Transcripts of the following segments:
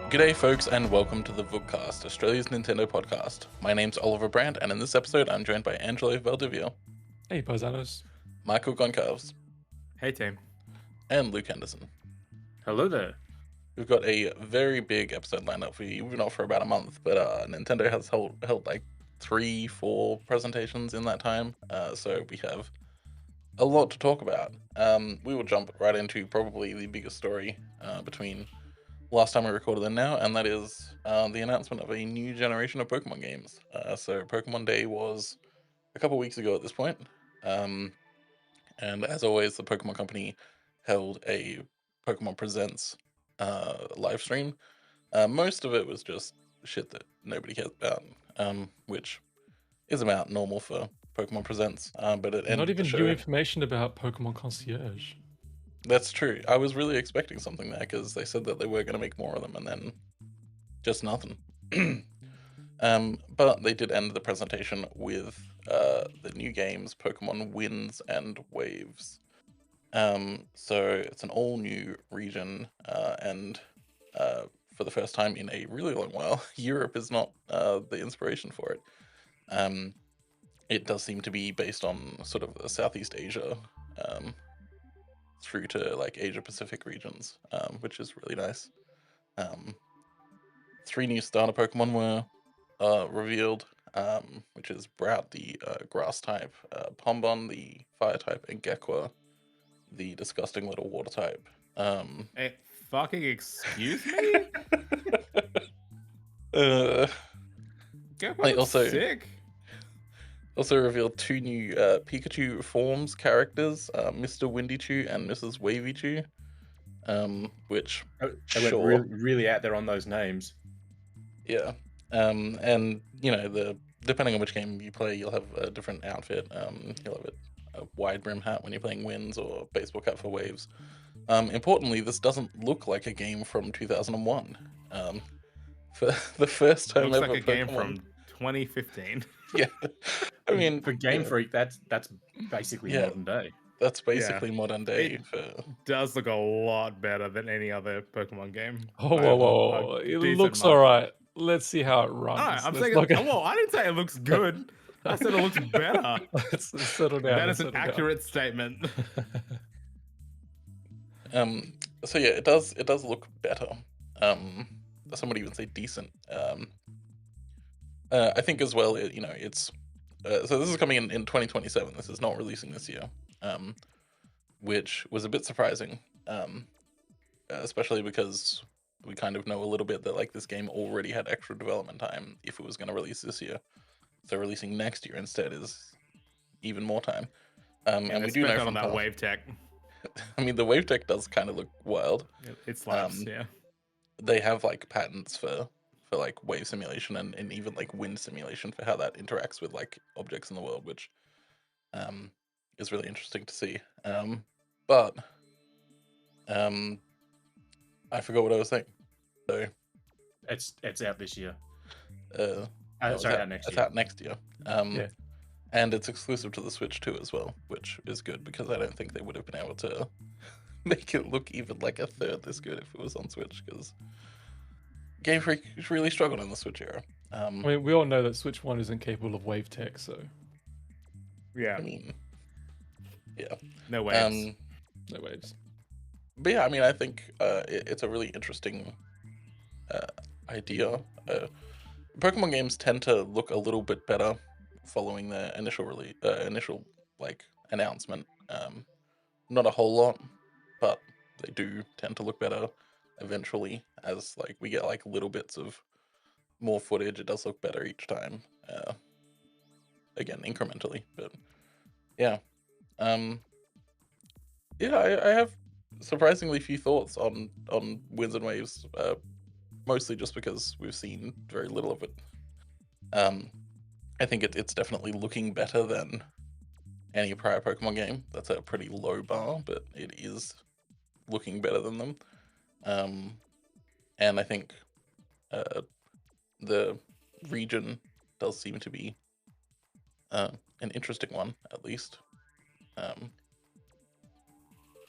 G'day, folks, and welcome to the Vookcast, Australia's Nintendo podcast. My name's Oliver Brandt, and in this episode, I'm joined by Angelo Valdivia, Hey, Paisanos. Michael Goncalves, Hey, team. and Luke Henderson. Hello there. We've got a very big episode lined up for you. We've been off for about a month, but Nintendo has held like 3-4 presentations in that time, so we have a lot to talk about. We will jump right into probably the biggest story between last time we recorded and now, and that is the announcement of a new generation of Pokemon games. So Pokemon Day was a couple weeks ago at this point, and as always, the Pokemon Company held a Pokemon Presents live stream. Most of it was just shit that nobody cares about, which is about normal for Pokemon Presents, but it ended Not even the show. new information about Pokemon Concierge. That's true. I was really expecting something there because they said that they were going to make more of them, and then just nothing. But they did end the presentation with the new games, Pokemon Winds and Waves. So it's an all new region, and for the first time in a really long while, Europe is not the inspiration for it. It does seem to be based on sort of Southeast Asia, through to like Asia Pacific regions, which is really nice. 3 new starter Pokemon were revealed, which is Brout, the grass type, Pombon, the fire type, and Gekwa, the disgusting little water type. Hey, fucking excuse me? Get They also sick. revealed 2 new Pikachu forms characters, Mr. Windychew and Mrs. Wavychew, which They went really out there on those names. yeah. And you know, depending on which game you play, you'll have a different outfit. You'll have a wide brim hat when you're playing Winds, or baseball cap for Waves. Importantly, this doesn't look like a game from 2001. For the first time Looks ever, like a game Pokemon- from 2015. Yeah, I mean, For Game Freak, that's basically Yeah. modern day. that's basically modern day. It- For Does look a lot better than any other Pokemon game. Oh, by whoa, a whoa. It decent looks margin. alright. Let's see how it runs. No, I'm Let's saying, look at- well, I didn't say it looks good. I said it looks better. Let's settle down. That let's is an settle down. accurate statement. so yeah, it does look better. Some would even say decent. I think as well, it's so this is coming in 2027. This is not releasing this year, which was a bit surprising, especially because we kind of know a little bit that like this game already had extra development time if it was going to release this year. So releasing next year instead is even more time. And we do know on from that past- wave tech. I mean, the wave tech does kind of look wild. It slaps, Um, yeah. They have like patents for like wave simulation and even like wind simulation for how that interacts with like objects in the world, which is really interesting to see. But I forgot what I was saying. So It's out this year. it's Out next it's year. out next year. Yeah. And it's exclusive to the Switch too as well, which is good because I don't think they would have been able to make it look even like a third this good if it was on Switch, because Game Freak really struggled in the Switch era. I mean, we all know that Switch 1 isn't capable of wave tech, so Yeah, I mean, yeah. no waves. no waves. But yeah, I mean, I think it's a really interesting idea. Pokemon games tend to look a little bit better following their initial like announcement. Not a whole lot, but they do tend to look better eventually as like we get like little bits of more footage. It does look better each time. Again, incrementally, but yeah. Yeah, I have surprisingly few thoughts on Winds and Waves, mostly just because we've seen very little of it. I think it's definitely looking better than any prior Pokemon game. That's a pretty low bar, but it is looking better than them. And I think the region does seem to be an interesting one, at least.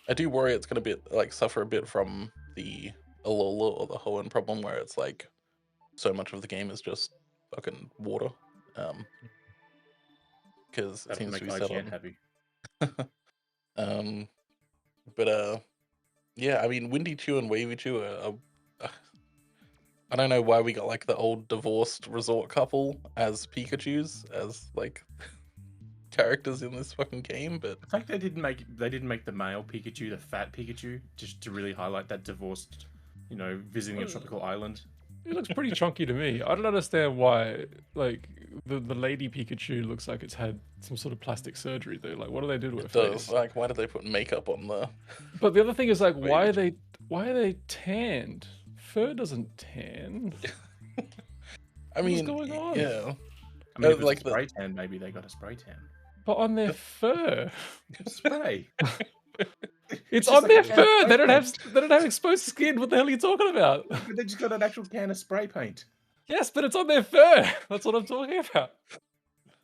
I do worry it's going to suffer a bit from the Alola or the Hoenn problem, where it's like so much of the game is just fucking water. Because it That'll seems make to be set IGN on. happy. But yeah, I mean, Windy Chew and Wavy Chew I don't know why we got like the old divorced resort couple as Pikachus as like characters in this fucking game, but The fact they didn't make the male Pikachu the fat Pikachu just to really highlight that divorced, visiting a tropical island. It looks pretty chunky to me. I don't understand why, like, the lady Pikachu looks like it's had some sort of plastic surgery though. Like, what do they do to her it does. face? Like, why did they put makeup on the? But the other thing is like, why Wavy are they tanned? Fur doesn't tan. I mean, going on? yeah. I mean, if like it's a spray tan, maybe they got a spray tan. But on their fur. Spray. It's just on like their a can of fur. spray They don't have exposed skin. What the hell are you talking about? But they just got an actual can of spray paint. Yes, but it's on their fur. That's what I'm talking about.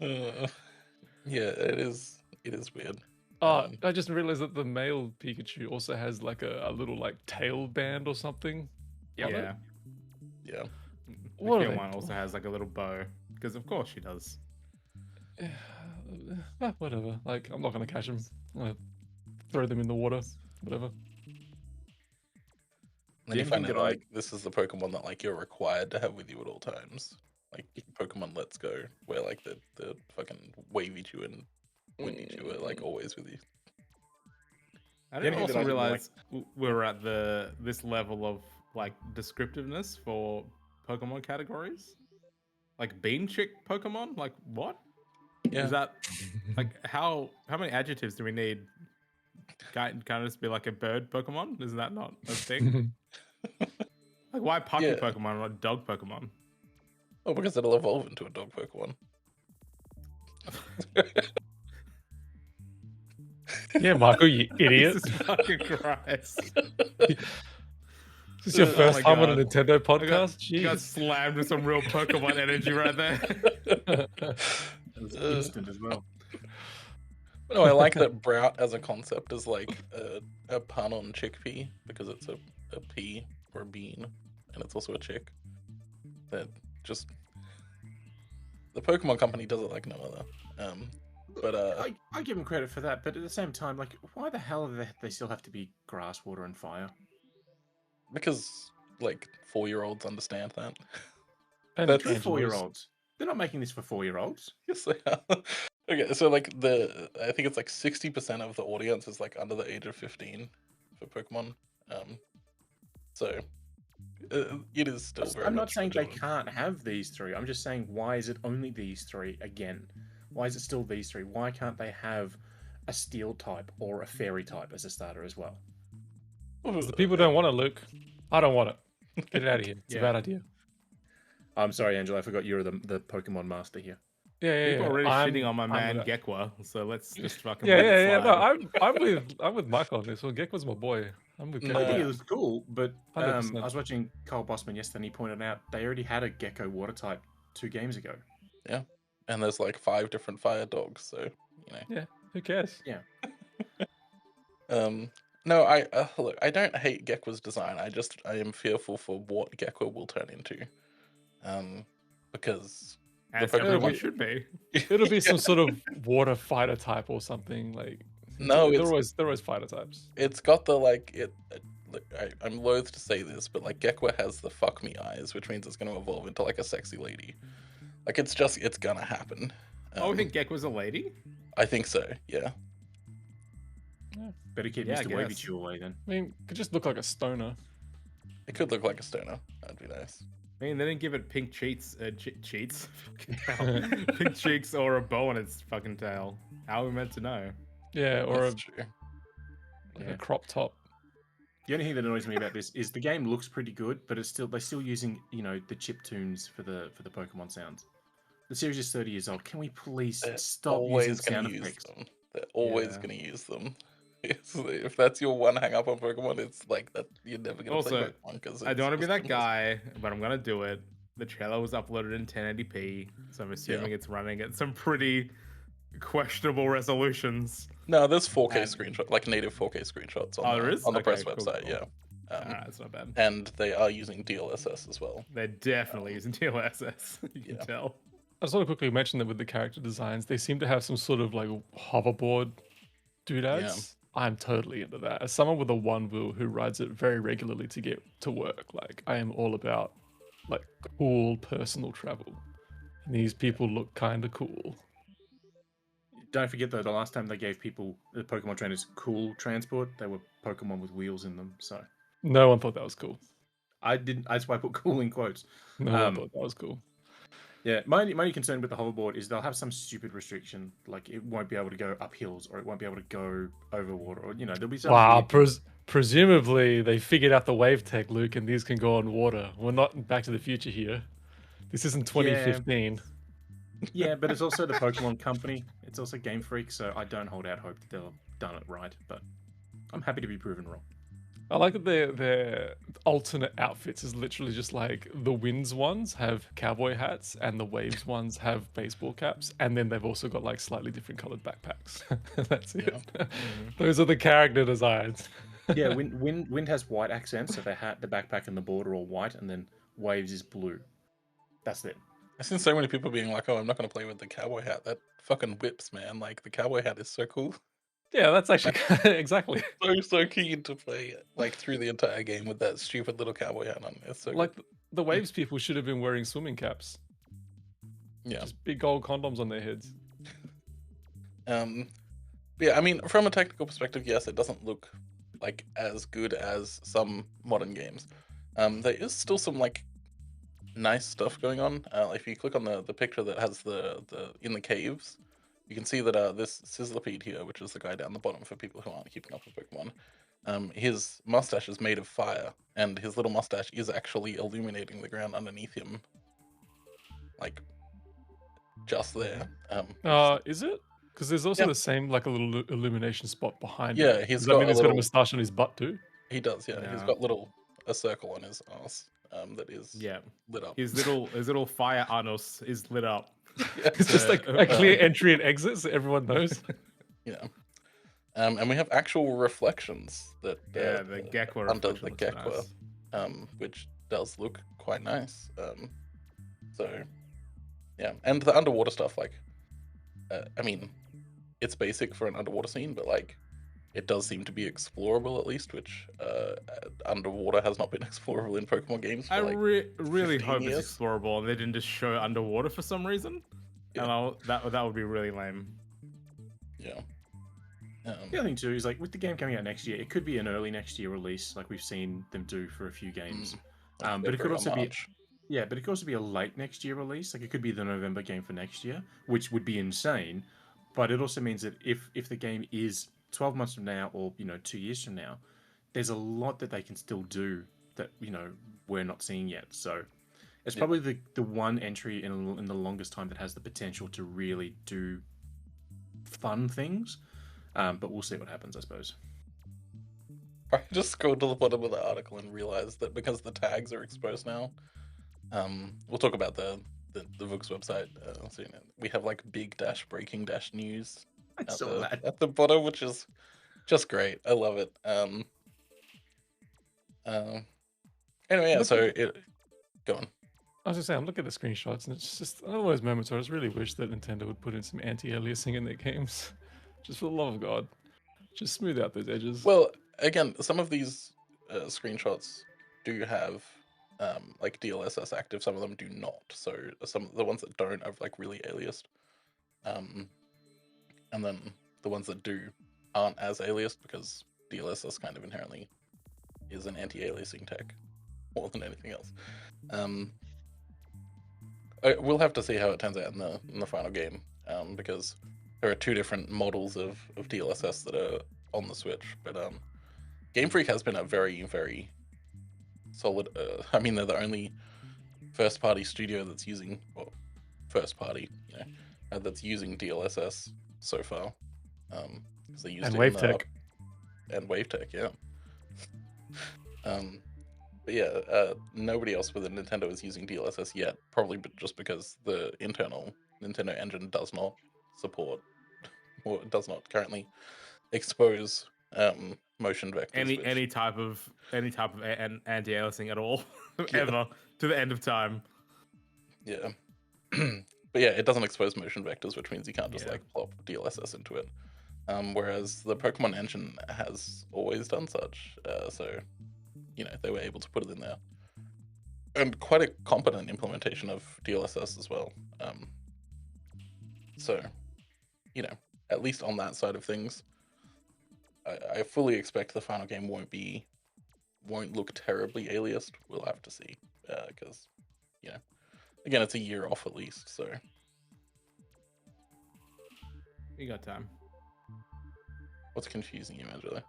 Yeah, it is. It is weird. Oh, I just realized that the male Pikachu also has like a little like tail band or something. on it. Yeah. Yeah. What The are female they one also has like a little bow because of course she does. Whatever. Like, I'm not gonna catch them. I'm gonna throw them in the water. Whatever. Then you The find thing out that I- like this is the Pokemon that like you're required to have with you at all times. Like Pokemon Let's Go, where like the fucking Wavy Chew and Windy Chew are like always with you. I The didn't only thing also that I realize we're at this level of like descriptiveness for Pokemon categories. Like Bean Chick Pokemon? Like what? Yeah. Is that like how many adjectives do we need? Can't it just be like a bird Pokemon? Is that not a thing? Like why puppy Yeah. Pokemon, not dog Pokemon? Oh, because it'll evolve into a dog Pokemon. Yeah, Michael, you idiot. Jesus fucking Christ. Is this your Oh first my time on a God. Nintendo I got podcast? slammed with some real Pokemon energy right there. It was instant as well. No, I like that Brout as a concept is like a pun on chickpea because it's a pea or a bean, and it's also a chick. That just the Pokemon Company does it like no other. But I give them credit for that, but at the same time, like, why the hell do they still have to be grass, water, and fire? because like 4-year-olds understand that. And That's- They're Angelo's. 4-year-olds. They're not making this for 4-year-olds. Yes, they are. Okay, so like I think it's like 60% of the audience is like under the age of 15 for Pokemon. So it is still very. I'm not much saying for they children. can't have these three. I'm just saying, why is it only these three again? Why is it still these three? Why can't they have a steel type or a fairy type as a starter as well? The people don't want it, Luke. I don't want it. Get it out of here. It's Yeah. a bad idea. I'm sorry, Angelo. I forgot you're the Pokemon master here. Yeah. People are really shitting on my I'm man with that. Gekwa, so let's just fucking Yeah. let it No, slide. I'm with Michael on this. Well, Gekwa's my boy. I'm with No. I think Gekwa. it was cool, but I 100%. was watching Carl Bossman yesterday, and he pointed out they already had a Gecko water type 2 games ago. And there's like 5 different fire dogs, so you know. Who cares? No, I look. I don't hate Gekwa's design. I am fearful for what Gekwa will turn into, because As the everyone Pokemon- should be. It'll be some sort of water fighter type or something. Like No, they're it's always fighter types. it's got the like it. Look, I'm loath to say this, but like Gekwa has the fuck me eyes, which means it's going to evolve into like a sexy lady. Like it's gonna happen. Oh, I think Gekwa's a lady? I think so. Yeah. Better keep Yeah, I Mr. Wavy guess. Chew away then. I mean, it could just look like a stoner. It could look like a stoner. That'd be nice. I mean, they didn't give it pink cheeks, cheeks, fucking hell. Pink cheeks or a bow on its fucking tail. How are we meant to know? Yeah, or That's true. like Yeah. a crop top. The only thing that annoys me about this is the game looks pretty good, but they're still using the chip tunes for the Pokemon sounds. The series is 30 years old. Can we please They're stop using always going sound to use effects? them. They're always Yeah. going to use them. If that's your one hang up on Pokemon, it's like that you're never going to play Also, Pokemon. Cause I don't want to be that just- guy, but I'm gonna do it. The trailer was uploaded in 1080p, so I'm assuming it's running at some pretty questionable resolutions. No, there's 4K And- screenshot, like native 4K screenshots on Oh, there the, is? on the Okay, press cool, website. cool. Yeah. Alright, that's not bad. And they are using DLSS as well. They're definitely using DLSS. You can yeah. tell. I just want to quickly mention that with the character designs, they seem to have some sort of like hoverboard doodads. I'm totally into that. As someone with a one wheel who rides it very regularly to get to work, like I am all about like cool personal travel. And these people look kind of cool. Don't forget though, the last time they gave people the Pokemon trainers cool transport, they were Pokemon with wheels in them. So No one thought that was cool. I didn't. That's why I put cool in quotes. No one thought that was cool. Yeah, my only concern with the hoverboard is they'll have some stupid restriction, like it won't be able to go up hills or it won't be able to go over water, or there'll be some. Wow, presumably they figured out the wave tech, Luke, and these can go on water. We're not in Back to the Future here. This isn't 2015. Yeah, but it's also the Pokemon company. It's also Game Freak, so I don't hold out hope that they'll have done it right. But I'm happy to be proven wrong. I like that their alternate outfits is literally just like the Winds ones have cowboy hats and the Waves ones have baseball caps, and then they've also got like slightly different colored backpacks. That's it. Those are the character designs. Yeah, Wind has white accents, so the hat, the backpack, and the border are all white, and then Waves is blue. That's it. I've seen so many people being like, "Oh, I'm not going to play with the cowboy hat. That fucking whips, man! Like the cowboy hat is so cool." Yeah, that's actually exactly. So keen to play like through the entire game with that stupid little cowboy hat on. It's so Like the Waves people should have been wearing swimming caps. Yeah. Just big gold condoms on their heads. Yeah, I mean, from a technical perspective, yes, it doesn't look like as good as some modern games. There is still some like nice stuff going on. If you click on the picture that has the in the caves, you can see that this Sizzlipede here, which is the guy down the bottom for people who aren't keeping up with Pokemon, his mustache is made of fire, and his little mustache is actually illuminating the ground underneath him, like just there. Is it? Because there's also the same like a little illumination spot behind him. Yeah, Does that mean he's got a moustache on his butt too? He does, yeah. He's got a circle on his ass that is lit up. His little fire anus is lit up. It's just like a clear entry and exit, so everyone knows. Yeah. And we have actual reflections that the Gekwa under the Gekwa, nice. Which does look quite nice. So yeah, and the underwater stuff, like, I mean, it's basic for an underwater scene, but like, it does seem to be explorable at least, which underwater has not been explorable in Pokemon games. For, I really hope years. it's explorable and they didn't just show underwater for some reason. Yeah. And that would be really lame. Yeah. The other thing too is like with the game coming out next year, it could be an early next year release, like we've seen them do for a few games. But it could also be but it could also be a late next year release. Like it could be the November game for next year, which would be insane. But it also means that if the game is 12 months from now or 2 years from now, there's a lot that they can still do that we're not seeing yet. So it's probably the one entry in the longest time that has the potential to really do fun things. But we'll see what happens, I suppose. I just scrolled to the bottom of the article and realized that because the tags are exposed now, we'll talk about the Vooks website soon. We have like big breaking news at the bottom, which is just great. I love it. Anyway, yeah. So go on. I was just saying, I'm looking at the screenshots, and it's just one of those moments where I just really wish that Nintendo would put in some anti-aliasing in their games. Just for the love of God, just smooth out those edges. Well, again, some of these screenshots do have like DLSS active. Some of them do not. So some of the ones that don't are like really aliased. And then the ones that do aren't as aliased because DLSS kind of inherently is an anti-aliasing tech more than anything else. We'll have to see how it turns out in the final game because there are two different models of DLSS that are on the Switch. But Game Freak has been a very, very solid. I mean, they're the only first-party studio that's using that's using DLSS so far. They used and it Wave Tech. And Wave Tech, yeah. But yeah, nobody else within Nintendo is using DLSS yet, probably just because the internal Nintendo engine does not support or does not currently expose motion vectors. Any type of anti-aliasing at all ever to the end of time. Yeah. But yeah, it doesn't expose motion vectors, which means you can't just like plop DLSS into it. Whereas the Pokemon engine has always done such. So, they were able to put it in there. And quite a competent implementation of DLSS as well. So, at least on that side of things, I fully expect the final game won't look terribly aliased. We'll have to see, because, again, it's a year off at least. So you got time. What's confusing you, Angelo?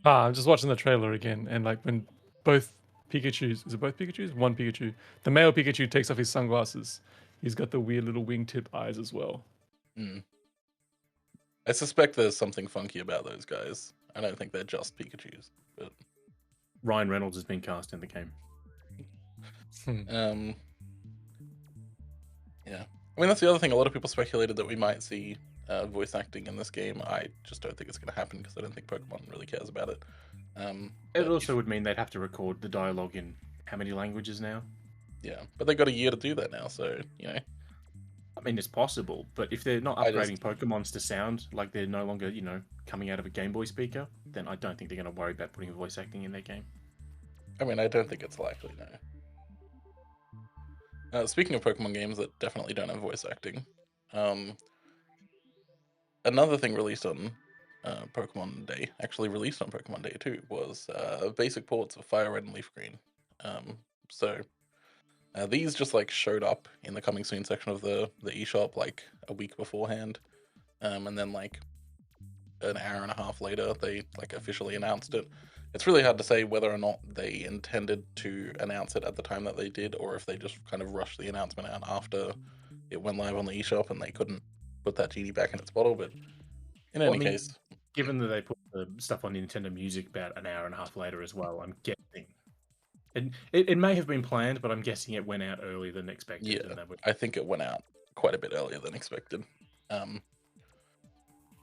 I'm just watching the trailer again, and like when both Pikachus, is it both Pikachus? One Pikachu. The male Pikachu takes off his sunglasses. He's got the weird little wingtip eyes as well. I suspect there's something funky about those guys. I don't think they're just Pikachus, but Ryan Reynolds has been cast in the game. Yeah. I mean, that's the other thing. A lot of people speculated that we might see voice acting in this game. I just don't think it's going to happen because I don't think Pokemon really cares about it. It also would mean they'd have to record the dialogue in how many languages now? Yeah, but they got a year to do that now, so, I mean, it's possible, but if they're not upgrading Pokemons to sound like they're no longer, coming out of a Game Boy speaker, then I don't think they're going to worry about putting voice acting in their game. I mean, I don't think it's likely, no. Speaking of Pokemon games that definitely don't have voice acting, another thing released on Pokemon Day, actually released on Pokemon Day too, was basic ports of Fire Red and Leaf Green. So these just like showed up in the coming soon section of the eShop like a week beforehand, and then like an hour and a half later they like officially announced it. It's really hard to say whether or not they intended to announce it at the time that they did, or if they just kind of rushed the announcement out after it went live on the eShop and they couldn't put that genie back in its bottle. But in any case, given that they put the stuff on Nintendo Music about an hour and a half later as well, I'm guessing it may have been planned, but I'm guessing it went out earlier than expected. Yeah, I think it went out quite a bit earlier than expected.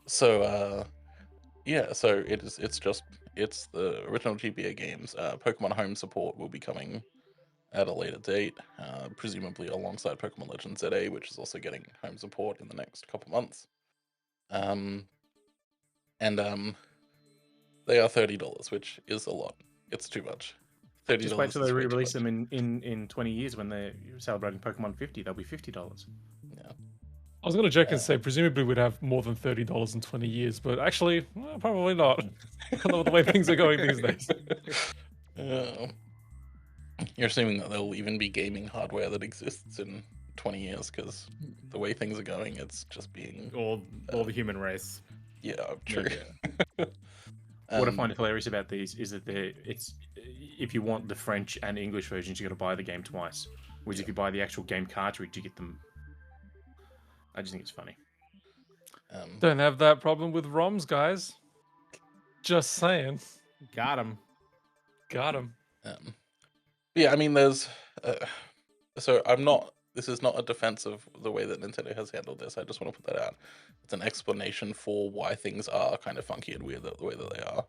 So it's the original GBA games. Pokemon Home support will be coming at a later date, presumably alongside Pokemon Legends ZA, which is also getting home support in the next couple months. And they are $30, which is a lot. It's too much. $30. Just wait till they re-release them in 20 years when they're celebrating Pokemon 50. They'll be $50. Yeah. I was going to joke and say presumably we'd have more than $30 in 20 years, but actually, probably not. I don't know the way things are going these days. You're assuming that there'll even be gaming hardware that exists in 20 years, because the way things are going, it's just being all the human race. Yeah, true. Yeah. What I find hilarious about these is that if you want the French and English versions, you got to buy the game twice. Whereas if you buy the actual game cartridge, you get them. I just think it's funny. Don't have that problem with ROMs, guys. Just saying. Got him. Yeah, I mean, there's. So I'm not. This is not a defense of the way that Nintendo has handled this. I just want to put that out. It's an explanation for why things are kind of funky and weird the way that they are.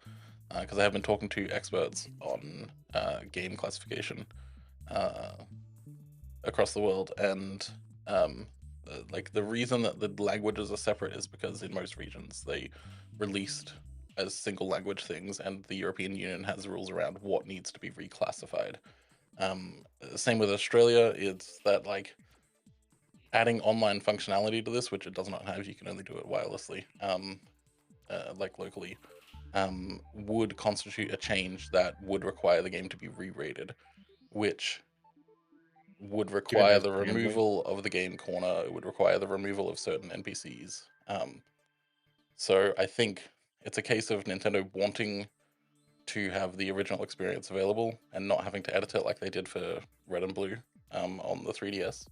Because I have been talking to experts on game classification across the world, and like the reason that the languages are separate is because in most regions they released as single language things, and the European Union has rules around what needs to be reclassified. Same with Australia. It's that like adding online functionality to this, which it does not have, you can only do it wirelessly, like locally, would constitute a change that would require the game to be re-rated, which would require the removal of the game corner. It would require the removal of certain NPCs. So I think it's a case of Nintendo wanting to have the original experience available and not having to edit it like they did for Red and Blue on the 3DS.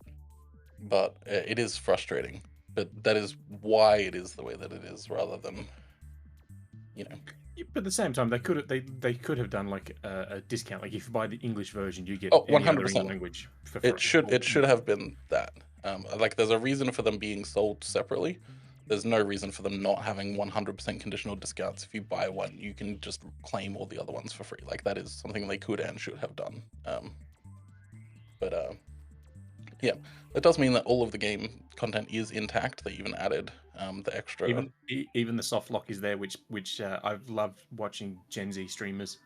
But it is frustrating. But that is why it is the way that it is, rather than, But at the same time, they could have done like a discount. Like if you buy the English version, you get 100% language for free. It should have been that. Like there's a reason for them being sold separately, there's no reason for them not having 100% conditional discounts. If you buy one, you can just claim all the other ones for free. Like, that is something they could and should have done. Yeah, it does mean that all of the game content is intact. They even added the extra. Even the soft lock is there, which I've loved watching Gen Z streamers.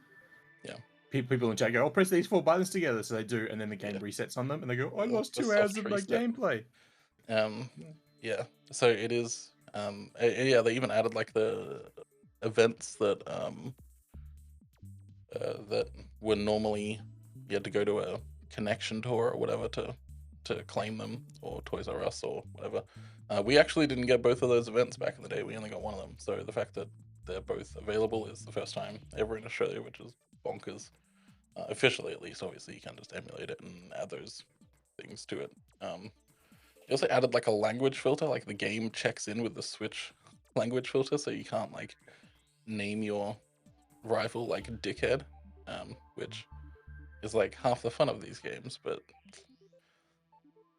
Yeah. People in chat go, "I'll press these 4 buttons together," so they do, and then the game resets on them, and they go, "I lost 2 hours of my gameplay." Yeah. So it is. Yeah, they even added like the events that that were normally you had to go to a connection tour or whatever to claim them, or Toys R Us or whatever. We actually didn't get both of those events back in the day. We only got one of them. So the fact that they're both available is the first time ever in Australia, which is bonkers. Officially, at least. Obviously, you can just emulate it and add those things to it. They also added like a language filter. Like, the game checks in with the Switch language filter, so you can't like name your rival like dickhead, which is like half the fun of these games. But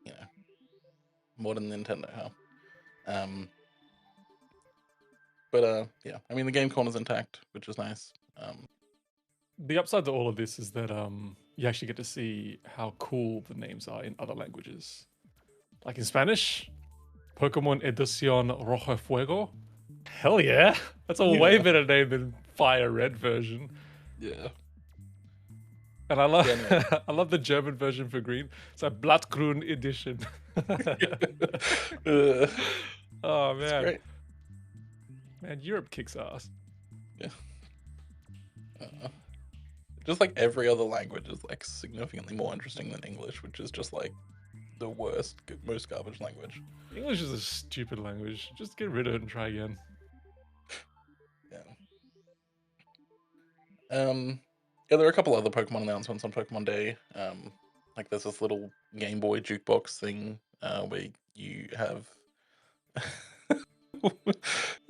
you know, modern Nintendo, huh? Yeah, I mean, the game corner's intact, which is nice. The upside to all of this is that you actually get to see how cool the names are in other languages. Like in Spanish, Pokemon Edición Rojo Fuego. Hell yeah! That's a way better name than Fire Red version. Yeah. And I love I love the German version for green. It's a Blattgrün edition. Oh man. Great. Man, Europe kicks ass. Yeah. Just like every other language is like significantly more interesting than English, which is just like the worst, most garbage language. English is a stupid language. Just get rid of it and try again. Yeah. Yeah, there are a couple other Pokemon announcements on Pokemon Day. Like, there's this little Game Boy jukebox thing where you have.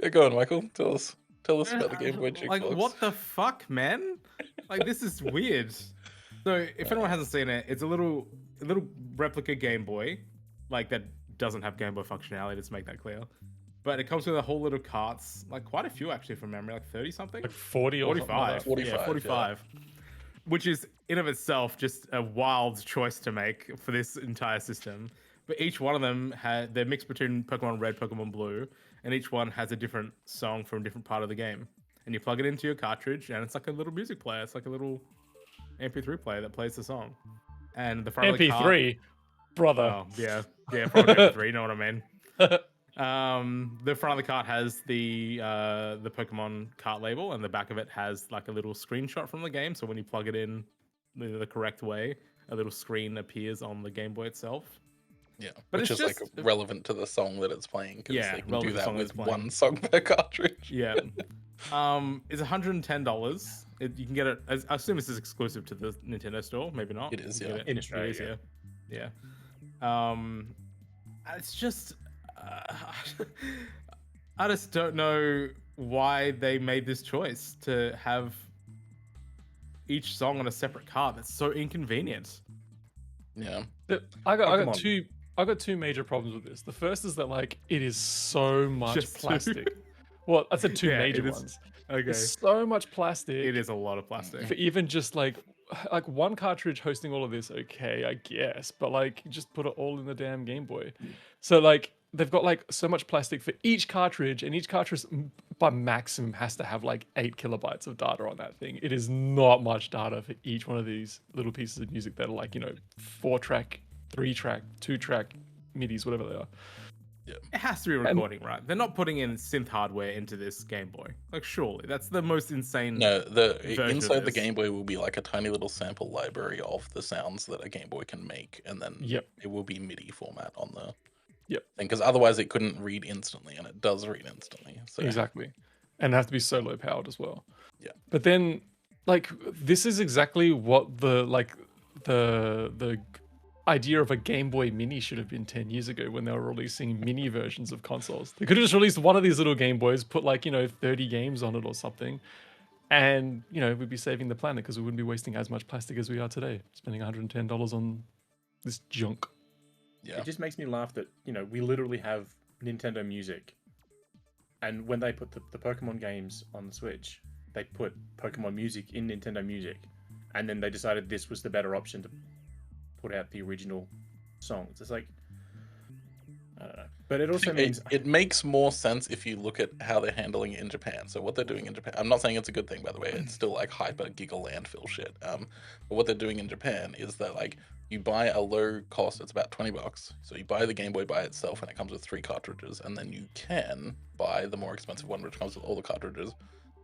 Yeah, go on, Michael. Tell us about the Game Boy jukebox. Like, what the fuck, man? Like, this is weird. So, if anyone hasn't seen it, it's a little replica Game Boy, like, that doesn't have Game Boy functionality. Let's make that clear. But it comes with a whole little carts, like quite a few actually from memory, like 30 something, like 40 or 45. 45, yeah. Which is in of itself just a wild choice to make for this entire system. But each one of them they're mixed between Pokemon Red, Pokemon Blue, and each one has a different song from a different part of the game. And you plug it into your cartridge, and it's like a little music player. It's like a little MP3 player that plays the song. And the front MP3, of the cart, brother. Oh, yeah, probably MP3. You know what I mean? The front of the cart has the Pokemon cart label, and the back of it has like a little screenshot from the game. So when you plug it in the correct way, a little screen appears on the Game Boy itself. Yeah, but which is just like relevant to the song that it's playing. Yeah, they can do that with one song per cartridge. Yeah. It's $110. You can get it. I assume this is exclusive to the Nintendo Store. Maybe not. It is, yeah. In Australia, yeah. It's just. I just don't know why they made this choice to have each song on a separate cart. That's so inconvenient. Yeah. I got two major problems with this. The first is that like it is so much just plastic. Well, I said two major ones. Okay. It's so much plastic. It is a lot of plastic. For even just like one cartridge hosting all of this, okay, I guess. But like just put it all in the damn Game Boy. So like they've got like so much plastic for each cartridge, and each cartridge by maximum has to have like 8 kilobytes of data on that thing. It is not much data for each one of these little pieces of music that are like, 4-track, 3-track, 2-track MIDIs, whatever they are. Yeah. It has to be recording, right? They're not putting in synth hardware into this Game Boy. Like, surely. That's the most insane. No, inside the Game Boy will be like a tiny little sample library of the sounds that a Game Boy can make, and then it will be MIDI format on the thing, because otherwise it couldn't read instantly, and it does read instantly. So. Exactly. And it has to be so low powered as well. Yeah. But then, like, this is exactly what the idea of a Game Boy Mini should have been 10 years ago when they were releasing mini versions of consoles. They could have just released one of these little Game Boys, put 30 games on it or something, and we'd be saving the planet because we wouldn't be wasting as much plastic as we are today, spending $110 on this junk. Yeah. It just makes me laugh that we literally have Nintendo Music And when they put the Pokemon games on the Switch, they put Pokemon music in Nintendo Music, and then they decided this was the better option to put out the original songs. It's like, I don't know. But it also means it makes more sense if you look at how they're handling it in Japan. So what they're doing in Japan, I'm not saying it's a good thing, by the way. It's still like hyper giga landfill shit. But what they're doing in Japan is that like you buy a low cost, it's about $20. So you buy the Game Boy by itself, and it comes with 3 cartridges, and then you can buy the more expensive one, which comes with all the cartridges,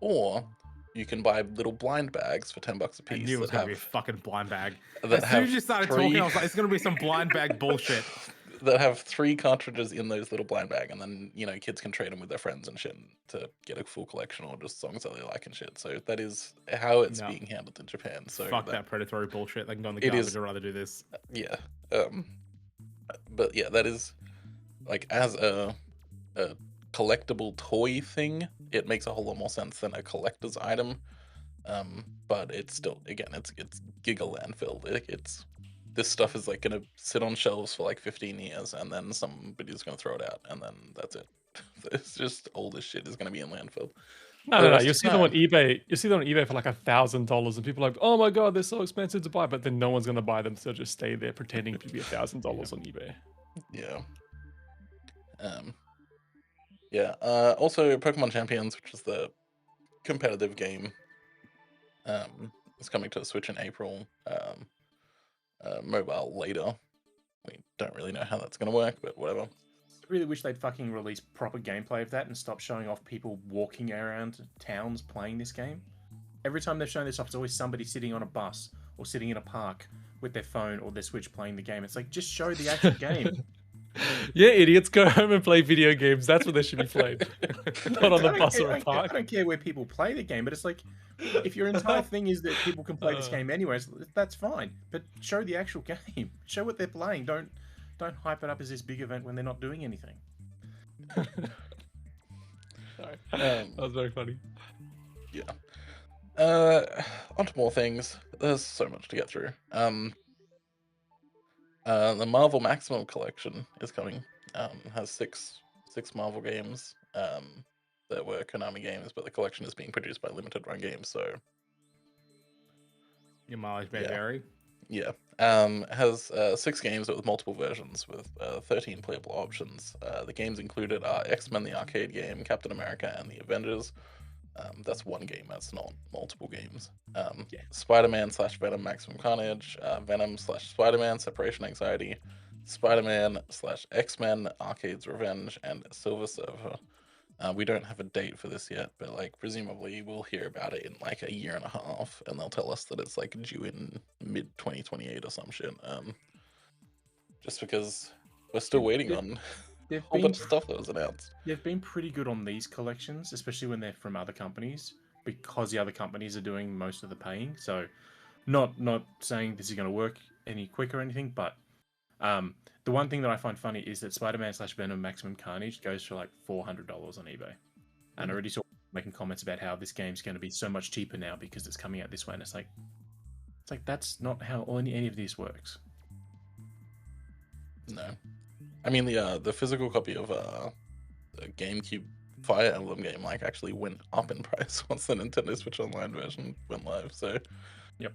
or you can buy little blind bags for $10 a piece. I knew it was gonna be a fucking blind bag. As soon as you started talking, I was like, it's gonna be some blind bag bullshit. That have 3 cartridges in those little blind bag, and then kids can trade them with their friends and shit to get a full collection, or just songs that they like and shit. So that is how it's being handled in Japan. So fuck that predatory bullshit. They can go in the garbage. I'd rather do this. Yeah. But yeah, that is like, as a collectible toy thing, it makes a whole lot more sense than a collector's item. But it's still, again, it's giga landfill. This stuff is like gonna sit on shelves for like 15 years, and then somebody's gonna throw it out, and then that's it. It's just all this shit is gonna be in landfill. No. You'll see them on eBay. You see them on eBay for like $1,000, and people are like, "Oh my god, they're so expensive to buy," but then no one's gonna buy them, so just stay there pretending to be $1,000 on eBay. Yeah. Yeah. Also, Pokemon Champions, which is the competitive game, is coming to the Switch in April. Mobile later. We don't really know how that's going to work, but whatever. I really wish they'd fucking release proper gameplay of that and stop showing off people walking around towns playing this game. Every time they've shown this off, it's always somebody sitting on a bus or sitting in a park with their phone or their Switch playing the game. It's like, just show the actual game. Yeah, idiots, go home and play video games. That's what they should be played. Not on the bus or a park. I don't care where people play the game, but it's like, if your entire thing is that people can play this game anyways, that's fine. But show the actual game. Show what they're playing. Don't hype it up as this big event when they're not doing anything. Sorry. That was very funny. Yeah. On to more things. There's so much to get through. The Marvel Maximum Collection is coming. Has six Marvel games that were Konami games, but the collection is being produced by Limited Run Games, so your mileage may vary. Yeah. Has 6 games with multiple versions with 13 playable options. The games included are X-Men the arcade game, Captain America, and the Avengers. That's one game, that's not multiple games. Spider-Man / Venom Maximum Carnage, Venom / Spider-Man Separation Anxiety, Spider-Man / X-Men Arcade's Revenge, and Silver Surfer. We don't have a date for this yet, but like presumably we'll hear about it in like a year and a half, and they'll tell us that it's like due in mid 2028 or some shit. Just because we're still waiting on a whole bunch of stuff that was announced. They've been pretty good on these collections, especially when they're from other companies, because the other companies are doing most of the paying. So, not saying this is going to work any quicker or anything, but the one thing that I find funny is that Spider-Man / Venom Maximum Carnage goes for like $400 on eBay. And I already saw making comments about how this game's going to be so much cheaper now because it's coming out this way. And it's like that's not how any of this works. No. I mean, the physical copy of the GameCube Fire Emblem game like actually went up in price once the Nintendo Switch Online version went live. So, yep.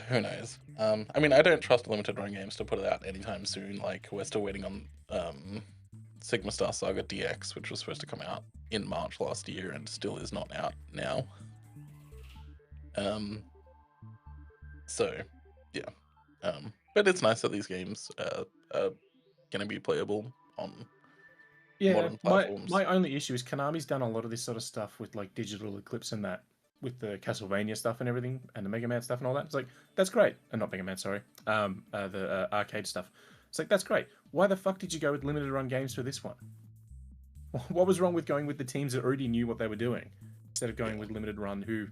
Who knows? I mean, I don't trust Limited Run Games to put it out anytime soon. Like, we're still waiting on Sigma Star Saga DX, which was supposed to come out in March last year and still is not out now. So, yeah. But it's nice that these games are going to be playable on modern platforms. My only issue is Konami's done a lot of this sort of stuff with like Digital Eclipse and that, with the Castlevania stuff and everything, and the Mega Man stuff and all that. It's like, that's great. Not Mega Man, sorry. The arcade stuff. It's like, that's great. Why the fuck did you go with Limited Run Games for this one? What was wrong with going with the teams that already knew what they were doing, instead of going with Limited Run, who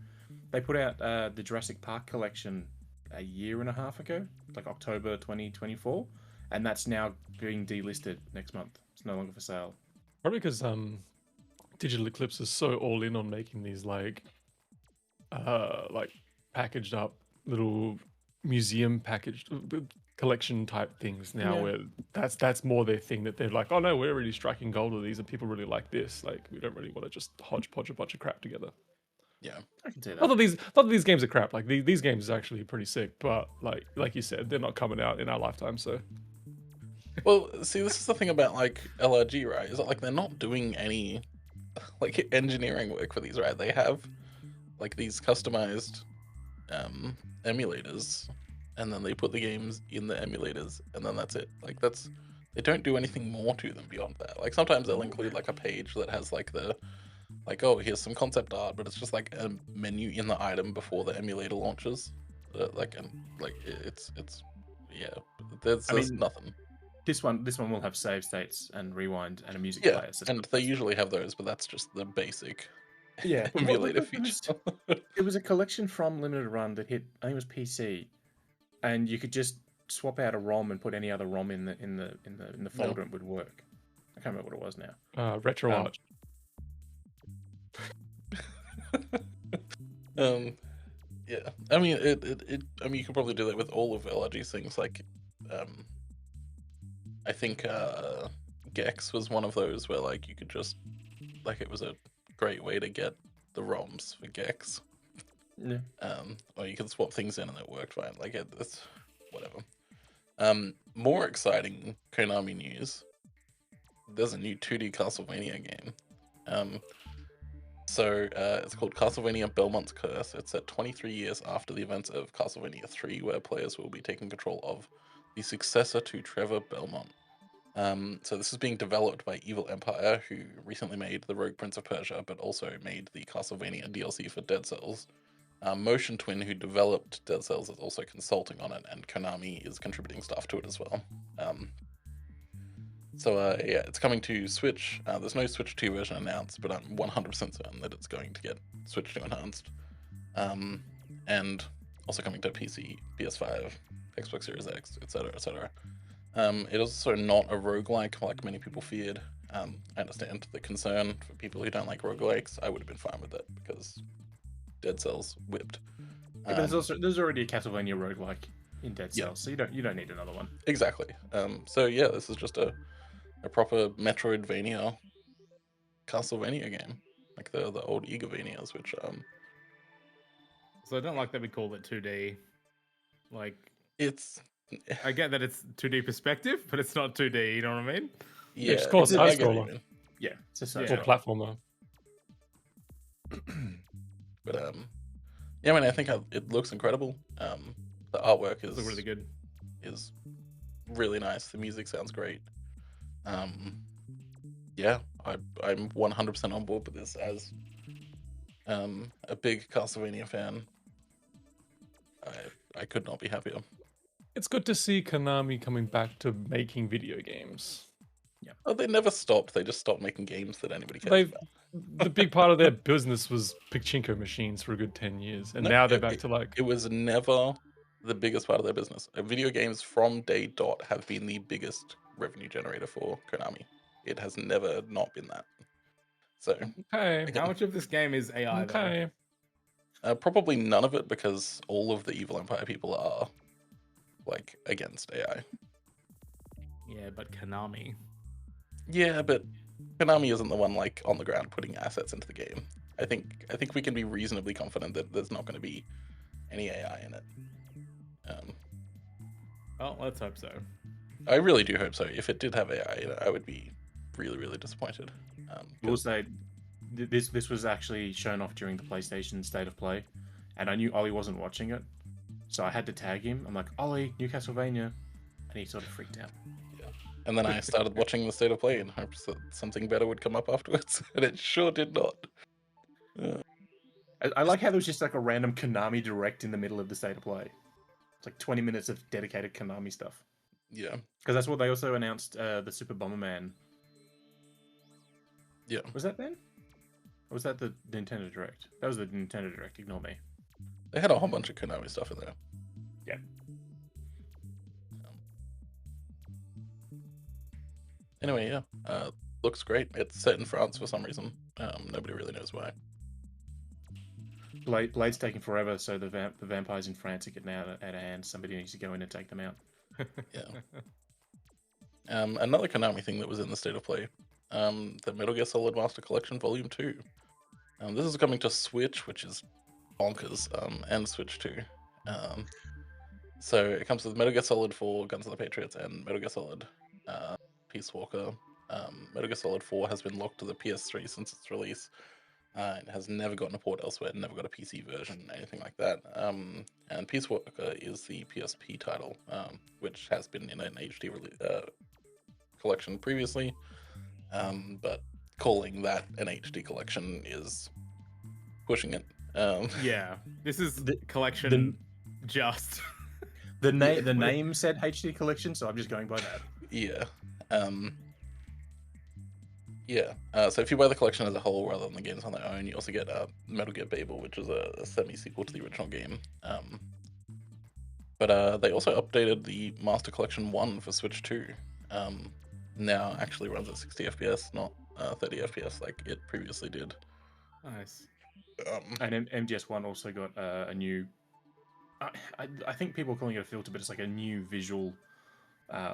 they put out the Jurassic Park collection a year and a half ago, like October 2024, and that's now being delisted next month. It's no longer for sale. Probably because Digital Eclipse is so all in on making these like packaged up little museum packaged collection type things now, Yeah. where that's more their thing, that they're like, oh no, we're really striking gold with these and people really like this. Like, we don't really want to just hodgepodge a bunch of crap together. Yeah, I can say that. Not that these games are crap. Like, these games are actually pretty sick, but like you said, they're not coming out in our lifetime. So, well, see, this is the thing about like LRG, right? Is that like they're not doing any like engineering work for these, right? They have like these customized emulators, and then they put the games in the emulators, and then that's it. Like, that's, they don't do anything more to them beyond that. Like, sometimes they'll include like a page that has like the, like, oh, here's some concept art, but it's just like a menu in the item before the emulator launches. It's yeah, there's nothing. This one will have save states and rewind and a music Yeah, player. and they usually have those, but that's just the basic Yeah, emulator feature. It was a collection from Limited Run that hit, I think it was PC, and you could just swap out a ROM and put any other ROM in the folder, and it would work. I can't remember what it was now. retro art. Yeah, I mean, I mean, you could probably do that with all of LRG's things. Like, I think Gex was one of those where like you could just, like, it was a great way to get the ROMs for Gex. Yeah. Or you could swap things in and it worked fine. Like, it's whatever. More exciting Konami news. There's a new 2D Castlevania game. So it's called Castlevania Belmont's Curse. It's set 23 years after the events of Castlevania 3, where players will be taking control of the successor to Trevor Belmont. So this is being developed by Evil Empire, who recently made the Rogue Prince of Persia, but also made the Castlevania DLC for Dead Cells. Motion Twin, who developed Dead Cells, is also consulting on it, and Konami is contributing stuff to it as well. Yeah, it's coming to Switch. There's no Switch 2 version announced, but I'm 100% certain that it's going to get Switch 2 enhanced. And also coming to PC, PS5, Xbox Series X, etc., etc. It is also not a roguelike like many people feared. I understand the concern for people who don't like roguelikes. I would have been fine with it because Dead Cells whipped. But there's already a Castlevania roguelike in Dead Cells, so you don't need another one. Exactly. So yeah, this is just a proper Metroidvania Castlevania game, like the old Igavanias, which So I don't like that we call it 2D. Like, it's, I get that it's 2D perspective, but it's not 2D. You know what I mean? yeah, it's called I side get what you scroller. mean. Yeah, it's a side Or scroller. platformer. But yeah, I mean, I think it looks incredible. The artwork is really good. Is really nice. The music sounds great. Yeah, I'm 100% on board with this as a big Castlevania fan. I could not be happier. It's good to see Konami coming back to making video games. Yeah. Oh, they never stopped. They just stopped making games that anybody cares about. The big part of their business was pachinko machines for a good 10 years, and now they're back to like. It was never the biggest part of their business. Video games from day dot have been the biggest revenue generator for Konami. It has never not been that. So, Okay. How much of this game is AI? Okay. probably none of it, because all of the Evil Empire people are like against AI. Yeah, but Konami. Yeah, but Konami isn't the one like on the ground putting assets into the game. I think we can be reasonably confident that there's not going to be any AI in it. Well, let's hope so. I really do hope so. If it did have AI, I would be really, really disappointed. I will say, this was actually shown off during the PlayStation State of Play, and I knew Ollie wasn't watching it, so I had to tag him. I'm like, Ollie, new Castlevania, and he sort of freaked out. Yeah. And then I started watching the State of Play in hopes that something better would come up afterwards, and it sure did not. I like how there was just like a random Konami Direct in the middle of the State of Play. It's like 20 minutes of dedicated Konami stuff. Yeah. Because that's what they also announced, the Super Bomberman. Yeah. Was that then? Or was that the Nintendo Direct? That was the Nintendo Direct, ignore me. They had a whole bunch of Konami stuff in there. Yeah. Anyway, yeah. Looks great. It's set in France for some reason. Nobody really knows why. Blade's taking forever, so the vampires in France are getting out of hand. Somebody needs to go in and take them out. Yeah. Another Konami thing that was in the State of Play, the Metal Gear Solid Master Collection Volume 2. This is coming to Switch, which is bonkers, and Switch 2. So it comes with Metal Gear Solid 4, Guns of the Patriots, and Metal Gear Solid Peace Walker. Metal Gear Solid 4 has been locked to the PS3 since its release. It has never gotten a port elsewhere, never got a PC version, anything like that. And Peace Walker is the PSP title, which has been in an HD collection previously. But calling that an HD collection is pushing it. Yeah, this is the collection. Just the name said HD collection, so I'm just going by that. Yeah. So if you buy the collection as a whole rather than the games on their own, you also get Metal Gear Babel, which is a semi-sequel to the original game. But they also updated the Master Collection 1 for Switch 2. Now actually runs at 60 FPS, not 30 FPS like it previously did. Nice. And MGS1 also got a new... I think people are calling it a filter, but it's like a new visual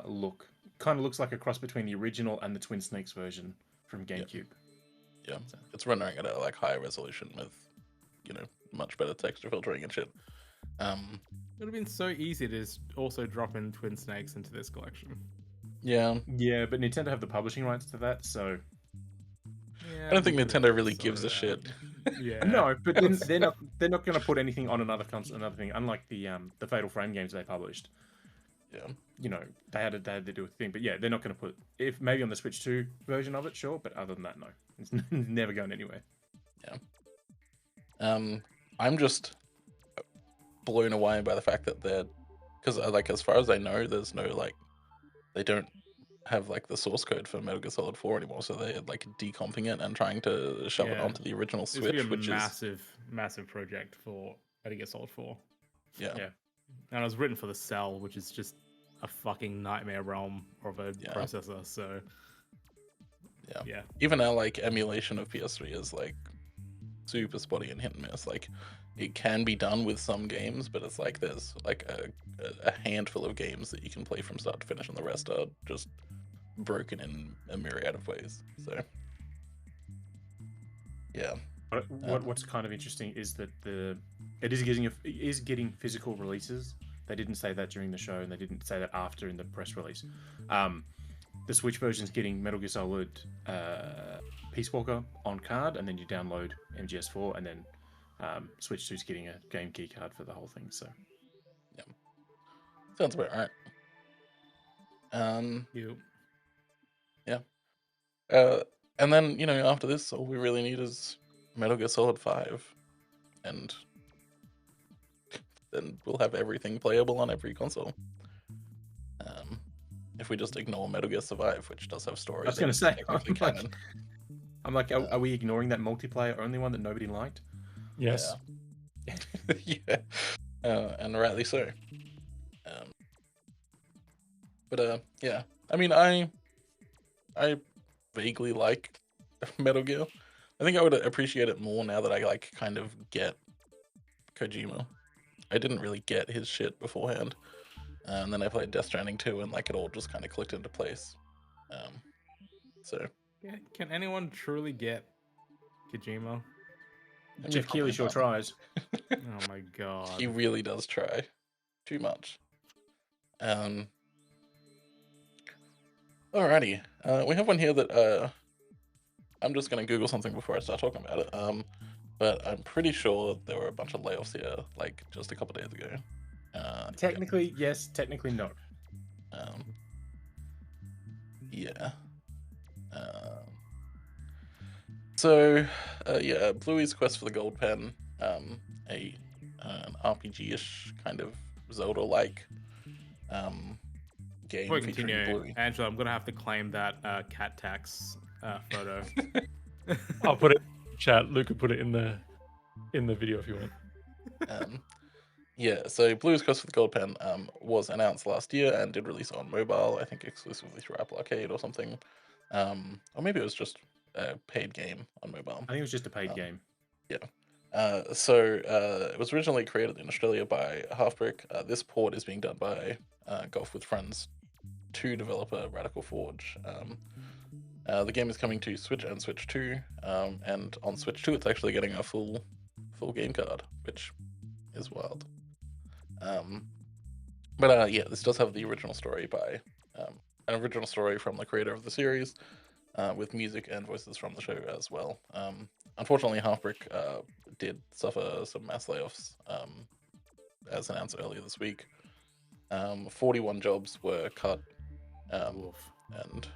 look. Kind of looks like a cross between the original and the Twin Snakes version from GameCube. Yeah, so it's rendering at a like higher resolution with, much better texture filtering and shit. It would have been so easy to just also drop in Twin Snakes into this collection. Yeah, but Nintendo have the publishing rights to that, so I don't think Nintendo really gives a shit. Yeah, no, but then they're not going to put anything on another console, another thing. Unlike the Fatal Frame games they published. Yeah, they had to do a thing, but yeah, they're not going to put maybe on the Switch 2 version of it, sure, but other than that, no, it's never going anywhere. Yeah. I'm just blown away by the fact that because as far as I know, there's no they don't have the source code for Metal Gear Solid 4 anymore, so they're decomping it and trying to shove it onto the original Switch, which is massive project for Metal Gear Solid 4. Yeah. And it was written for the Cell, which is just a fucking nightmare realm of a processor. So yeah. Even our emulation of PS3 is super spotty and hit and miss. It can be done with some games, but it's there's a handful of games that you can play from start to finish, and the rest are just broken in a myriad of ways. So yeah. What's kind of interesting is that it is getting physical releases. They didn't say that during the show, and they didn't say that after in the press release. The Switch version's getting Metal Gear Solid Peace Walker on card, and then you download MGS4, and then Switch 2's getting a game key card for the whole thing. So yeah, sounds about right. Yeah. And then after this, all we really need is Metal Gear Solid 5, and then we'll have everything playable on every console. If we just ignore Metal Gear Survive, which does have stories. I was going to say, I'm like, are we ignoring that multiplayer only one that nobody liked? Yes. Yeah. And rightly so. But yeah. I mean, I vaguely like Metal Gear. I think I would appreciate it more now that I kind of get Kojima. I didn't really get his shit beforehand. And then I played Death Stranding 2, and it all just kind of clicked into place. So yeah, can anyone truly get Kojima? Jeff Keighley sure tries. Oh my god, he really does try too much. Alrighty, we have one here that I'm just gonna Google something before I start talking about it. But I'm pretty sure there were a bunch of layoffs here, just a couple days ago. Technically, yes. Technically, no. Yeah. So, Bluey's Quest for the Gold Pen, an RPG-ish kind of Zelda-like game. Before we continue, Angelo, I'm gonna have to claim that cat tax photo. I'll put it in chat. Luke could put it in the video if you want. Yeah, so Blue's Quest for the Gold Pen was announced last year and did release on mobile, I think exclusively through Apple Arcade or something. Or maybe it was just a paid game on mobile. I think it was just a paid game. Yeah. It was originally created in Australia by Halfbrick. This port is being done by Golf with Friends 2 developer Radical Forge. The game is coming to Switch and Switch 2, and on Switch 2 it's actually getting a full game card, which is wild. Yeah, this does have the original story by an original story from the creator of the series, with music and voices from the show as well. Unfortunately, Halfbrick did suffer some mass layoffs, as announced earlier this week. 41 jobs were cut, and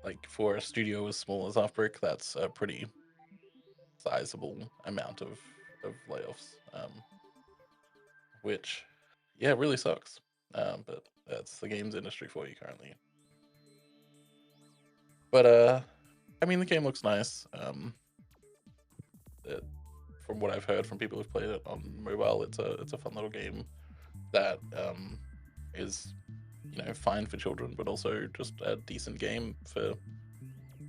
like for a studio as small as Halfbrick, that's a pretty sizable amount of layoffs, which, yeah, really sucks. But that's the games industry for you currently. But I mean, the game looks nice. From what I've heard from people who've played it on mobile, it's a fun little game that is, fine for children, but also just a decent game for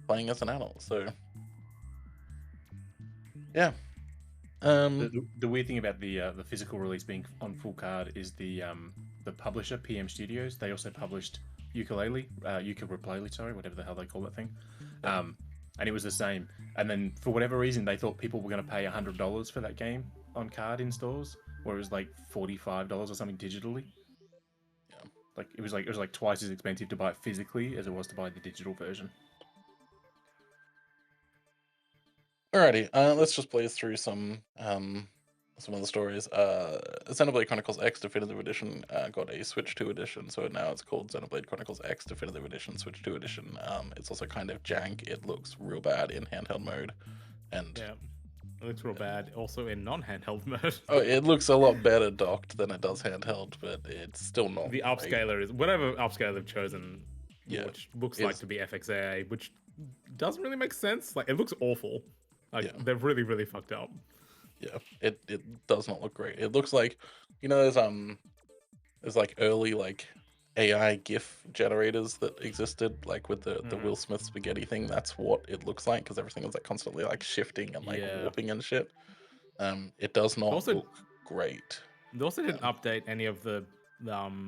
playing as an adult. So yeah. The weird thing about the physical release being on full card is the publisher, PM Studios. They also published Ukulele, sorry, whatever the hell they call that thing. And it was the same. And then for whatever reason, they thought people were going to pay $100 for that game on card in stores, where it was like $45 or something digitally. Yeah, it was like twice as expensive to buy it physically as it was to buy the digital version. Alrighty, let's just blaze through some of the stories. Xenoblade Chronicles X Definitive Edition got a Switch 2 edition, so now it's called Xenoblade Chronicles X Definitive Edition Switch 2 edition. It's also kind of jank. It looks real bad in handheld mode, and yeah, it looks real bad also in non-handheld mode. Oh, it looks a lot better docked than it does handheld, but it's still not. The upscaler is whatever upscaler they've chosen, yeah, which looks like to be FXAA, which doesn't really make sense. Like, it looks awful. Like, they're really, really fucked up. Yeah, it does not look great. It looks like, there's like early like AI GIF generators that existed, like with the Will Smith spaghetti thing. That's what it looks like, because everything is like constantly like shifting and like warping and shit. It does not look great. They also didn't update any of the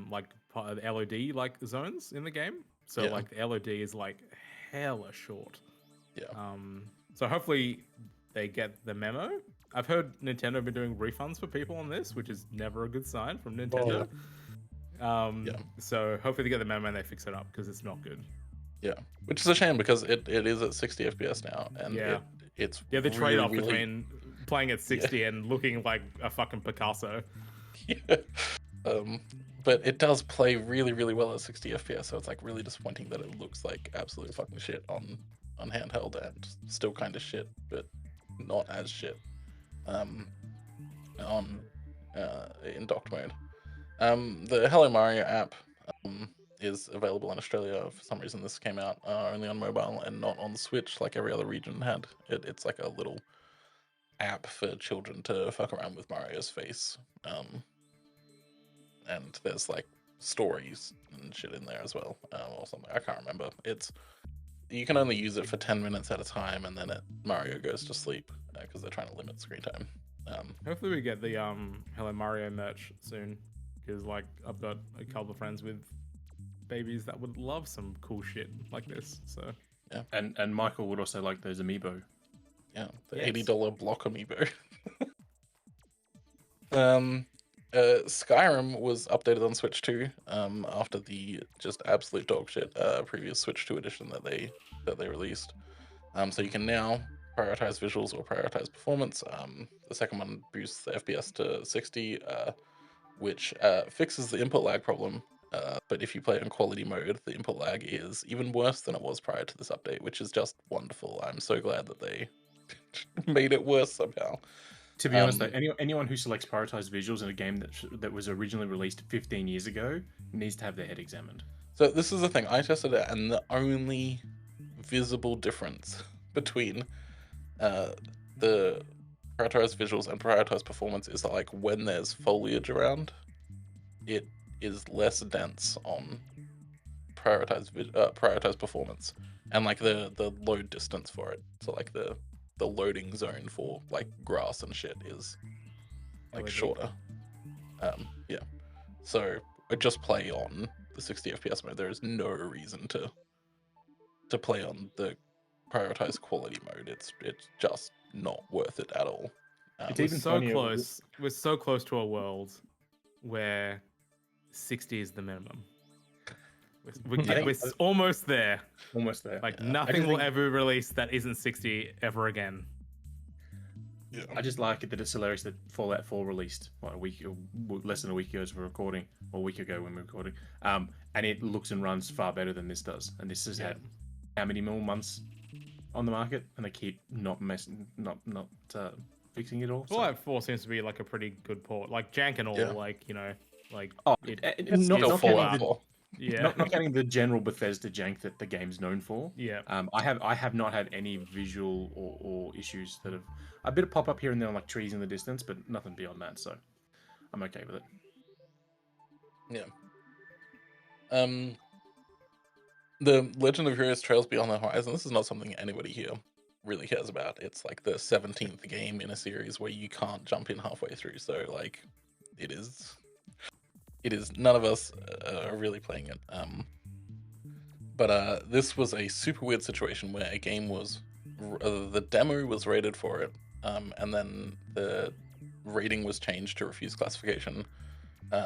like part of the LOD like zones in the game. So like the LOD is like hella short. Yeah. So hopefully they get the memo. I've heard Nintendo have been doing refunds for people on this, which is never a good sign from Nintendo. So hopefully they get the memo and they fix it up, because it's not good. Yeah, which is a shame, because it is at 60 FPS now, and it's the trade-off between playing at 60 and looking like a fucking Picasso. Yeah. But it does play really, really well at 60 FPS, so it's like really disappointing that it looks like absolute fucking shit on handheld, and still kind of shit, but not as shit in docked mode. The Hello Mario app is available in Australia. For some reason, this came out only on mobile and not on the Switch, like every other region had. It's like a little app for children to fuck around with Mario's face, and there's like stories and shit in there as well, or something. I can't remember. You can only use it for 10 minutes at a time, and then Mario goes to sleep, because they're trying to limit screen time. Hopefully we get the Hello Mario merch soon, because like I've got a couple of friends with babies that would love some cool shit like this. So yeah, and Michael would also like those amiibo. Yeah, the $80 block amiibo. Skyrim was updated on Switch 2 after the just absolute dog shit previous Switch 2 edition that they released. So you can now prioritize visuals or prioritize performance. The second one boosts the FPS to 60, which fixes the input lag problem. But if you play it in quality mode, the input lag is even worse than it was prior to this update, which is just wonderful. I'm so glad that they made it worse somehow. To be honest, though, anyone who selects prioritized visuals in a game that was originally released 15 years ago needs to have their head examined. So this is the thing. I tested it, and the only visible difference between the prioritized visuals and prioritized performance is that, like, when there's foliage around, it is less dense on prioritized performance, and like the load distance for it. So like the the loading zone for like grass and shit is like shorter. Yeah. So I just play on the 60 FPS mode. There is no reason to play on the prioritized quality mode. It's just not worth it at all. It's even so close. We're so close to a world where 60 is the minimum. We're almost there. Almost there. Like nothing will ever release that isn't 60 ever again. Yeah. I just like it that it's hilarious that Fallout 4 released less than a week ago as we're recording, or a week ago when we're recording, and it looks and runs far better than this does. And this has had how many more months on the market, and they keep not fixing it all. Fallout 4 seems to be like a pretty good port, like jank and all, like it's not Fallout 4. Yeah, not counting the general Bethesda jank that the game's known for. Yeah. I have not had any visual or issues that have a bit of pop up here and there, like trees in the distance, but nothing beyond that. So I'm okay with it. Yeah. The Legend of Heroes Trails Beyond the Horizon. This is not something anybody here really cares about. It's like the 17th game in a series where you can't jump in halfway through. So like, it is. None of us are really playing it. But this was a super weird situation where a game was the demo was rated for it, and then the rating was changed to refuse classification,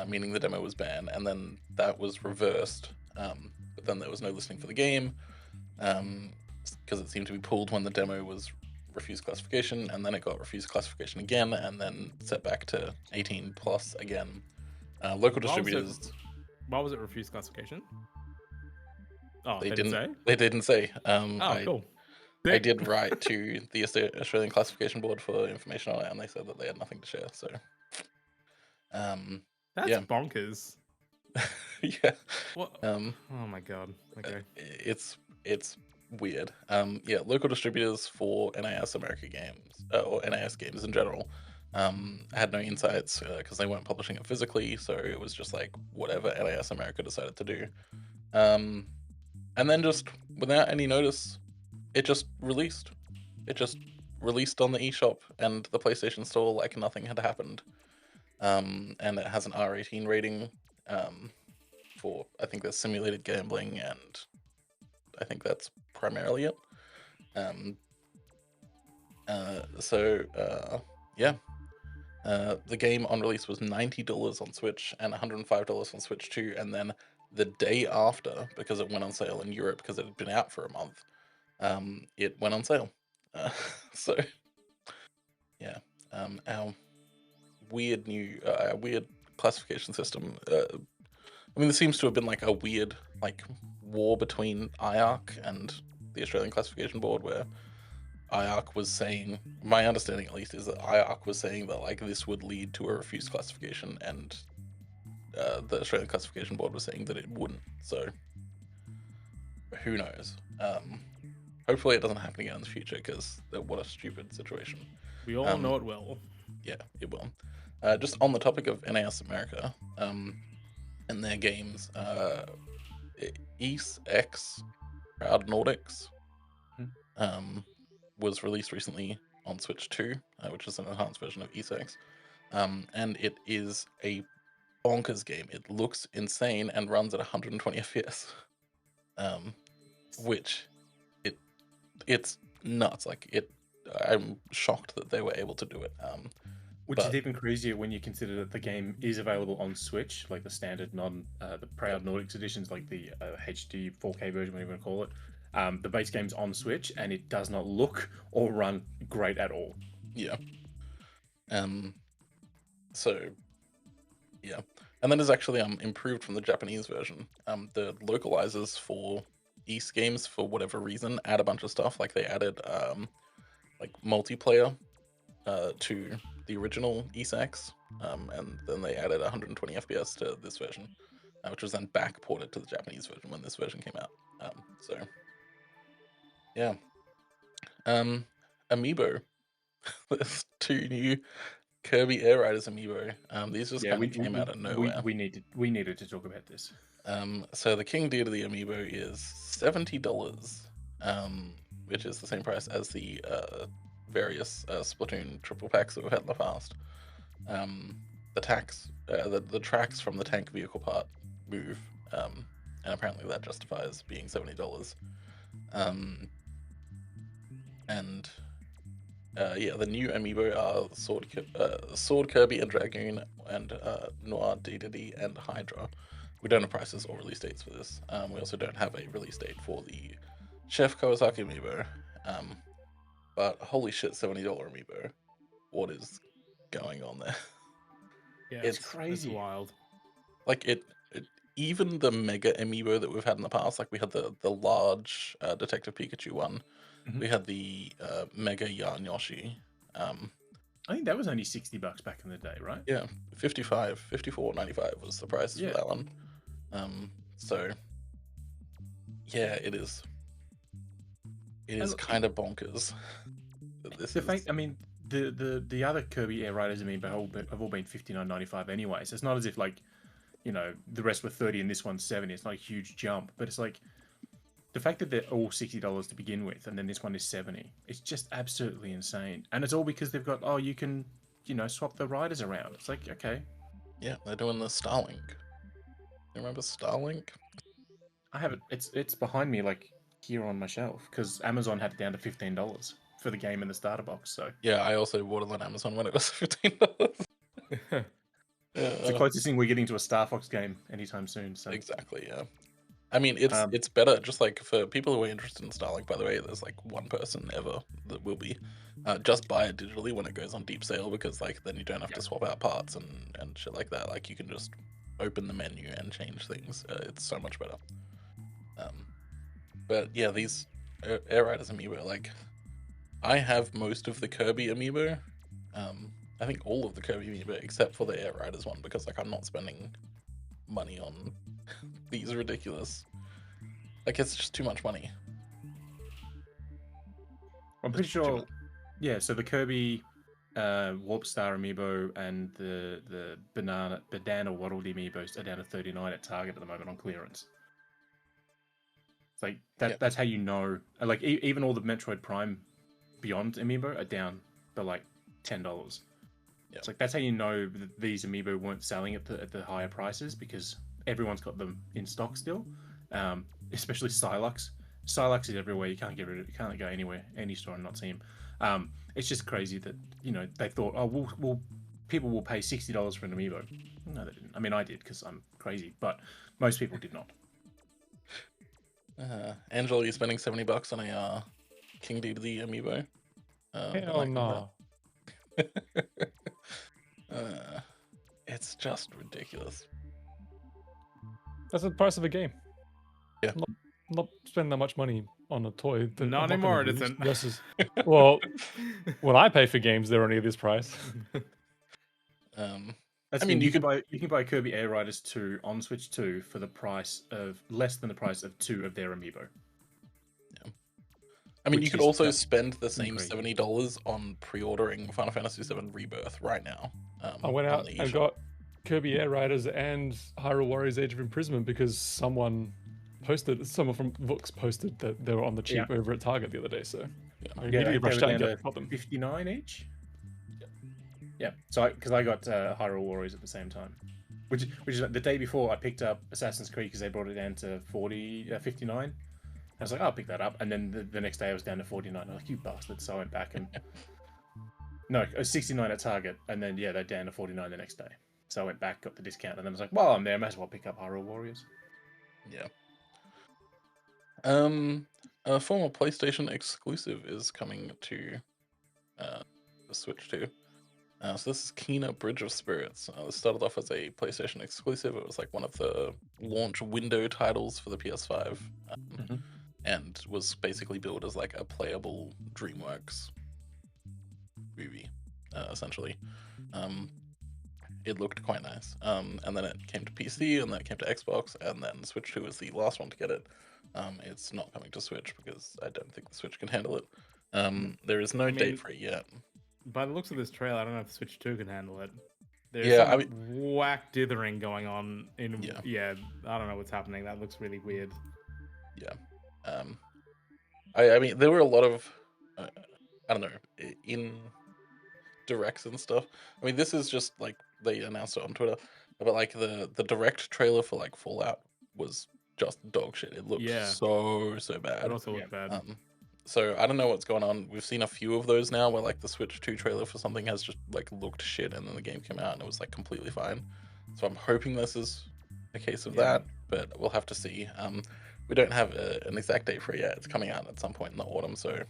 meaning the demo was banned, and then that was reversed. But then there was no listing for the game because it seemed to be pulled when the demo was refused classification, and then it got refused classification again, and then set back to 18 plus again. Local distributors. Why was it refused classification? Oh, they didn't say. They didn't say. Cool. I did write to the Australian Classification Board for information on it, and they said that they had nothing to share. So, that's bonkers. Yeah. What? Oh my god. Okay. It's weird. Yeah. Local distributors for NIS America games or NIS games in general. Had no insights because they weren't publishing it physically, so it was just like whatever NIS America decided to do. And then just without any notice, it just released. It just released on the eShop and the PlayStation Store like nothing had happened. And it has an R18 rating for, I think there's simulated gambling, and I think that's primarily it. Yeah. The game on release was $90 on Switch and $105 on Switch 2, and then the day after, because it went on sale in Europe because it had been out for a month, it went on sale. So, yeah, our weird new weird classification system. I mean, there seems to have been like a weird like war between IARC and the Australian Classification Board, where IARC was saying, my understanding at least, is that IARC was saying that like this would lead to a refused classification, and the Australian Classification Board was saying that it wouldn't. So who knows? Hopefully it doesn't happen again in the future, because what a stupid situation. We all know it will. Yeah, it will. Just on the topic of NAS America and their games, East X Proud Nordics was released recently on Switch 2, which is an enhanced version of East X, and it is a bonkers game. It looks insane and runs at 120 FPS, which it's nuts. Like I'm shocked that they were able to do it. Which is even crazier when you consider that the game is available on Switch, like the standard the Proud Nordics editions, like the HD 4K version, whatever you want to call it. The base game's on Switch, and it does not look or run great at all. Yeah. So, yeah. And then it's actually improved from the Japanese version. The localizers for East games, for whatever reason, add a bunch of stuff. Like they added like multiplayer to the original East X, and then they added 120 FPS to this version, which was then back ported to the Japanese version when this version came out. So, yeah. Amiibo. There's 2 new Kirby Air Riders amiibo. These just kind of came out of nowhere. We needed to talk about this. So the King Deer to the amiibo is $70, which is the same price as the various Splatoon triple packs that we've had in the past, the tracks from the tank vehicle part move, and apparently that justifies being $70. And the new amiibo are Sword Kirby and Dragoon and Noir, Dedede, and Hydra. We don't have prices or release dates for this. We also don't have a release date for the Chef Kawasaki amiibo. But holy shit, $70 amiibo. What is going on there? Yeah, it's crazy. It's wild. Like even the mega amiibo that we've had in the past, like we had the large Detective Pikachu one. Mm-hmm. We had the mega Yarn Yoshi. I think that was only $60 back in the day, right? Yeah, $54.95 was the price for that one. So yeah, it is kind of bonkers. I mean, the other Kirby Air Riders amiibo have all been $59.95 anyway. So it's not as if like, you know, the rest were $30 and this one's $70. It's not a huge jump, but it's like the fact that they're all $60 to begin with, and then this one is $70. It's just absolutely insane, and it's all because they've got you can, you know, swap the riders around. It's like, okay, yeah, they're doing the Starlink. You remember Starlink? I have it. It's behind me, like here on my shelf, because Amazon had it down to $15 for the game in the starter box. So yeah, I also bought it on Amazon when it was $15. It's the closest thing we're getting to a Star Fox game anytime soon. So exactly, yeah. I mean, it's better. Just like for people who are interested in Starlink, by the way, there's like one person ever that will be. Just buy it digitally when it goes on deep sale, because like then you don't have to swap out parts and shit like that. Like you can just open the menu and change things. It's so much better. But yeah, these Air Riders amiibo, like I have most of the Kirby amiibo. I think all of the Kirby amiibo except for the Air Riders one, because like I'm not spending money on these are ridiculous. Like it's just too much money. I'm pretty sure. Yeah, so the Kirby Warp Star amiibo and the Banana Waddle amiibos are down to $39 at Target at the moment on clearance. It's like that. Yeah. That's how you know. Like even all the Metroid Prime Beyond amiibo are down to like $10. Yeah. It's like that's how you know that these amiibo weren't selling at the higher prices, because everyone's got them in stock still. Especially Psylux. Psylux is everywhere. You can't get rid of it. You can't go anywhere, any store and not see him. It's just crazy that, you know, they thought, we'll people will pay $60 for an amiibo. No, they didn't. I mean, I did because I'm crazy, but most people did not. Angelo, you spending $70 on a King Dedede amiibo? Hell no. It's just ridiculous. That's the price of a game. Yeah. I'm not spending that much money on a toy. Not anymore, it isn't. Well, when I pay for games, they're only this price. I mean, you can buy Kirby Air Riders 2 on Switch 2 for the price of less than the price of 2 of their amiibo. Yeah. I mean, you could also spend the same $70 on pre-ordering Final Fantasy VII Rebirth right now. I went out and got Kirby Air Riders and Hyrule Warriors Age of Imprisonment because someone from Vooks posted that they were on the cheap over at Target the other day. So I immediately rushed out and got them. $59 each. Yeah, so because I got Hyrule Warriors at the same time, which is like the day before I picked up Assassin's Creed because they brought it down to $59. I was like, I'll pick that up, and then the next day I was down to $49. I was like, you bastard! So I went back and no, it was $69 at Target, and then they're down to $49 the next day. So I went back, got the discount, and then I was like, well, I'm there, I might as well pick up Hyrule Warriors. Yeah. A former PlayStation exclusive is coming to the Switch too. So this is Kena Bridge of Spirits. This started off as a PlayStation exclusive. It was like one of the launch window titles for the PS5, and was basically billed as like a playable DreamWorks movie, essentially. It looked quite nice. And then it came to PC, and then it came to Xbox, and then Switch 2 was the last one to get it. It's not coming to Switch because I don't think the Switch can handle it. There is no date for it yet. By the looks of this trailer, I don't know if Switch 2 can handle it. There's whack dithering going on in I don't know what's happening. That looks really weird. Yeah. I mean, there were a lot of I don't know, in directs and stuff. I mean, this is just like they announced it on Twitter, but like the direct trailer for like Fallout was just dog shit. It looked so bad. It also looked bad. So I don't know what's going on. We've seen a few of those now where like the Switch 2 trailer for something has just like looked shit, and then the game came out and it was like completely fine. So I'm hoping this is a case of that, but we'll have to see. We don't have an exact date for it yet. It's coming out at some point in the autumn, so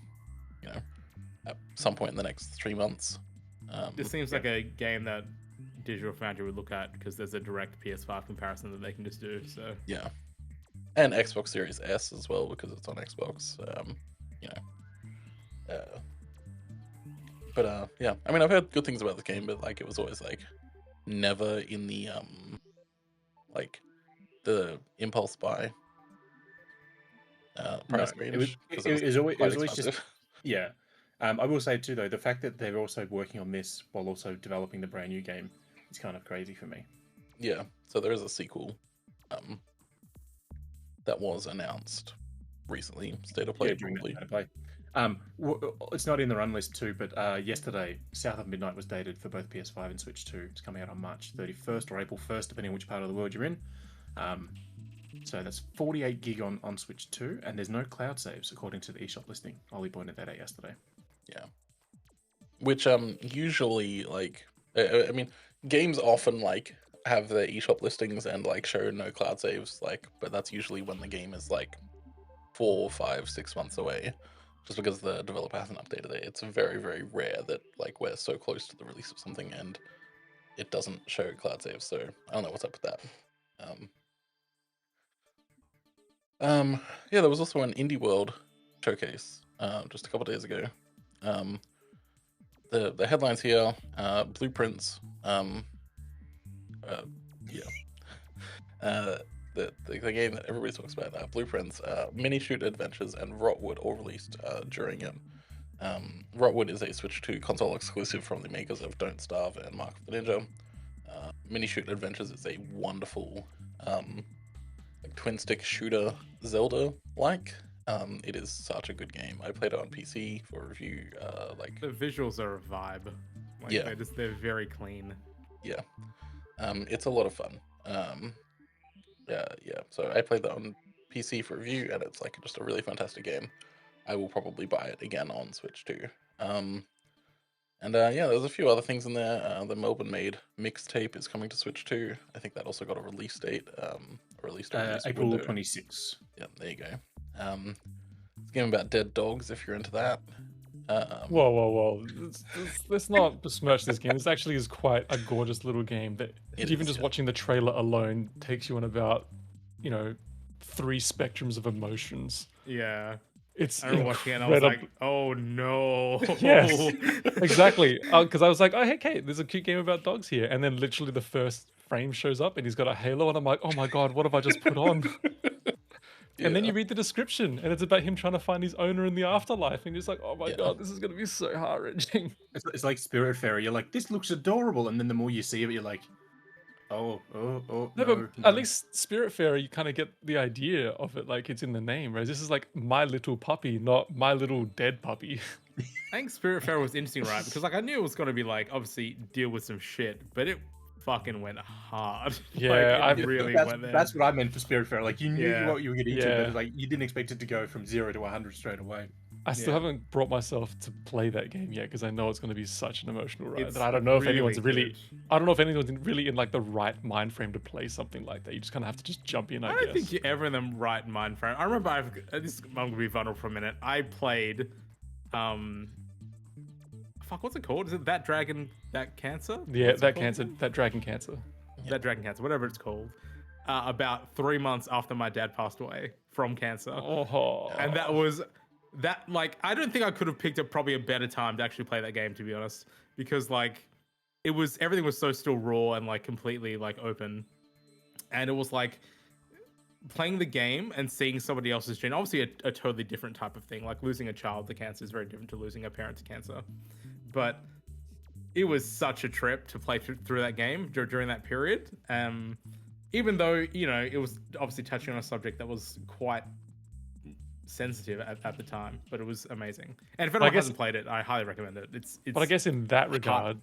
you know, at some point in the next 3 months. This seems like a game that Digital Foundry would look at because there's a direct PS5 comparison that they can just do. So yeah, and Xbox Series S as well because it's on Xbox. You know, but yeah. I mean, I've heard good things about the game, but like it was always like never in the like the impulse buy price range. It was always just yeah. I will say too though, the fact that they're also working on this while also developing the brand new game is kind of crazy for me. Yeah, so there is a sequel that was announced recently. State of Play, probably. State of Play. It's not in the run list too, but yesterday, South of Midnight was dated for both PS5 and Switch 2. It's coming out on March 31st or April 1st, depending on which part of the world you're in. So that's 48 gig on Switch 2, and there's no cloud saves according to the eShop listing. Ollie pointed that out yesterday. Yeah. Which usually like I mean games often like have their eShop listings and like show no cloud saves, like, but that's usually when the game is like 4, 5, 6 months away, just because the developer hasn't updated it. It's very, very rare that like we're so close to the release of something and it doesn't show cloud saves. So I don't know what's up with that. Yeah, there was also an Indie World showcase just a couple days ago. The headlines here: Blueprints. The game that everybody talks about, Blueprints, Mini Shoot Adventures, and Rotwood, all released during it. Rotwood is a Switch 2 console exclusive from the makers of Don't Starve and Mark of the Ninja. Mini Shoot Adventures is a wonderful like twin stick shooter Zelda-like. It is such a good game. I played it on PC for review. Like the visuals are a vibe. Like, yeah, they're very clean. Yeah, it's a lot of fun. Yeah. So I played that on PC for review, and it's like just a really fantastic game. I will probably buy it again on Switch too. And yeah, there's a few other things in there. The Melbourne-made mixtape is coming to Switch too. I think that also got a release date. April 26th. Yeah, there you go. It's a game about dead dogs, if you're into that. Whoa. Let's not besmirch this game. This actually is quite a gorgeous little game that just watching the trailer alone takes you on about, 3 spectrums of emotions. Yeah. It's I remember watching it and I was like, oh no. Yes, exactly. Because I was like, oh, hey, there's a cute game about dogs here. And then literally the first frame shows up and he's got a halo and I'm like, oh my God, what have I just put on? And then you read the description and it's about him trying to find his owner in the afterlife. And you're just like, oh my God, this is going to be so heart-wrenching. It's like Spirit Fairy. You're like, this looks adorable. And then the more you see it, you're like, oh. No, but at least Spirit Fairy, you kind of get the idea of it, like it's in the name, whereas this is like My Little Puppy, not My Little Dead Puppy. I think Spirit Fairy was interesting, right? Because like I knew it was going to be like obviously deal with some shit, but it fucking went hard. Yeah, like, really went there. That's what I meant for Spirit Fairy. Like you knew what you were getting into, but like you didn't expect it to go from 0 to 100 straight away. I still haven't brought myself to play that game yet because I know it's going to be such an emotional ride. That I don't know if anyone's really in like the right mind frame to play something like that. You just kind of have to just jump in. I guess. don't think you're ever in the right mind frame. I remember I'm going to be vulnerable for a minute. I played, what's it called? Is it That Dragon, That Cancer? Yeah, That Dragon Cancer. That Dragon Cancer, whatever it's called. About 3 months after my dad passed away from cancer. Oh. And that was. That like I don't think I could have picked up probably a better time to actually play that game, to be honest, because like everything was so still raw and like completely like open, and it was like playing the game and seeing somebody else's journey. Obviously a totally different type of thing. Like losing a child to cancer is very different to losing a parent to cancer, but it was such a trip to play through that game during that period. Even though it was obviously touching on a subject that was quite sensitive at the time, but it was amazing. And if anyone hasn't played it, I highly recommend it. It's but I guess in that regard,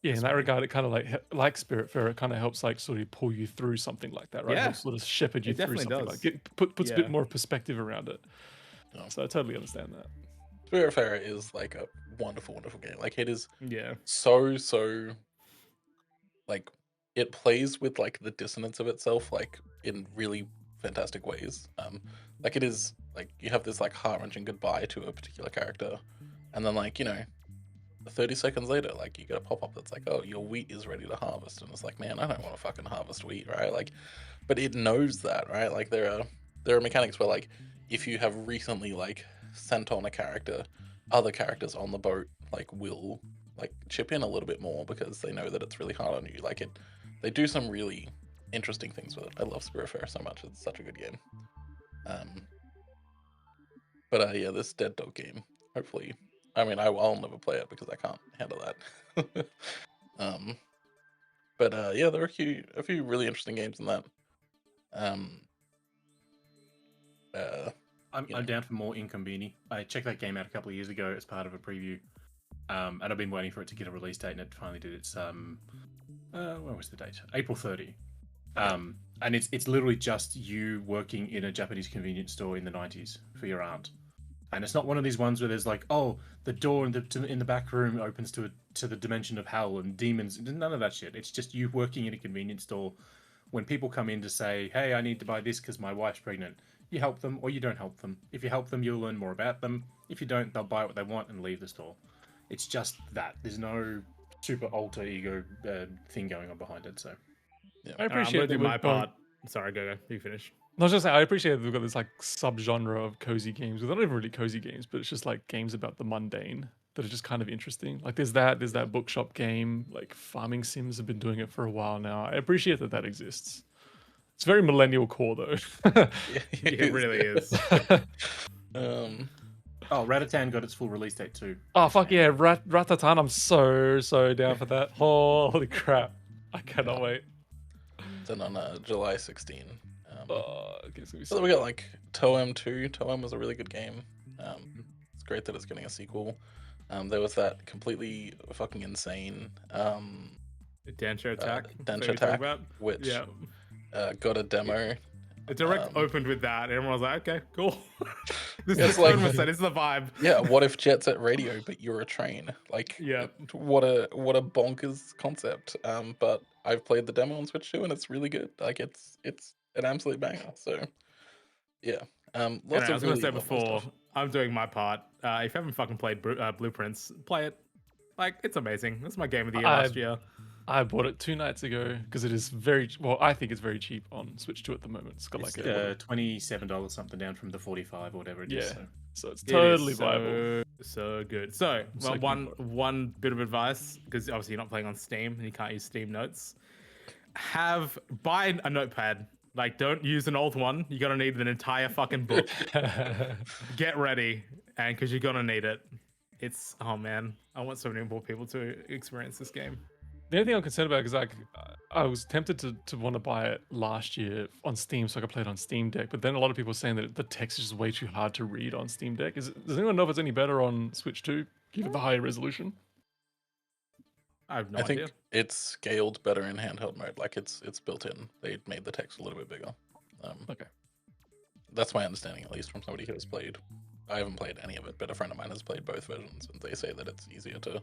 yeah, in that regard, it kind of like Spiritfarer, it kind of helps like sort of pull you through something like that, right? Yeah. Helps sort of shepherd you through something does. like it puts a bit more perspective around it. So I totally understand that. Spiritfarer is like a wonderful, wonderful game. Like it is so like it plays with like the dissonance of itself like in really fantastic ways. Like it is like you have this like heart-wrenching goodbye to a particular character, and then like, you know, 30 seconds later, like you get a pop-up that's like, oh, your wheat is ready to harvest, and it's like, man, I don't want to fucking harvest wheat, right? Like, but it knows that, right? Like there are mechanics where like if you have recently like sent on a character, other characters on the boat like will like chip in a little bit more because they know that it's really hard on you. Like they do some really interesting things with it. I love Spiritfarer so much. It's such a good game. But yeah, this Dead Dog game, hopefully, I mean, I'll never play it because I can't handle that. But yeah, there are a few really interesting games in that. I'm down for more Inconveni. I checked that game out a couple of years ago as part of a preview, and I've been waiting for it to get a release date, and it finally did. It's when was the date? April 30. And it's literally just you working in a Japanese convenience store in the 90s for your aunt. And it's not one of these ones where there's like, oh, the door in the back room opens to the dimension of hell and demons. None of that shit. It's just you working in a convenience store. When people come in to say, hey, I need to buy this because my wife's pregnant, you help them or you don't help them. If you help them, you'll learn more about them. If you don't, they'll buy what they want and leave the store. It's just that. There's no super alter ego thing going on behind it. So yeah. I appreciate that my part. Sorry, go. You finish. I was just saying, I appreciate that we've got this like subgenre of cozy games. They're not even really cozy games, but it's just like games about the mundane that are just kind of interesting. Like there's that bookshop game, like farming sims have been doing it for a while now. I appreciate that exists. It's very millennial core though. It really is. Oh, Ratatan got its full release date too. Oh fuck yeah, Ratatan! I'm so down for that. Holy crap! I cannot wait. Then on July 16. So we got like Toem 2. Toem was a really good game. It's great that it's getting a sequel. There was that completely fucking insane Densha Attack. Densha Attack, which got a demo. The direct opened with that, and everyone was like, "Okay, cool." This is like it's the vibe. Yeah, what if Jet Set Radio, but you're a train? Like, what a bonkers concept. But I've played the demo on Switch 2, and it's really good. Like, it's an absolute banger. So, yeah. Lots of I was gonna say before, I'm doing my part. If you haven't fucking played Blueprints, play it. Like, it's amazing. That's my game of the year last year. I bought it 2 nights ago because it is I think it's very cheap on Switch 2 at the moment. It's got like $27 something down from the 45 or whatever it is. So it's totally viable. So good. So, one bit of advice, because obviously you're not playing on Steam and you can't use Steam Notes. Buy a notepad. Like, don't use an old one. You're gonna need an entire fucking book. Get ready, and because you're gonna need it. It's man, I want so many more people to experience this game. The only thing I'm concerned about is like I was tempted to want to buy it last year on Steam so I could play it on Steam Deck, but then a lot of people are saying that the text is just way too hard to read on Steam Deck. Does anyone know if it's any better on Switch 2, given the higher resolution? I have no idea. I think it's scaled better in handheld mode. Like it's built in. They made the text a little bit bigger. Okay. That's my understanding, at least from somebody who has played. I haven't played any of it, but a friend of mine has played both versions, and they say that it's easier to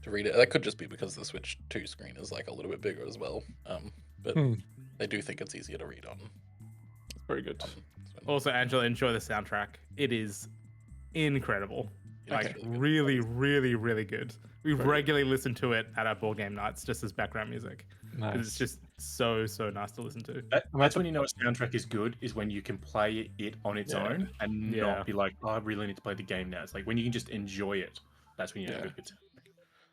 read it. That could just be because the Switch 2 screen is like a little bit bigger as well. But they do think it's easier to read on. Very good. Also, Angelo, enjoy the soundtrack. It is incredible. Like, really, really, really good. We regularly listen to it at our board game nights just as background music. Nice. It's just so nice to listen to. That's when you know a soundtrack is good, is when you can play it on its own and not be like, oh, I really need to play the game now. It's like when you can just enjoy it. That's when you know a good soundtrack.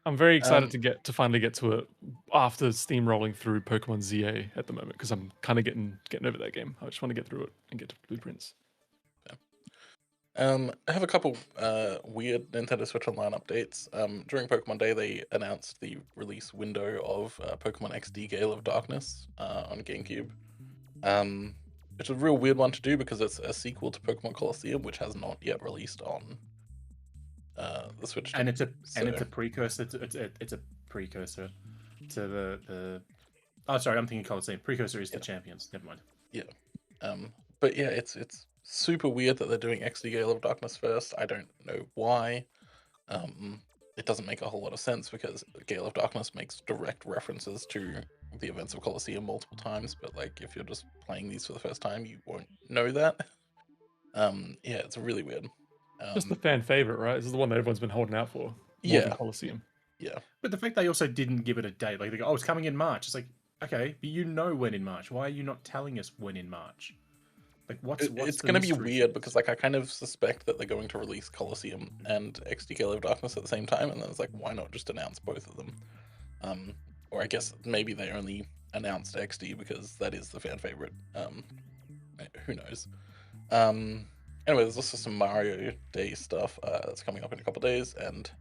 I'm very excited to finally get to it after steamrolling through Pokemon ZA at the moment, because I'm kind of getting over that game. I just want to get through it and get to Blueprints. I have a couple weird Nintendo Switch Online updates. During Pokemon Day, they announced the release window of Pokemon XD Gale of Darkness on GameCube. which is a real weird one to do because it's a sequel to Pokemon Colosseum, which has not yet released on the Switch. And it's a precursor. It's a precursor to the. Oh, sorry, I'm thinking Colosseum. Precursor is the Champions. Never mind. Yeah, but yeah, it's super weird that they're doing XD Gale of Darkness first. I don't know why. It doesn't make a whole lot of sense because Gale of Darkness makes direct references to the events of Colosseum multiple times, but like if you're just playing these for the first time, you won't know that. Yeah, it's really weird. Just the fan favorite, right? This is the one that everyone's been holding out for. More than Colosseum. Yeah. But the fact they also didn't give it a date, like they go, oh, it's coming in March. It's like, okay, but you know when in March. Why are you not telling us when in March? Like, what's it's going to be weird because like I kind of suspect that they're going to release Colosseum and XD Gale of Darkness at the same time, and then it's like, why not just announce both of them? Or I guess maybe they only announced XD because that is the fan favorite. Who knows? Anyway, there's also some Mario Day stuff that's coming up in a couple days, and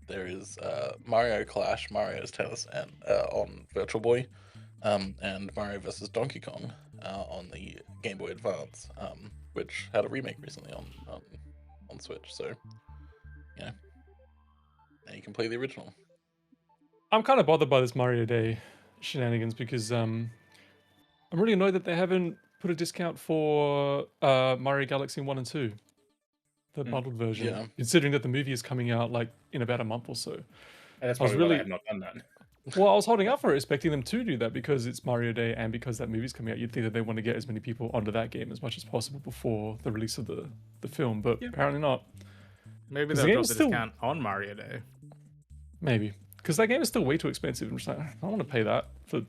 there is Mario Clash, Mario's Tennis, and on Virtual Boy, and Mario vs. Donkey Kong on the Game Boy Advance, which had a remake recently on Switch. So, yeah, now you can play the original. I'm kind of bothered by this Mario Day shenanigans because I'm really annoyed that they haven't put a discount for Mario Galaxy 1 and 2, the bundled version, considering that the movie is coming out like in about a month or so. And that's probably why I have not done that. Well, I was holding out for it, expecting them to do that because it's Mario Day and because that movie's coming out. You'd think that they want to get as many people onto that game as much as possible before the release of the film, but apparently not. Maybe they'll drop the discount on Mario Day. Maybe. Because that game is still way too expensive. I'm just like, I don't want to pay that for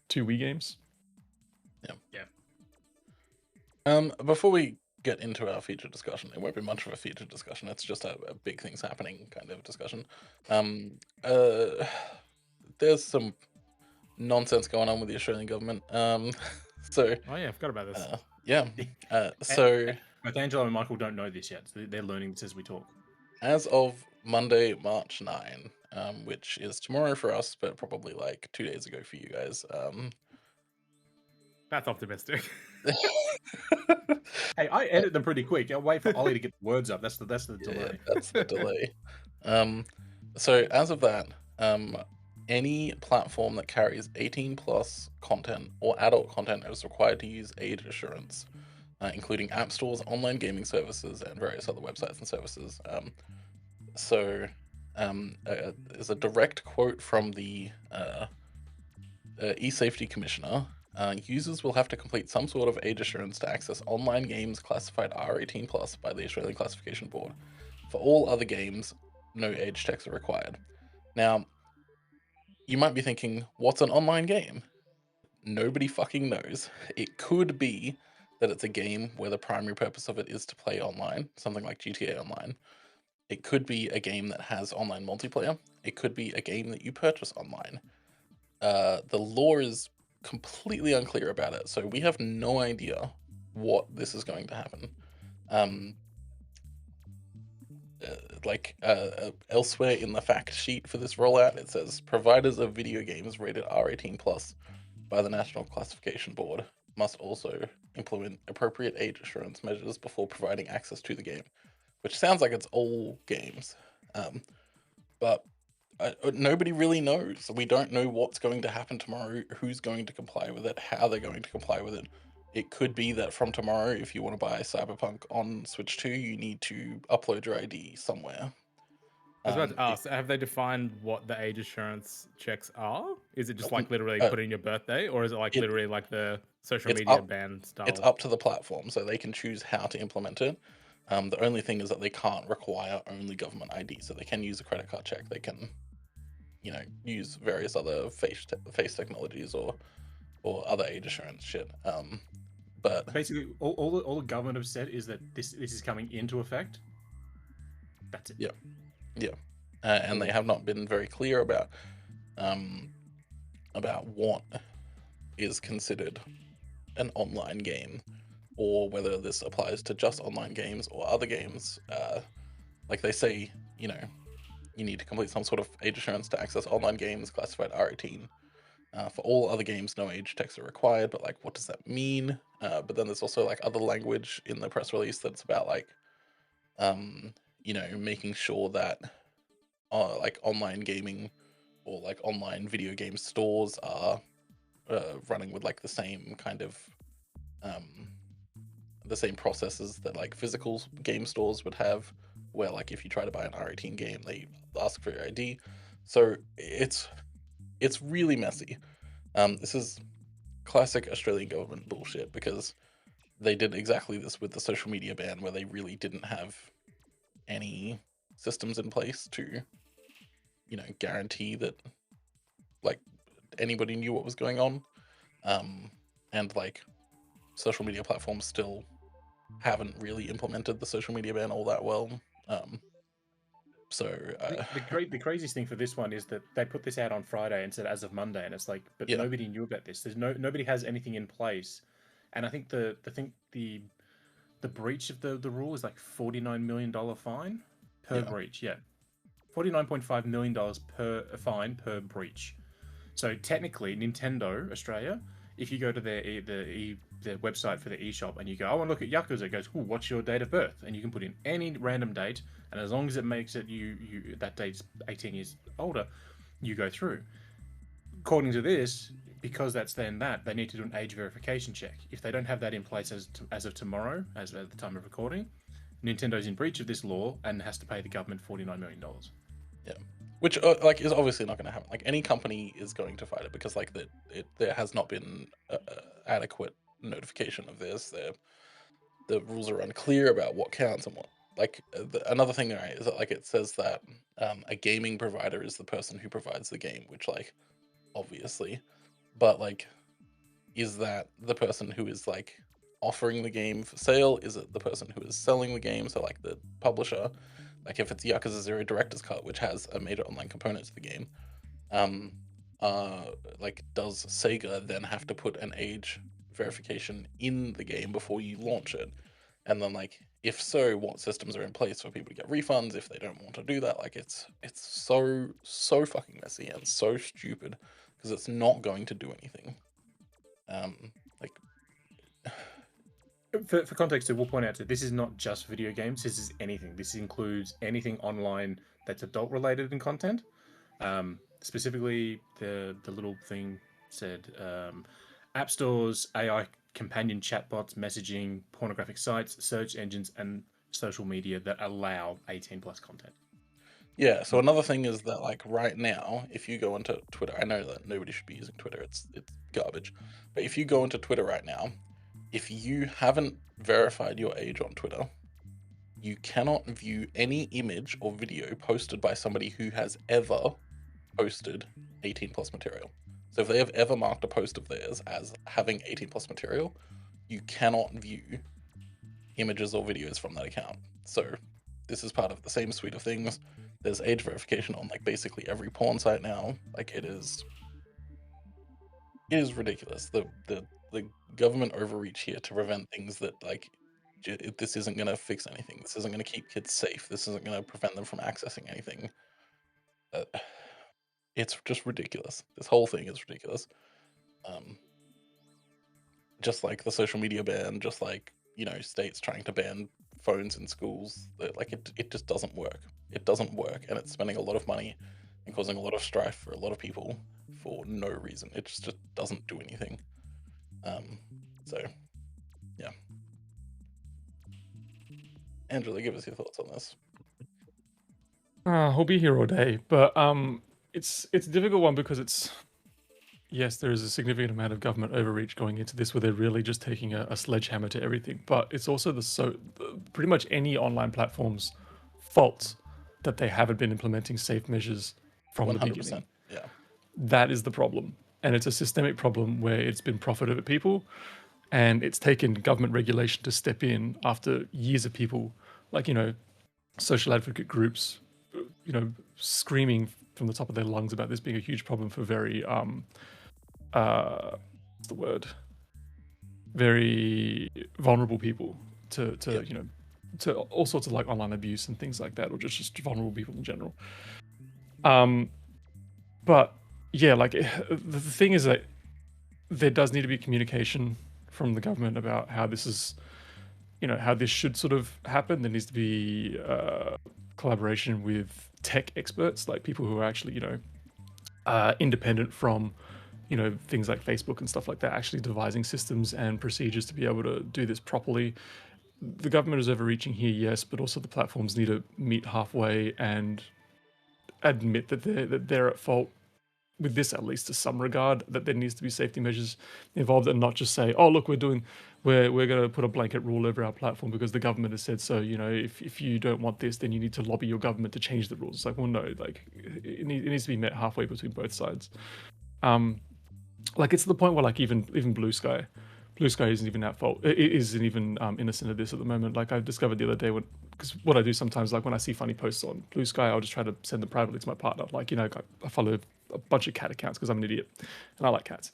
2 Wii games. Yeah. Before we get into our feature discussion, it won't be much of a feature discussion. It's just a big things happening kind of discussion. There's some nonsense going on with the Australian government. So. Oh yeah, I forgot about this. Yeah. So. But Angelo and Michael don't know this yet. So they're learning this as we talk. As of Monday, March 9, which is tomorrow for us, but probably like 2 days ago for you guys. That's optimistic. Hey, I edit them pretty quick. I'll wait for Ollie to get the words up. That's the delay. Yeah, that's the delay. So as of that, any platform that carries 18 plus content or adult content is required to use age assurance, including app stores, online gaming services, and various other websites and services. There's a direct quote from the e-safety commissioner. Users will have to complete some sort of age assurance to access online games classified R18 plus by the Australian Classification Board. For all other games, no age checks are required. Now, you might be thinking, what's an online game? Nobody fucking knows. It could be that it's a game where the primary purpose of it is to play online, something like GTA Online. It could be a game that has online multiplayer. It could be a game that you purchase online. The law is completely unclear about it, so we have no idea what this is going to happen. Elsewhere in the fact sheet for this rollout, it says providers of video games rated R18 plus by the National Classification Board must also implement appropriate age assurance measures before providing access to the game, which sounds like it's all games. But nobody really knows. We don't know what's going to happen tomorrow, who's going to comply with it, how they're going to comply with it. It could be that from tomorrow, if you want to buy Cyberpunk on Switch 2, you need to upload your ID somewhere. I was about to ask, have they defined what the age assurance checks are? Is it just like literally put in your birthday, or is it like literally like the social media ban style? It's up to the platform, so they can choose how to implement it. The only thing is that they can't require only government ID, so they can use a credit card check. They can, use various other face technologies or other age assurance shit. But basically, all the government have said is that this is coming into effect. That's it. Yeah, and they have not been very clear about what is considered an online game, or whether this applies to just online games or other games. Like they say, you need to complete some sort of age assurance to access online games classified R18. For all other games, no age checks are required, but like, what does that mean? But then there's also like other language in the press release that's about like, making sure that like online gaming or like online video game stores are running with like the same kind of the same processes that like physical game stores would have, where like if you try to buy an R18 game, they ask for your ID. So it's really messy. This is classic Australian government bullshit, because they did exactly this with the social media ban, where they really didn't have any systems in place to, guarantee that like anybody knew what was going on. And like social media platforms still haven't really implemented the social media ban all that well. The craziest thing for this one is that they put this out on Friday and said as of Monday, and it's like, but nobody knew about this. There's nobody has anything in place, and I think the breach of the rule is like $49 million fine per breach. Yeah, $49.5 million per fine per breach. So technically, Nintendo Australia, if you go to their website for the eShop and you go, I want to look at Yakuza, it goes, what's your date of birth? And you can put in any random date, and as long as it makes it you that date's 18 years older, you go through. According to this, because that's then they need to do an age verification check. If they don't have that in place as of tomorrow, as at the time of recording, Nintendo's in breach of this law and has to pay the government $49 million. Yeah. Which like is obviously not going to happen. Like any company is going to fight it, because like there has not been adequate notification of this. The rules are unclear about what counts and what. Like another thing, right, is that like it says that a gaming provider is the person who provides the game, which like obviously, but like, is that the person who is like offering the game for sale? Is it the person who is selling the game? So like the publisher. Like if it's Yakuza 0 Director's Cut, which has a major online component to the game, like does Sega then have to put an age verification in the game before you launch it? And then like, if so, what systems are in place for people to get refunds if they don't want to do that? Like it's so fucking messy and so stupid, because it's not going to do anything. Like for context, we'll point out that this is not just video games. This is anything. This includes anything online that's adult related in content. Specifically, the little thing said app stores, AI companion chatbots, messaging, pornographic sites, search engines, and social media that allow 18 plus content. Yeah, so another thing is that like right now, if you go into Twitter, I know that nobody should be using Twitter, it's garbage. But if you go into Twitter right now, if you haven't verified your age on Twitter, you cannot view any image or video posted by somebody who has ever posted 18 plus material. So if they have ever marked a post of theirs as having 18 plus material, you cannot view images or videos from that account. So this is part of the same suite of things. There's age verification on like basically every porn site now. Like it is ridiculous. The government overreach here to prevent things that like this isn't going to fix anything. This isn't going to keep kids safe. This isn't going to prevent them from accessing anything. It's just ridiculous. This whole thing is ridiculous. Just like the social media ban, just like, states trying to ban phones in schools, like it just doesn't work. It doesn't work, and it's spending a lot of money and causing a lot of strife for a lot of people for no reason. It just doesn't do anything. So, yeah. Angelo, give us your thoughts on this. I'll be here all day, but it's a difficult one because yes, there is a significant amount of government overreach going into this, where they're really just taking a sledgehammer to everything. But it's also pretty much any online platform's fault that they haven't been implementing safe measures from 100%, the beginning. Yeah, that is the problem, and it's a systemic problem where it's been profit over people, and it's taken government regulation to step in after years of people, like social advocate groups, screaming from the top of their lungs about this being a huge problem for very what's the word? Very vulnerable people to to all sorts of like online abuse and things like that, or just vulnerable people in general. But yeah, like the thing is that there does need to be communication from the government about how this is, how this should sort of happen. There needs to be collaboration with tech experts, like people who are actually, independent from, things like Facebook and stuff like that, actually devising systems and procedures to be able to do this properly. The government is overreaching here, yes, but also the platforms need to meet halfway and admit that they're at fault with this, at least to some regard, that there needs to be safety measures involved, and not just say, oh look, we're going to put a blanket rule over our platform because the government has said so. If you don't want this, then you need to lobby your government to change the rules. It's like, well, no, like it needs to be met halfway between both sides. Like it's to the point where like even Blue Sky isn't even at fault. It isn't even innocent of this at the moment. Like I discovered the other day, because what I do sometimes, like when I see funny posts on Blue Sky, I'll just try to send them privately to my partner. Like, I follow a bunch of cat accounts because I'm an idiot and I like cats.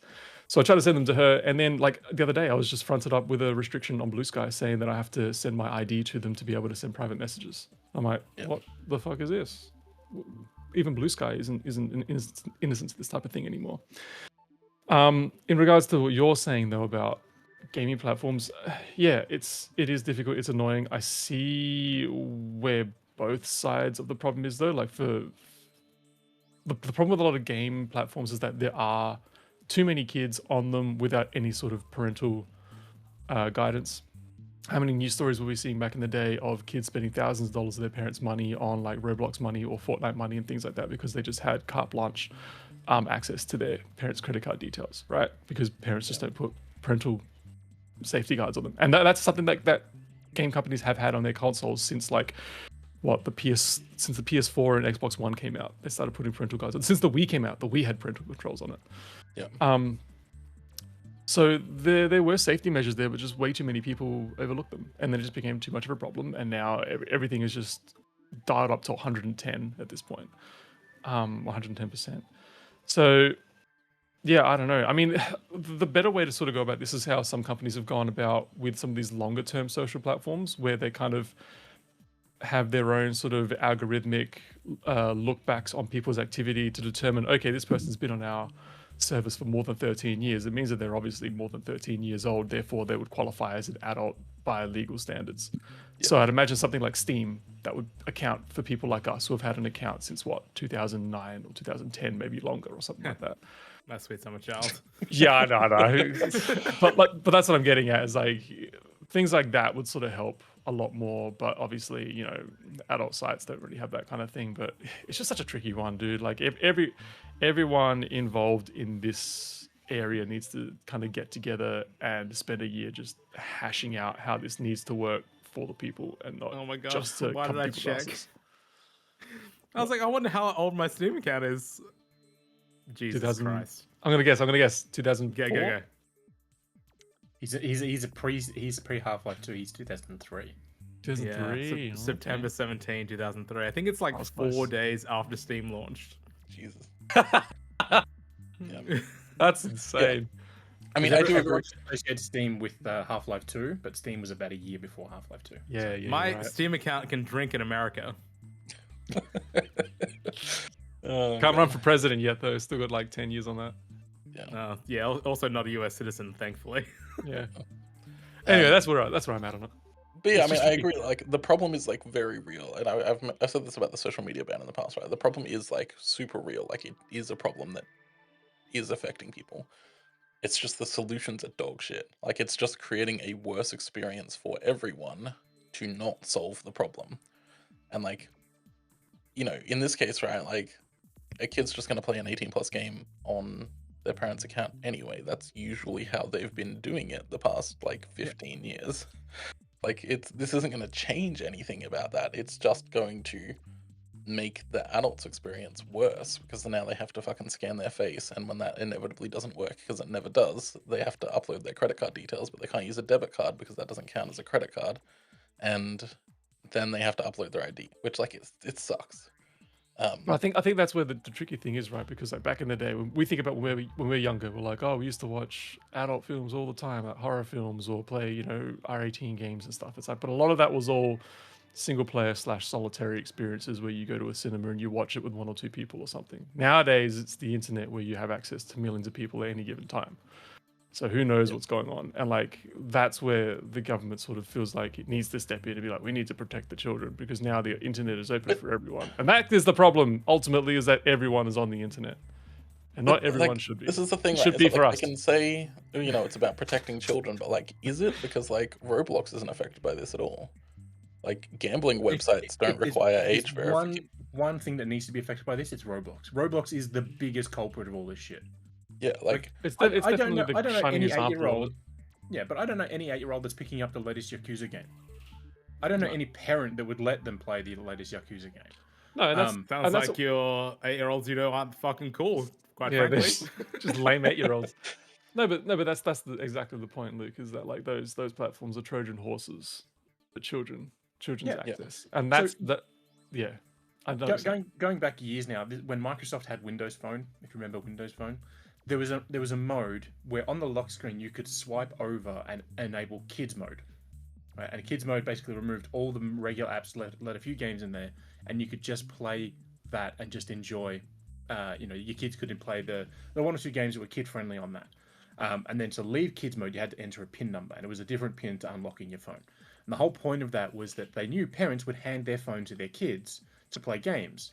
So I try to send them to her. And then like the other day, I was just fronted up with a restriction on Blue Sky saying that I have to send my ID to them to be able to send private messages. I'm like, What the fuck is this? Even Blue Sky isn't innocent to this type of thing anymore. In regards to what you're saying though about gaming platforms, yeah, it is difficult. It's annoying. I see where both sides of the problem is though. Like for the problem with a lot of game platforms is that there are too many kids on them without any sort of parental guidance. How many news stories were we seeing back in the day of kids spending thousands of dollars of their parents' money on like Roblox money or Fortnite money and things like that because they just had carte blanche access to their parents' credit card details, right? Because parents just don't put parental safety guards on them, and that's something that game companies have had on their consoles since like since the PS4 and Xbox One came out. They started putting parental guards on. Since the Wii came out, the Wii had parental controls on it. Yeah. So there were safety measures there, but just way too many people overlooked them, and then it just became too much of a problem. And now everything is just dialed up to 110 at this point, 110%. So yeah, I don't know. I mean, the better way to sort of go about this is how some companies have gone about with some of these longer term social platforms, where they kind of have their own sort of algorithmic look backs on people's activity to determine, okay, this person's been on our service for more than 13 years. It means that they're obviously more than 13 years old. Therefore, they would qualify as an adult by legal standards. Yeah. So I'd imagine something like Steam that would account for people like us who have had an account since 2009 or 2010, maybe longer or something like that. That's sweet summer child. Yeah, I know. but that's what I'm getting at, is like things like that would sort of help a lot more. But obviously, adult sites don't really have that kind of thing. But it's just such a tricky one, dude. Like everyone involved in this area needs to kind of get together and spend a year just hashing out how this needs to work for the people, and not just to why come did I people's check? asses. I was like, I wonder how old my Steam account is. Jesus Christ! I'm gonna guess 2004. Go. He's pre Half-Life 2. He's 2003. 2003. Yeah, September 17, 2003. I think it's like 4 days after Steam launched. Jesus. That's insane. Yeah. I mean, I do associate Steam with Half-Life 2, but Steam was about a year before Half-Life 2. Yeah. My Steam account can drink in America. Can't run for president yet, though. Still got like 10 years on that. Yeah. Also not a US citizen, thankfully. Yeah. Anyway, that's where I'm at on it. But yeah, I mean, I agree. Like, the problem is like very real, and I've said this about the social media ban in the past, right? The problem is like super real. Like, it is a problem that is affecting people. It's just the solutions are dog shit. Like, it's just creating a worse experience for everyone to not solve the problem. And like, in this case, right? Like, a kid's just going to play an 18+ game on their parents' account anyway. That's usually how they've been doing it the past like 15 years. Like, this isn't going to change anything about that. It's just going to make the adults' experience worse, because now they have to fucking scan their face, and when that inevitably doesn't work, because it never does, they have to upload their credit card details, but they can't use a debit card because that doesn't count as a credit card, and then they have to upload their ID, which like it sucks. I think that's where the tricky thing is, right? Because like back in the day, when we think about when we're younger, we're like, oh, we used to watch adult films all the time, like horror films, or play R18 games and stuff. It's like, but a lot of that was all single player / solitary experiences where you go to a cinema and you watch it with 1 or 2 people or something. Nowadays, it's the internet where you have access to millions of people at any given time. So who knows what's going on? And like, that's where the government sort of feels like it needs to step in and be like, we need to protect the children because now the internet is open for everyone. And that is the problem, ultimately, is that everyone is on the internet. And not everyone should be. This is the thing, should be for us. I can say, it's about protecting children, but like, is it? Because like, Roblox isn't affected by this at all. Like, gambling websites don't require age verification. One thing that needs to be affected by this is Roblox. Roblox is the biggest culprit of all this shit. Yeah, like I don't know any 8-year-old. Yeah, but I don't know any 8-year-old that's picking up the latest Yakuza game. I don't know any parent that would let them play the latest Yakuza game. No, sounds like your 8-year-olds aren't fucking cool. Quite frankly, just lame 8-year-olds. No, but that's exactly the point, Luke. Is that like those platforms are Trojan horses for children's access, and that's that. Yeah, going back years now, when Microsoft had Windows Phone, if you remember Windows Phone, there was a mode where on the lock screen you could swipe over and enable kids mode. Right? And kids mode basically removed all the regular apps, let a few games in there, and you could just play that and just enjoy. Your kids couldn't play the 1 or 2 games that were kid friendly on that. And then to leave kids mode, you had to enter a PIN number, and it was a different PIN to unlocking your phone. And the whole point of that was that they knew parents would hand their phone to their kids to play games.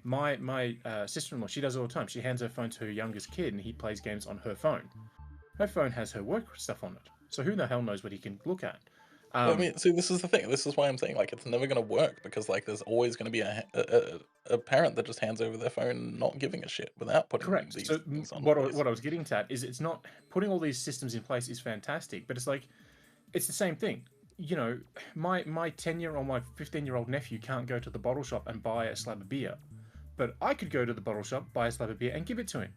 My sister-in-law, she does it all the time. She hands her phone to her youngest kid, and he plays games on her phone. Her phone has her work stuff on it, so who the hell knows what he can look at? I mean, see, this is the thing. This is why I'm saying, like, it's never going to work because, like, there's always going to be a parent that just hands over their phone, not giving a shit without putting these things on. What I was getting at is it's not putting all these systems in place is fantastic, but it's like it's the same thing. My 10-year-old, my 15-year-old nephew can't go to the bottle shop and buy a slab of beer, but I could go to the bottle shop, buy a slab of beer, and give it to him.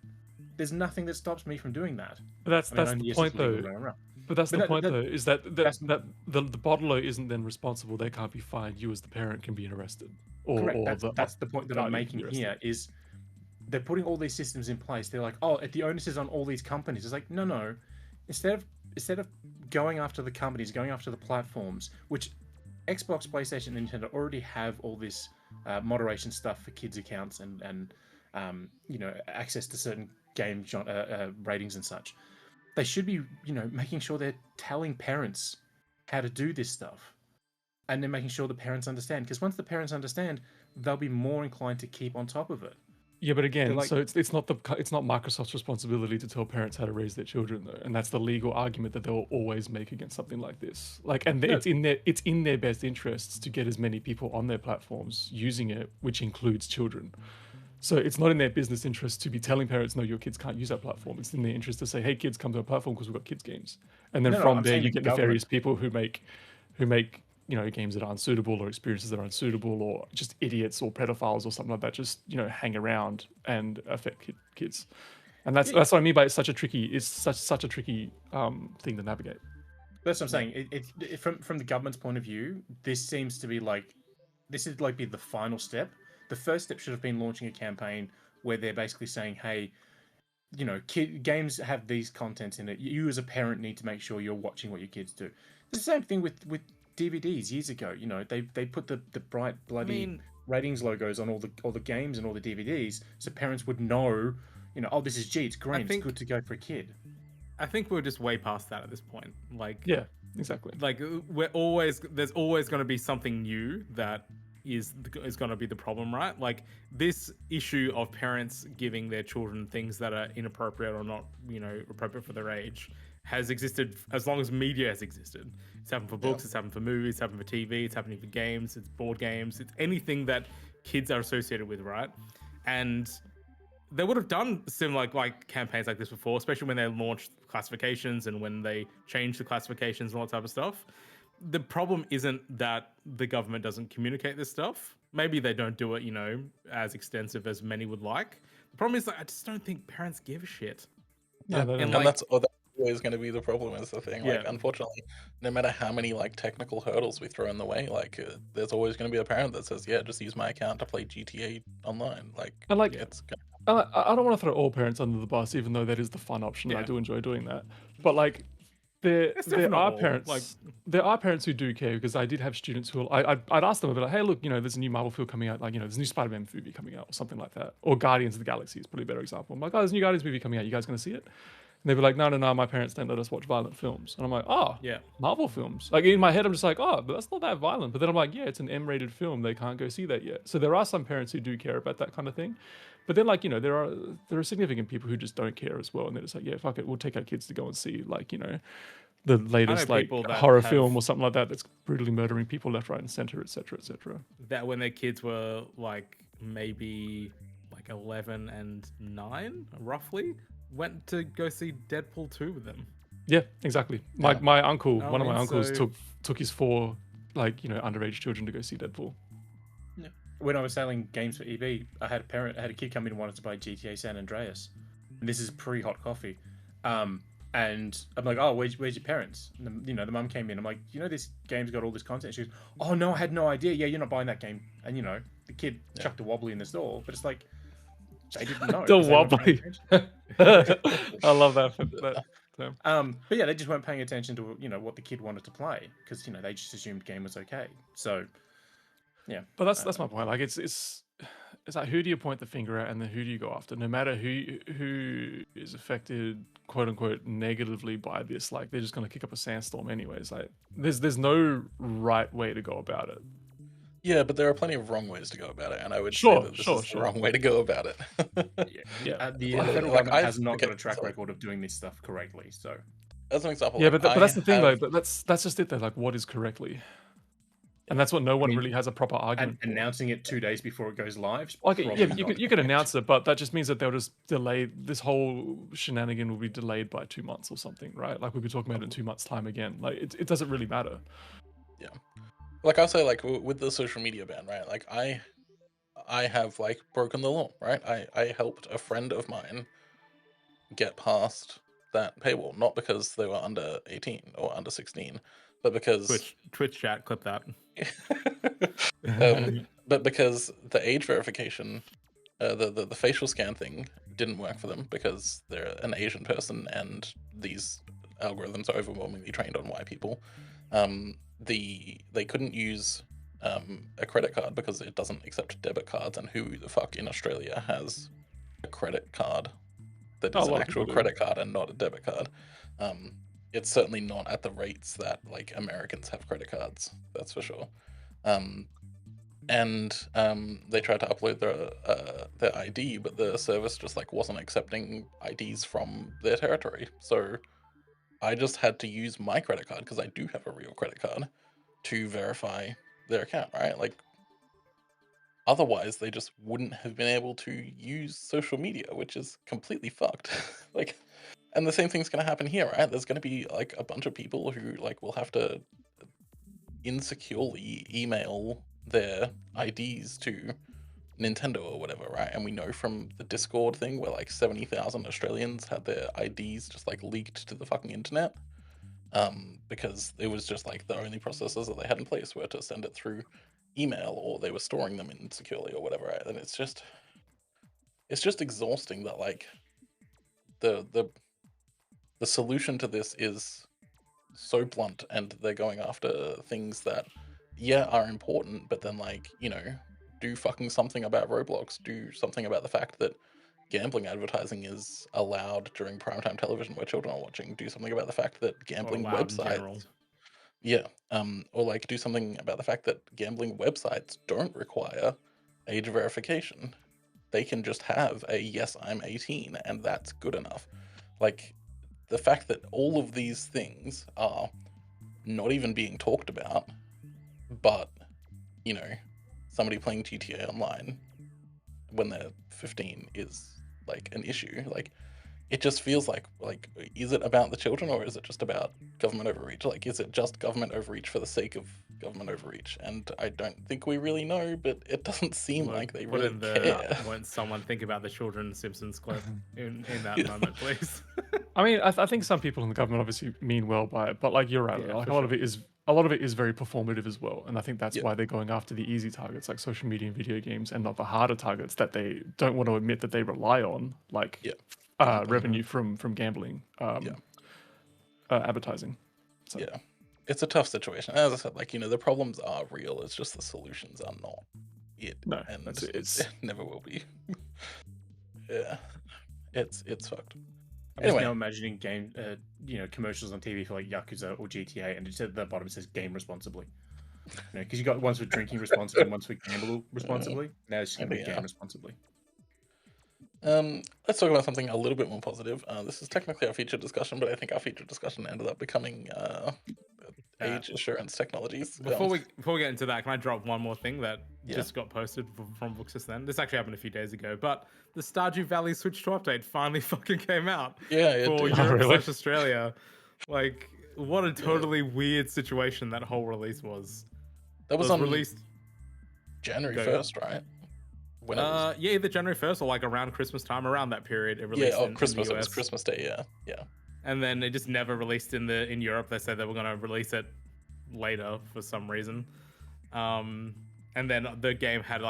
There's nothing that stops me from doing that. But that's the point, though. But that's the point, though, is that the bottler isn't then responsible. They can't be fined. You, as the parent, can be arrested. Correct. That's the point that I'm making here. Is they're putting all these systems in place. They're like, the onus is on all these companies. It's like, no. Instead of going after the companies, going after the platforms, which Xbox, PlayStation, and Nintendo already have all this moderation stuff for kids' accounts and access to certain game ratings and such. They should be, making sure they're telling parents how to do this stuff, and then making sure the parents understand. Because once the parents understand, they'll be more inclined to keep on top of it. Yeah, but again, so it's not Microsoft's responsibility to tell parents how to raise their children, though, and that's the legal argument that they will always make against something like this. It's in their best interests to get as many people on their platforms using it, which includes children. So it's not in their business interest to be telling parents, no, your kids can't use that platform. It's in their interest to say, hey, kids, come to our platform because we've got kids games. And then from there, you get nefarious people who make games that are unsuitable or experiences that are unsuitable, or just idiots or pedophiles or something like that, just, hang around and affect kids. And that's what I mean by it's such a tricky thing to navigate. That's what I'm saying. It from the government's point of view, this seems to be be the final step. The first step should have been launching a campaign where they're basically saying, hey, games have these contents in it. You as a parent need to make sure you're watching what your kids do. It's the same thing with DVDs years ago. They put the bright bloody ratings logos on all the games and all the DVDs, so parents would know, this is it's green, it's good to go for a kid. I think we're just way past that at this point. Yeah, exactly. There's always going to be something new that is going to be the problem, right? Like, this issue of parents giving their children things that are inappropriate or not, appropriate for their age has existed as long as media has existed. It's happened for books, it's happened for movies, it's happened for TV, it's happening for games, it's board games, it's anything that kids are associated with, right? And they would have done similar campaigns like this before, especially when they launched classifications and when they changed the classifications and all that type of stuff. The problem isn't that the government doesn't communicate this stuff. Maybe they don't do it, as extensive as many would like. The problem is, I just don't think parents give a shit. Yeah, and that's always going to be the problem, is the thing. Unfortunately, no matter how many technical hurdles we throw in the way, there's always going to be a parent that says, yeah, just use my account to play GTA online. I don't want to throw all parents under the bus, even though that is the fun option. I do enjoy doing that. But there It's there definitely are not all. parents Like, there are parents who do care, because I did have students who I'd ask them, I'd be like, hey, look, there's a new Marvel film coming out, like, there's a new Spider-Man movie coming out or something like that, or Guardians of the Galaxy is probably a better example. I'm like, oh, there's a new Guardians movie coming out, you guys gonna see it? And they'd be like, no, my parents don't let us watch violent films. And I'm like, oh, yeah. Marvel films. Like, in my head, I'm just like, oh, but that's not that violent. But then I'm like, yeah, it's an M-rated film. They can't go see that yet. So there are some parents who do care about that kind of thing. But then, like, there are significant people who just don't care as well. And they're just like, yeah, fuck it. We'll take our kids to go and see, like, the latest, like, people that horror have- film or something like that that's brutally murdering people left, right, and center, etc., etc. That when their kids were like maybe like 11 and 9, roughly, went to go see Deadpool 2 with them. Yeah, exactly. My uncle, one of my uncles so- took his 4, like, underage children to go see Deadpool. Yeah. When I was selling games for EB, I had a kid come in and wanted to buy GTA San Andreas. And this is pre-hot coffee. And I'm like, oh, where's your parents? And the mum came in. I'm like, this game's got all this content. She goes, oh no, I had no idea. Yeah, you're not buying that game. And the kid chucked a wobbly in the store, but it's like they didn't know. The wobbly. I love that term. But yeah, they just weren't paying attention to what the kid wanted to play, because they just assumed game was okay. So yeah. But that's my point. Like, it's like, who do you point the finger at, and then who do you go after? No matter who is affected, quote unquote, negatively by this, like, they're just going to kick up a sandstorm anyways. Like, there's no right way to go about it. Yeah, but there are plenty of wrong ways to go about it, and I would say that this is the wrong way to go about it. The federal government has not got a track record of doing this stuff correctly. So, as an example, yeah, but that's the thing, though. But that's just it. Though, like, what is correctly? And that's what no one really has a proper argument for. Announcing it 2 days before it goes live. Okay, yeah, you can announce it, but that just means that they'll just delay this whole shenanigan. Will be delayed by 2 months or something, right? Like, we'll be talking about it in 2 months' time again. Like, it doesn't really matter. Yeah, like I'll say, like, with the social media ban, right? Like, I have, like, broken the law, right? I helped a friend of mine get past that paywall, not because they were under 18 or under 16, but because Twitch chat, clip that. But because the age verification, the facial scan thing didn't work for them, because they're an Asian person and these algorithms are overwhelmingly trained on white people. They couldn't use a credit card because it doesn't accept debit cards, and who the fuck in Australia has a credit card that is an actual credit card and not a debit card? It's certainly not at the rates that, like, Americans have credit cards, that's for sure. And they tried to upload their ID, but the service just, like, wasn't accepting IDs from their territory. So I just had to use my credit card, because I do have a real credit card, to verify their account, right? Like, otherwise they just wouldn't have been able to use social media, which is completely fucked. Like, and the same thing's going to happen here, right? There's going to be, like, a bunch of people who, like, will have to insecurely email their IDs to Nintendo or whatever, right? And we know from the Discord thing where, like, 70,000 Australians had their IDs just, like, leaked to the fucking internet, because it was just, like, the only processes that they had in place were to send it through email, or they were storing them insecurely or whatever, right? And it's just exhausting that, like, the solution to this is so blunt, and they're going after things that, yeah, are important, but then, like, do fucking something about Roblox, do something about the fact that gambling advertising is allowed during primetime television where children are watching, do something about the fact that gambling websites, or, like, do something about the fact that gambling websites don't require age verification. They can just have a yes, I'm 18, and that's good enough. Like, the fact that all of these things are not even being talked about, but, somebody playing GTA Online when they're 15 is, like, an issue. Like, it just feels like, is it about the children, or is it just about government overreach? Like, is it just government overreach for the sake of government overreach? And I don't think we really know, but it doesn't seem like they really care. Won't someone think about the children Simpsons clip in that moment, please? I mean, I think some people in the government obviously mean well by it, but, like, you're right. Like, a lot of it is very performative as well, and I think that's why they're going after the easy targets like social media and video games, and not the harder targets that they don't want to admit that they rely on, like revenue from gambling. advertising. So. Yeah, it's a tough situation. As I said, like, you know, the problems are real. It's just the solutions are not it. No, and it's it never will be. Yeah, it's fucked. I'm just now imagining commercials on TV for like Yakuza or GTA, and just at the bottom it says "game responsibly." Because you got ones for drinking responsibly, and ones for gamble responsibly. Now it's just going to be game responsibly. Let's talk about something a little bit more positive. This is technically our feature discussion, but I think our feature discussion ended up becoming age assurance technologies. Before we get into that, can I drop one more thing that just got posted from Vooks then? This actually happened a few days ago, but the Stardew Valley Switch 2 update finally fucking came out. Yeah, for Europe / Australia. Like, what a totally weird situation that whole release was. That was released January 1st, right? Yeah, either January 1st or like around Christmas time, around that period. It released Christmas. In the US. It was Christmas Day, yeah. And then it just never released in Europe. They said they were going to release it later for some reason. And then the game had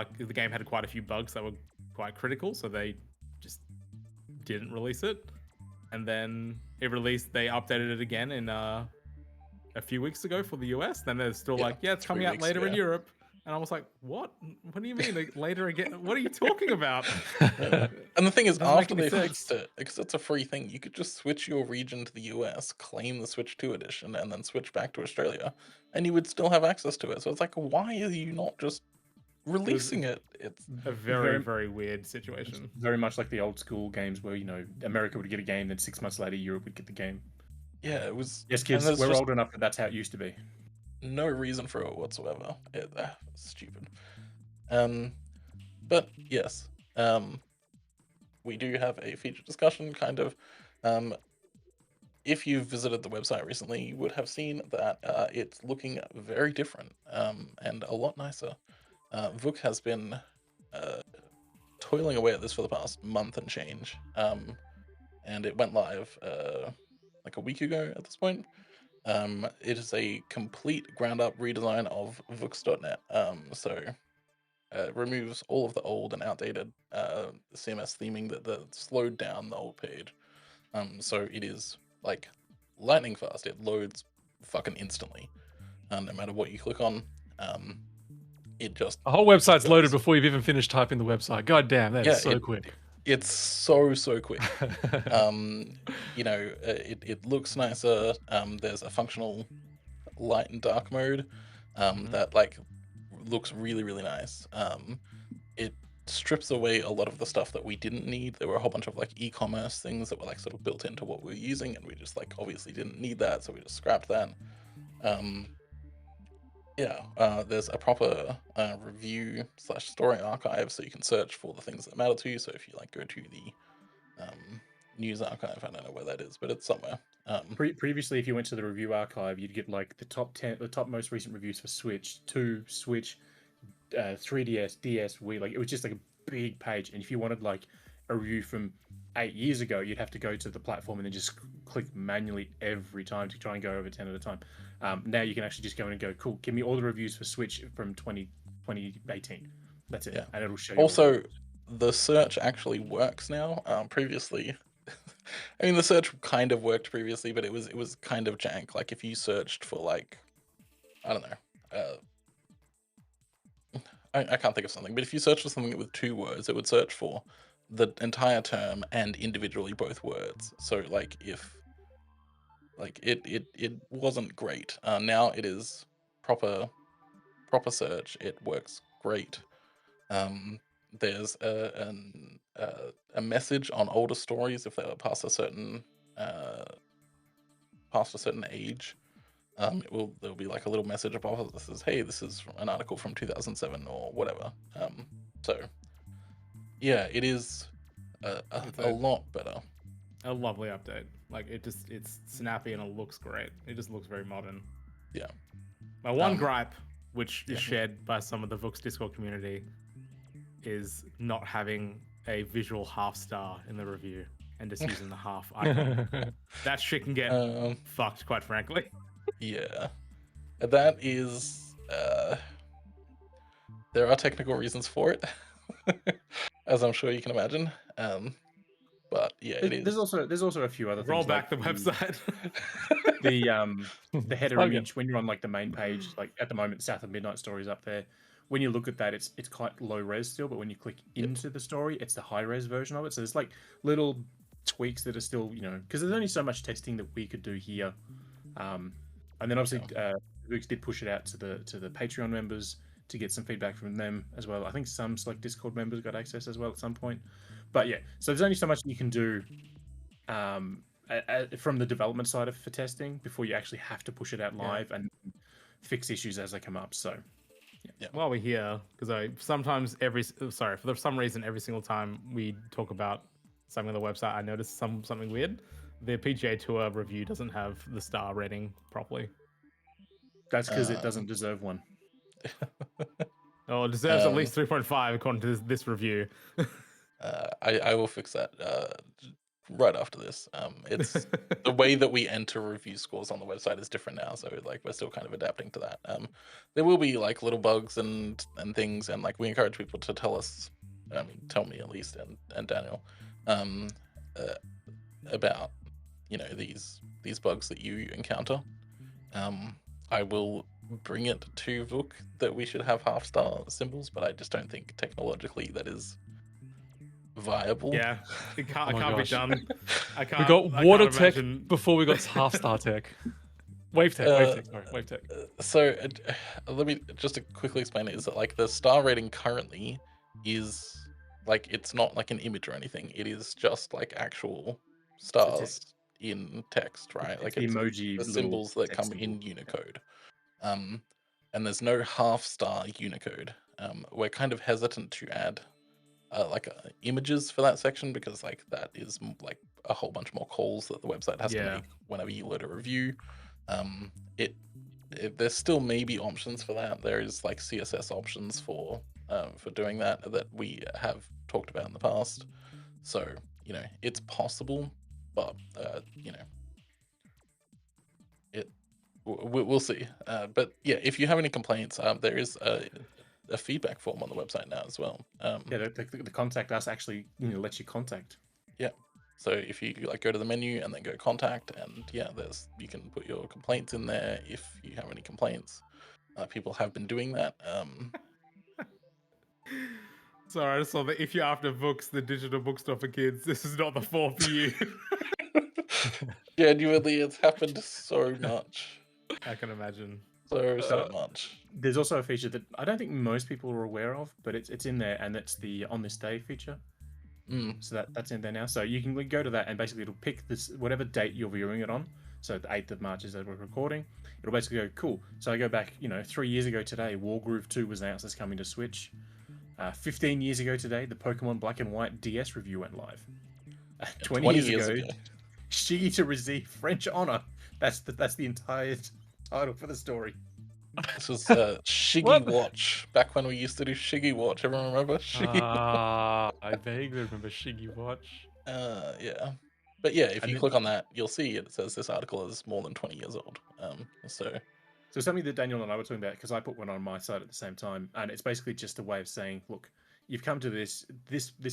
quite a few bugs that were quite critical, so they just didn't release it. And then it released. They updated it again in a few weeks ago for the US. Then they're still it's coming out later in Europe. And I was like, what? What do you mean later again? What are you talking about? And the thing is, after they fixed it, because it's a free thing, you could just switch your region to the US, claim the Switch 2 edition, and then switch back to Australia, and you would still have access to it. So it's like, why are you not just releasing it? It's a very, very weird situation. Very much like the old school games where, America would get a game, then 6 months later, Europe would get the game. Yeah, it was... Yes, kids, we're old enough that that's how it used to be. No reason for it whatsoever. Stupid. But yes, we do have a feature discussion, kind of. If you've visited the website recently, you would have seen that it's looking very different and a lot nicer. Vook has been toiling away at this for the past month and change, and it went live like a week ago at this point. It is a complete ground-up redesign of Vooks.net. So it removes all of the old and outdated CMS theming that slowed down the old page. So it is like lightning fast. It loads fucking instantly, no matter what you click on. It just the whole website's loaded before you've even finished typing the website. God damn, that is so quick. It's so quick. It looks nicer. There's a functional light and dark mode that like looks really, really nice. It strips away a lot of the stuff that we didn't need. There were a whole bunch of like e-commerce things that were like sort of built into what we were using, and we just like obviously didn't need that, so we just scrapped that. There's a proper review / story archive, so you can search for the things that matter to you. So if you like go to the news archive, I don't know where that is, but it's somewhere. Previously, if you went to the review archive, you'd get like the top most recent reviews for Switch 2, Switch, 3DS, DS, Wii. Like it was just like a big page, and if you wanted like a review from 8 years ago, you'd have to go to the platform and then just click manually every time to try and go over 10 at a time. Now you can actually just go in and go, cool, give me all the reviews for Switch from 2018. That's it. Yeah. And it'll show you. Also, the search actually works now. Previously, I mean, the search kind of worked previously, but it was kind of jank. Like if you searched for like, I don't know, I can't think of something, but if you search for something with 2 words, it would search for the entire term and individually both words. So like if like it wasn't great. Now it is proper search. It works great. There's a message on older stories if they were past a certain age. There'll be like a little message above that says, "Hey, this is an article from 2007 or whatever." So yeah, it is a lot better. A lovely update. Like it's snappy and it looks great. It just looks very modern. Yeah. My one gripe, which is shared by some of the Vooks Discord community, is not having a visual half star in the review and just using the half icon. That shit can get fucked, quite frankly. Yeah. That is there are technical reasons for it, as I'm sure you can imagine. But yeah, it is. There's also a few other things. Roll back the website. The header image when you're on like the main page, like at the moment, South of Midnight Story is up there. When you look at that, it's quite low res still, but when you click into the story, it's the high res version of it. So there's like little tweaks that are still, because there's only so much testing that we could do here. And then obviously, Vooks did push it out to the Patreon members to get some feedback from them as well. I think some select Discord members got access as well at some point. But yeah, so there's only so much you can do from the development side for testing before you actually have to push it out live and fix issues as they come up. So while we're here, because sometimes for some reason every single time we talk about something on the website, I notice something weird. The PGA Tour review doesn't have the star rating properly. That's because it doesn't deserve one. Oh, it deserves at least 3.5 according to this review. I will fix that right after this. It's the way that we enter review scores on the website is different now, so like we're still kind of adapting to that. There will be like little bugs and things, and like we encourage people to tell us. Tell me at least, and Daniel, about these bugs that you encounter. I will bring it to Vook that we should have half-star symbols, but I just don't think technologically that is viable. Yeah, it can't be done. We got water tech before we got half-star tech. Wave tech. So let me just quickly explain it. Is that like the star rating currently is like it's not like an image or anything. It is just like actual stars in text, right? It's like the emoji, the symbols that come in Unicode. And there's no half-star Unicode. We're kind of hesitant to add images for that section because like that is like a whole bunch more calls that the website has to make whenever you load a review. There's still maybe options for that. There is like CSS options for doing that we have talked about in the past. So it's possible, but we'll see. But yeah, if you have any complaints, there is a feedback form on the website now as well. The contact us actually lets you contact. Yeah. So if you like go to the menu and then go contact, and you can put your complaints in there if you have any complaints. People have been doing that. Sorry, I just saw that if you're after Vooks, the digital bookstore for kids, this is not the form for you. Genuinely, it's happened so much. I can imagine. So much. There's also a feature that I don't think most people are aware of, but it's in there, and it's the on this day feature. So that's in there now. So you can go to that, and basically it'll pick this whatever date you're viewing it on. So the 8th of March is that we're recording. It'll basically go, cool. So I go back, 3 years ago today, Wargroove 2 was announced as coming to Switch. 15 years ago today, the Pokemon Black and White DS review went live. 20 years ago, Shiggy to receive French honor. That's the entire title for the story. This was Shiggy Watch, back when we used to do Shiggy Watch. Everyone remember Shiggy? I vaguely remember Shiggy Watch. Yeah. But yeah, if you click on that, you'll see it says this article is more than 20 years old. So something that Daniel and I were talking about, because I put one on my side at the same time, and it's basically just a way of saying, look, you've come to this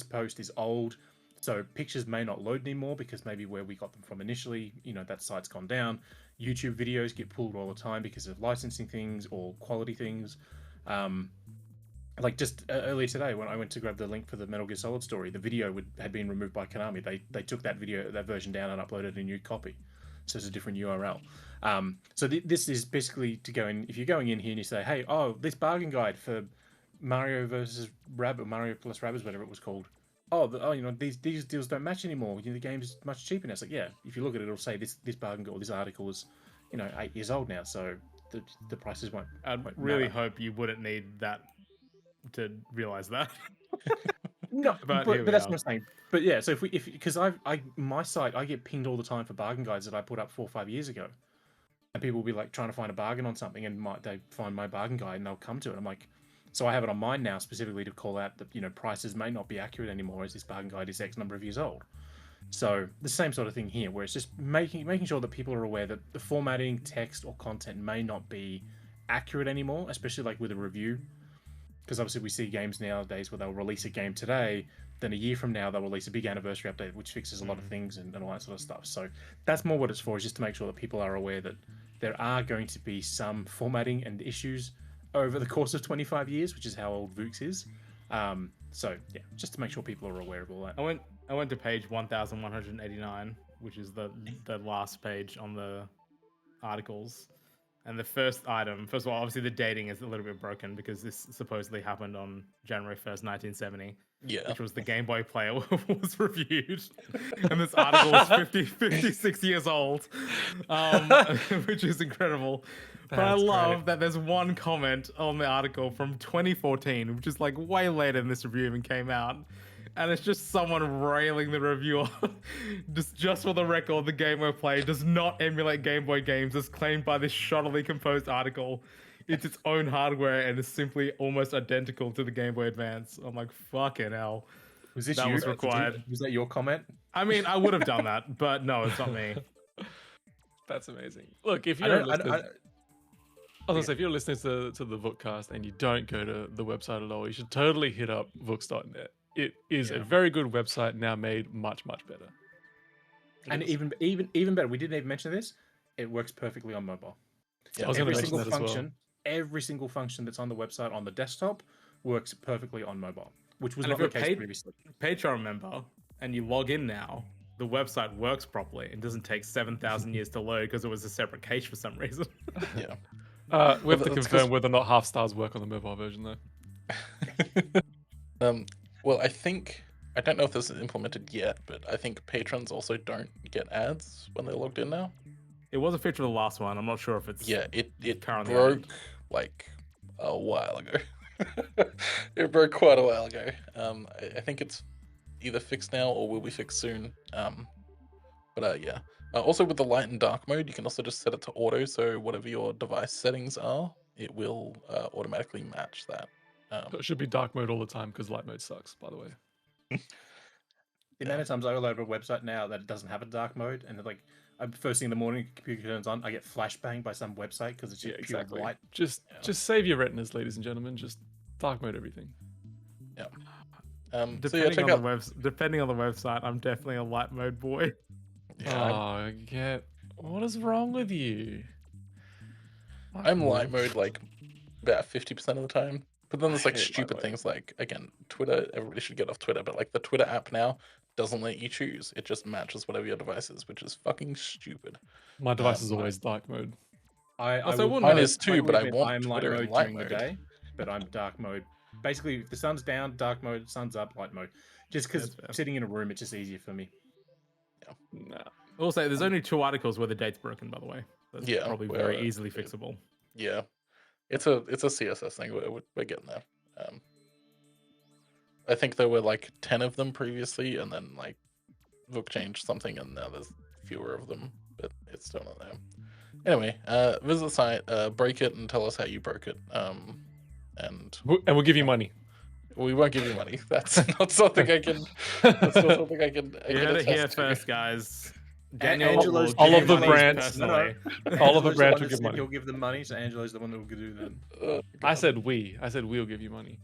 post is old, so pictures may not load anymore because maybe where we got them from initially, that site's gone down. YouTube videos get pulled all the time because of licensing things or quality things. Like just earlier today when I went to grab the link for the Metal Gear Solid story, the video had been removed by Konami. They took that version down and uploaded a new copy. So it's a different URL. So this is basically to go in, if you're going in here and you say, hey, this bargain guide for Mario versus Rabbids, Mario plus Rabbids, whatever it was called. These deals don't match anymore. The game's much cheaper now. It's like, yeah, if you look at it, it'll say this bargain or this article is, 8 years old now. So the prices won't. I really hope you wouldn't need that to realize that. No, but that's what I'm saying. But yeah, so because my site, I get pinged all the time for bargain guides that I put up 4 or 5 years ago, and people will be like trying to find a bargain on something, and they find my bargain guide and they'll come to it. I'm like, so I have it on mine now specifically to call out that prices may not be accurate anymore as this bargain guide is X number of years old. So the same sort of thing here, where it's just making sure that people are aware that the formatting, text, or content may not be accurate anymore, especially like with a review. Because obviously we see games nowadays where they'll release a game today, then a year from now they'll release a big anniversary update which fixes a lot of things and all that sort of stuff. So that's more what it's for, is just to make sure that people are aware that there are going to be some formatting and issues over the course of 25 years, which is how old Vooks is. So yeah, just to make sure people are aware of all that. I went to page 1189, which is the last page on the articles. And the first item, first of all, obviously the dating is a little bit broken because this supposedly happened on January 1st, 1970. Yeah. Which was the Game Boy Player was reviewed. And this article is 56 years old, which is incredible. But I love that there's one comment on the article from 2014, which is like way later than this review even came out. And it's just someone railing the reviewer. just for the record, the Game Boy Player does not emulate Game Boy games as claimed by this shoddily composed article. It's its own hardware and is simply almost identical to the Game Boy Advance. I'm like, fucking hell. Was this that you? was required. Was that your comment? I mean, I would have done that, but no, it's not me. That's amazing. Look, if you're listening... I was gonna say, if you're listening to the Vookcast and you don't go to the website at all, you should totally hit up Vooks.net. It is a very good website now, made much better. And even better, we didn't even mention this. It works perfectly on mobile. Yeah, every single function, every single function that's on the website on the desktop works perfectly on mobile, which was not the case previously. Patreon member, and you log in now, the website works properly. It doesn't take 7,000 years to load because it was a separate cache for some reason. Yeah. We have to confirm whether or not half stars work on the mobile version, though. Well, I don't know if this is implemented yet, but I think patrons also don't get ads when they're logged in now. It was a feature of the last one. I'm not sure if it's it currently broke like a while ago. It broke quite a while ago. I think it's either fixed now or will be fixed soon. Yeah. Also with the light and dark mode, you can also just set it to auto, so whatever your device settings are, it will automatically match that. It should be dark mode all the time because light mode sucks, by the way. The amount of times I go over a website now that it doesn't have a dark mode, and like first thing in the morning, computer turns on, I get flashbanged by some website because it's just pure white. Just save your retinas, ladies and gentlemen. Just dark mode everything. Yeah. Depending on the website, I'm definitely a light mode boy. Yeah. What is wrong with you? I'm light mode like about 50% of the time. But then there's like stupid things like, again, Twitter, everybody should get off Twitter, but like the Twitter app now doesn't let you choose. It just matches whatever your device is, which is fucking stupid. My device is always dark mode. Mine is too, but I want Twitter in light mode. The day, but I'm dark mode. Basically, if the sun's down, dark mode, sun's up, light mode. Just because sitting in a room, it's just easier for me. No. Also, there's only 2 articles where the date's broken, by the way. That's probably very easily fixable. Yeah. It's a CSS thing. We're getting there. I think there were like 10 of them previously, and then like Vook changed something, and now there's fewer of them, but it's still not there. Anyway, visit the site, break it, and tell us how you broke it. And we'll give you money. We won't give you money. That's not something I can. That's not something I can. You heard it here first, guys. Angelo's all of the brands. All of the brands will give money. He'll give them money, so Angelo's the one that will do that. I said we'll give you money.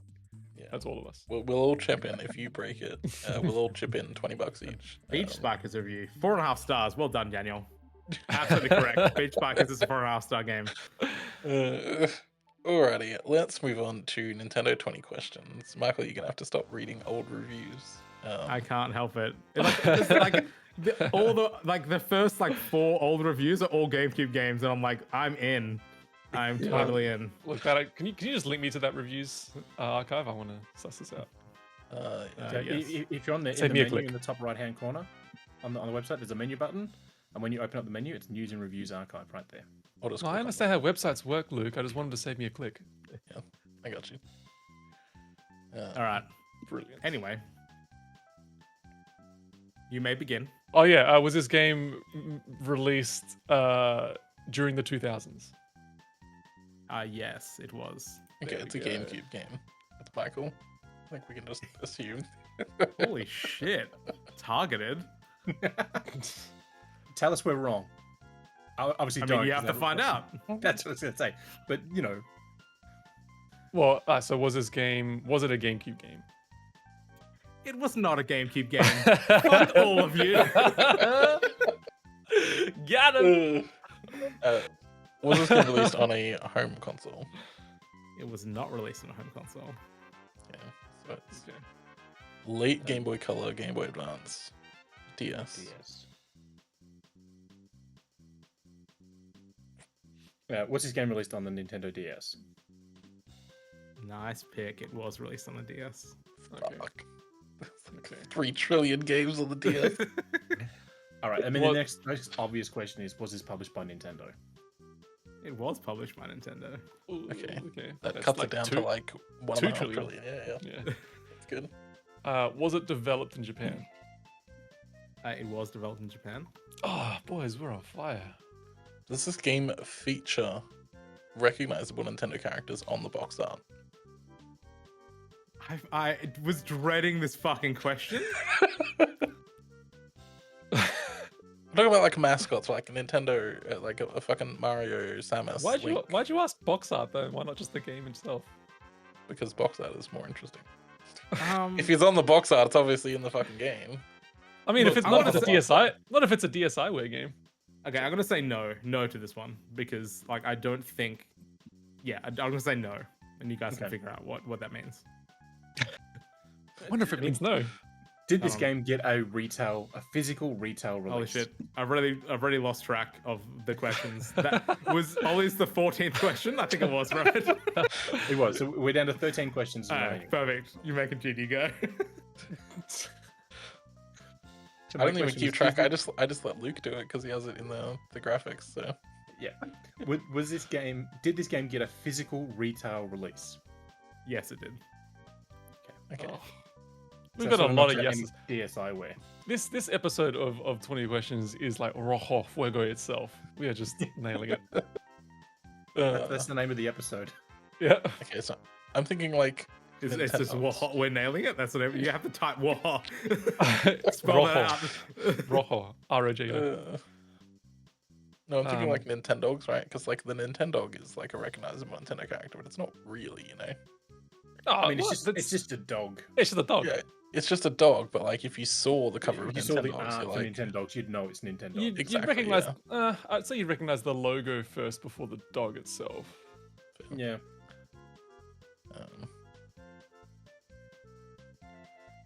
Yeah, that's all of us. We'll all chip in if you break it. We'll all chip in $20 each. Beach Sparkers review 4.5 stars. Well done, Daniel. Absolutely correct. Beach Sparkers is a 4.5 star game. Alrighty, let's move on to Nintendo 20 questions. Michael, you're gonna have to stop reading old reviews. I can't help it. The first 4 old reviews are all GameCube games, and I'm like, I'm in. I'm totally in. Look, can you just link me to that reviews archive? I want to suss this out. Yes. If you're on the menu in the top right hand corner on the website, there's a menu button, and when you open up the menu, it's News and Reviews Archive right there. I understand how websites work, Luke. I just wanted to save me a click. Yeah, I got you. All right. Brilliant. Anyway, you may begin. Oh yeah, was this game released during the 2000s? Yes, it was. Okay, it's a GameCube game. It's Michael. I think we can just assume. Holy shit. Targeted. Tell us we're wrong. Obviously, you have to find out. That's what I was going to say. But, Well, so was it a GameCube game? It was not a GameCube game. Fuck all of you. Got him. Was this game released on a home console? It was not released on a home console. Yeah, so it's late Game Boy Color, Game Boy Advance, DS. What's this game released on the Nintendo DS? Nice pick. It was released on the DS. Okay. Fuck. 3 trillion games on the DS. All right. I mean, the next most obvious question is: was this published by Nintendo? It was published by Nintendo. Okay. That That's cuts like it down two- to like 1.5 trillion. Yeah. Yeah. That's good. Was it developed in Japan? It was developed in Japan. Oh, boys, we're on fire. Does this game feature recognizable Nintendo characters on the box art? I was dreading this fucking question. I'm talking about like mascots, like a Nintendo, like a fucking Mario, Samus. Why'd you ask box art though? Why not just the game itself? Because box art is more interesting. If he's on the box art, it's obviously in the fucking game. I mean, Look, if it's I not wanna if it's a DSi, not if it's a DSiWare game. Okay, I'm gonna say no to this one because like I don't think. Yeah, I'm gonna say no, and you guys can figure out what that means. I wonder if it means no. Did this game get a physical retail release? Holy shit! I've already lost track of the questions. That was Ollie's the 14th question. I think it was right. It was. So we're down to 13 questions. Perfect. You're making GD go. I don't even keep track. I just let Luke do it because he has it in the graphics. So yeah. Was this game? Did this game get a physical retail release? Yes, it did. Okay. Oh. We've got a lot of yeses. DSiWare. This episode of 20 questions is like Rojo Fuego itself. We are just nailing it. That's the name of the episode. Yeah. Okay, so I'm thinking like It's just Waha. We're nailing it. That's what you have to type Waha. Spell Rojo. that out. Rojo. ROJ. No, I'm thinking like Nintendogs, right? Because like the Nintendog is like a recognizable Nintendo character, but it's not really, you know. Oh, I mean, it's just a dog. It's just a dog. Yeah, it's just a dog. But like, if you saw the cover of If you saw the Nintendogs, art you're for like, Nintendogs, you'd know it's Nintendo. You'd Exactly, recognize. I'd say you'd recognize the logo first before the dog itself. Yeah.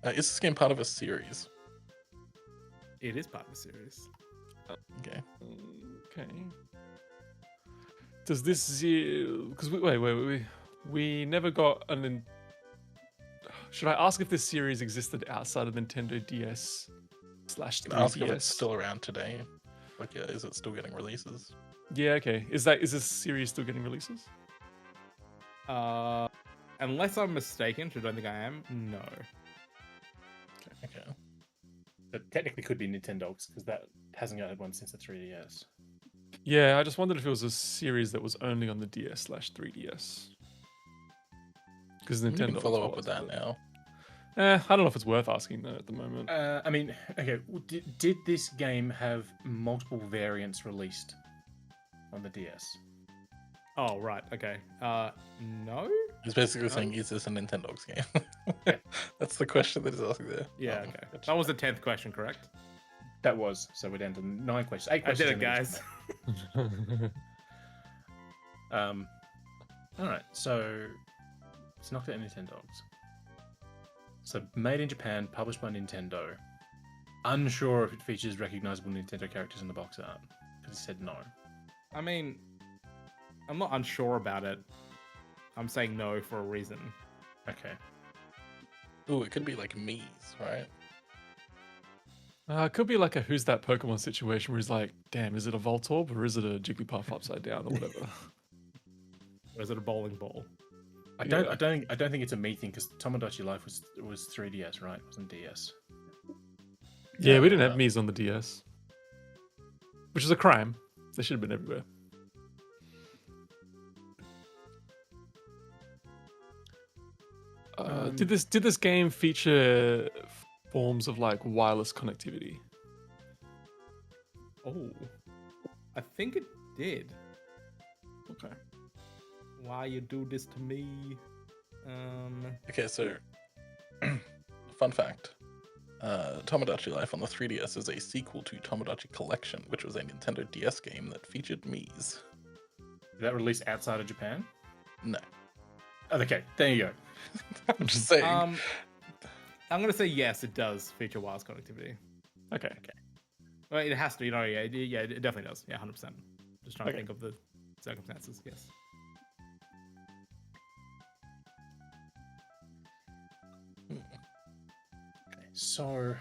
Is this game part of a series? It is part of the series. Okay. Okay. Does this because we never got an. Should I ask if this series existed outside of Nintendo DS/3DS? Ask if it's still around today. Like, yeah, is it still getting releases? Yeah. Okay. Is this series still getting releases? Unless I'm mistaken, which I don't think I am. No. Okay. But technically could be Nintendogs because that hasn't had one since the 3DS. Yeah, I just wondered if it was a series that was only on the DS/3DS. Because We Nintendo can follow up with that now. I don't know if it's worth asking though at the moment. I mean, okay. Did this game have multiple variants released on the DS? Oh right. Okay. No. He's basically saying, is this a Nintendogs game? That's the question that he's asking there. Yeah. Okay. That was the 10th question, correct? That was. So we're down to 9 questions. 8 I questions. did it, guys. All right. So it's not at Nintendogs. So made in Japan, published by Nintendo. Unsure if it features recognizable Nintendo characters in the box art because he said no. I mean, I'm not unsure about it. I'm saying no for a reason. Okay. Ooh, it could be like Mii's, right? It could be like a Who's That Pokemon situation where he's like, damn, is it a Voltorb or is it a Jigglypuff upside down or whatever? Or is it a bowling ball? I don't think it's a me thing because Tomodachi Life was 3DS, right? It wasn't DS. Yeah, we didn't have Mii's on the DS, which is a crime. They should have been everywhere. Did this game feature forms of like wireless connectivity? Oh, I think it did. Okay. Why you do this to me? Okay, so fun fact. Tomodachi Life on the 3DS is a sequel to Tomodachi Collection, which was a Nintendo DS game that featured Miis. Did that release outside of Japan? No. Oh, okay, there you go. I'm just saying. I'm going to say yes, it does feature wireless connectivity. Okay. Well, it has to, yeah, it definitely does. Yeah, 100%. Just trying to think of the circumstances, yes. Okay, so...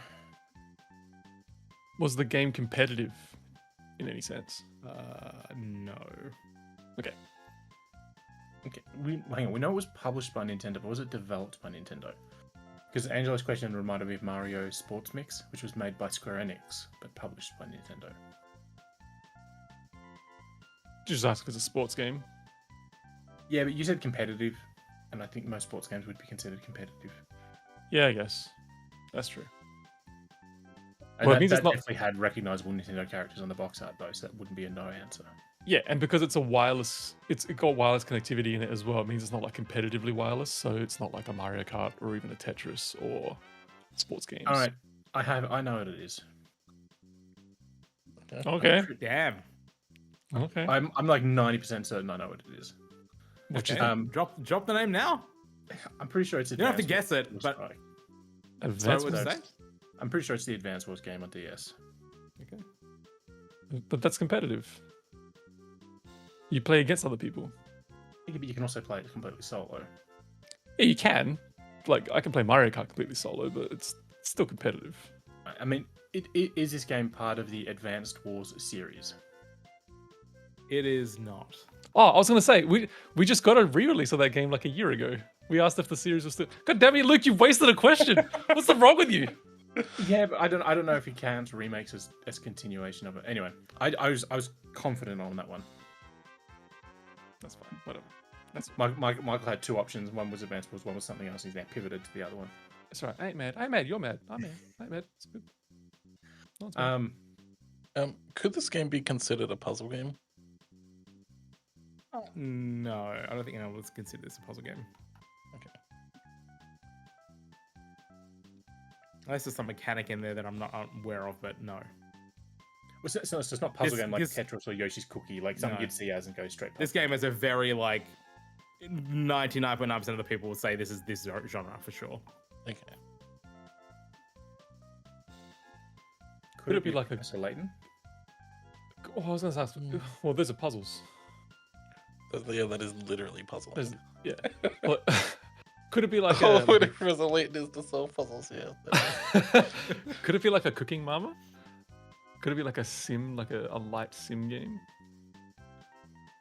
Was the game competitive in any sense? No. Okay. Okay, hang on. We know it was published by Nintendo, but was it developed by Nintendo? Because Angelo's question reminded me of Mario Sports Mix, which was made by Square Enix, but published by Nintendo. Just ask if it's a sports game. Yeah, but you said competitive, and I think most sports games would be considered competitive. Yeah, I guess. That's true. And Well, it that, means it's that not- definitely had recognizable Nintendo characters on the box art, though, so that wouldn't be a no answer. Yeah, and because it's a wireless, it got wireless connectivity in it as well. It means it's not like competitively wireless, so it's not like a Mario Kart or even a Tetris or sports games. All right, I know what it is. Okay. Damn. Okay. I'm like 90% certain I know what it is. Which Okay. is Drop the name now. I'm pretty sure it's. You don't have to Advance guess it, Wars. but Right. Advance sorry, what Wars. did you say? I'm pretty sure it's the Advance Wars game on DS. Okay. But that's competitive. You play against other people. Yeah, but you can also play it completely solo. Yeah, you can. Like, I can play Mario Kart completely solo, but it's still competitive. I mean, is this game part of the Advanced Wars series? It is not. Oh, I was gonna say we just got a re-release of that game like a year ago. We asked if the series was still. God damn it, Luke! You've wasted a question. What's the wrong with you? Yeah, but I don't know if it counts remakes as continuation of it. Anyway, I was confident on that one. That's fine. Whatever. That's Michael had two options. One was Advanced Wars, one was something else. He's now pivoted to the other one. it's all right. I ain't mad. I'm mad. You're mad. I'm mad. I ain't mad. It's good. No, it's good. Could this game be considered a puzzle game? No, I don't think anyone would consider this a puzzle game. Okay. Unless there's some mechanic in there that I'm not aware of, but no. So it's not puzzle This- game like this- Tetris or Yoshi's Cookie, like something No. you'd see as and go straight. This game is a very, 99.9% of the people would say this is this genre for sure. Okay. Could it be like a- Professor Layton? Oh, I was gonna ask. Well, there's a puzzles. Yeah, that is literally puzzle. There's yeah. Well, could it be like Oh, a? whatever is late is to solve puzzles, yeah. Could it be like a cooking mama? Could it be like a sim, like a light sim game?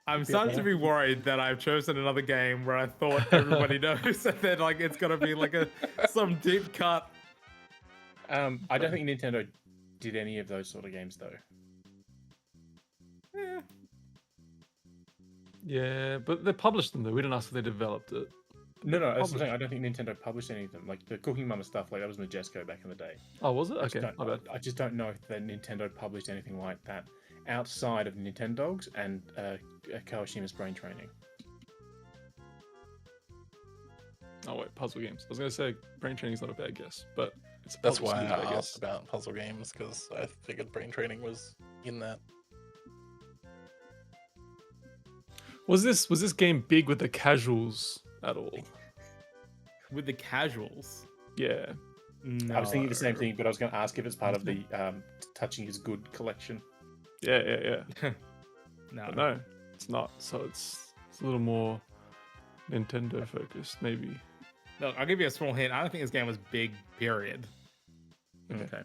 I'm starting to be worried that I've chosen another game where I thought everybody knows, and then it's gonna be some deep cut. I don't think Nintendo did any of those sort of games though. Eh. Yeah, but they published them though. We didn't ask if they developed it. No, that's what I'm saying. I don't think Nintendo published any of them. Like the Cooking Mama stuff, like that was Majesco back in the day. Oh, was it? I just Okay, don't- my bad. I just don't know if Nintendo published anything like that outside of Nintendogs and Kawashima's Brain Training. Oh wait, puzzle games. I was gonna say Brain Training's not a bad guess, but it's a That's puzzle why sim, I guess. asked about puzzle games, because I figured brain training was in that. Was this game big with the casuals at all? With the casuals. Yeah. No. I was thinking the same thing, but I was going to ask if it's part of the Touching is Good collection. Yeah. No. But no, it's not. So it's a little more Nintendo focused, maybe. Look, I'll give you a small hint. I don't think this game was big, period. Okay.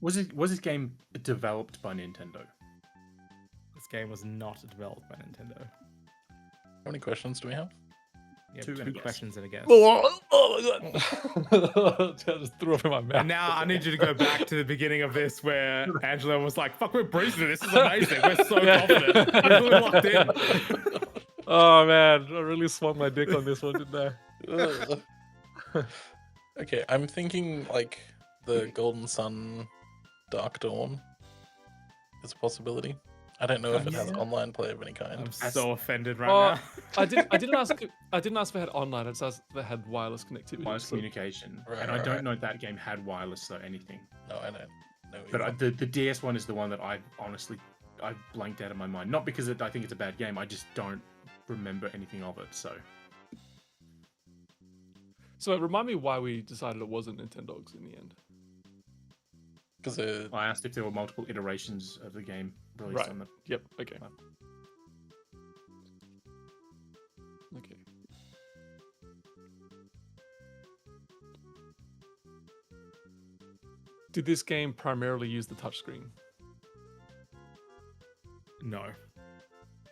Was this game developed by Nintendo? This game was not developed by Nintendo. How many questions do we have? Yeah, Two and a two guess. questions and a guess. Oh my god! I just threw up in my mouth. And now I need you to go back to the beginning of this where Angelo was like, fuck, we're breezing it. This is amazing. We're so Yeah. confident. We're really locked in. Oh man, I really swung my dick on this one, didn't I? Ugh. Okay, I'm thinking like the Golden Sun Dark Dawn is a possibility. I don't know if it has online play of any kind. I'm so offended right now. I didn't ask if it had online. I just asked if it had wireless connectivity. Wireless communication. Right, and I don't know if that game had wireless or anything. No, I don't know. But the DS one is the one that I blanked out of my mind. Not because I think it's a bad game. I just don't remember anything of it. So remind me why we decided it wasn't Nintendogs in the end. Because I asked if there were multiple iterations of the game released on the. Yep. Okay. Okay. Did this game primarily use the touchscreen? No.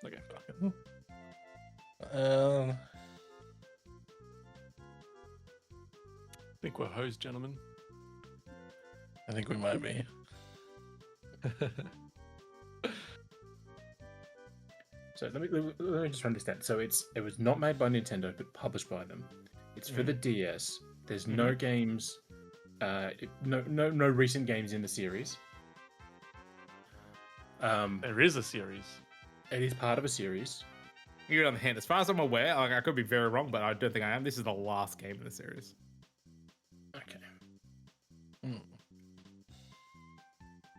Okay. I think we're hosed, gentlemen. I think we might be. So let me just run this down. So it was not made by Nintendo, but published by them. It's for the DS. There's no games, no recent games in the series. There is a series. It is part of a series. You're on the hand. As far as I'm aware, like, I could be very wrong, but I don't think I am. This is the last game in the series. Okay.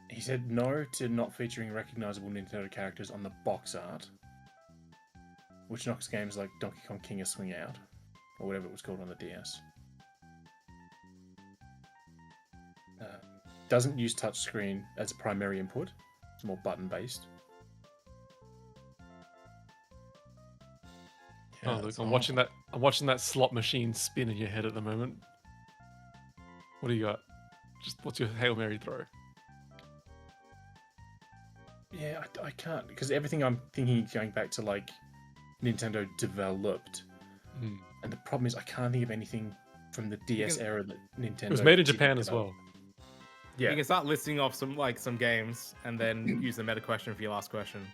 He said no to not featuring recognizable Nintendo characters on the box art, which knocks games like Donkey Kong King of Swing out, or whatever it was called on the DS. Doesn't use touchscreen as a primary input. It's more button-based. Yeah, look, I'm watching that slot machine spin in your head at the moment. What do you got? What's your Hail Mary throw? Yeah, I can't, because everything I'm thinking is going back to like Nintendo developed, and the problem is I can't think of anything from the DS era that Nintendo. It was made in Japan as well. Yeah, you can start listing off some games and then use the meta question for your last question.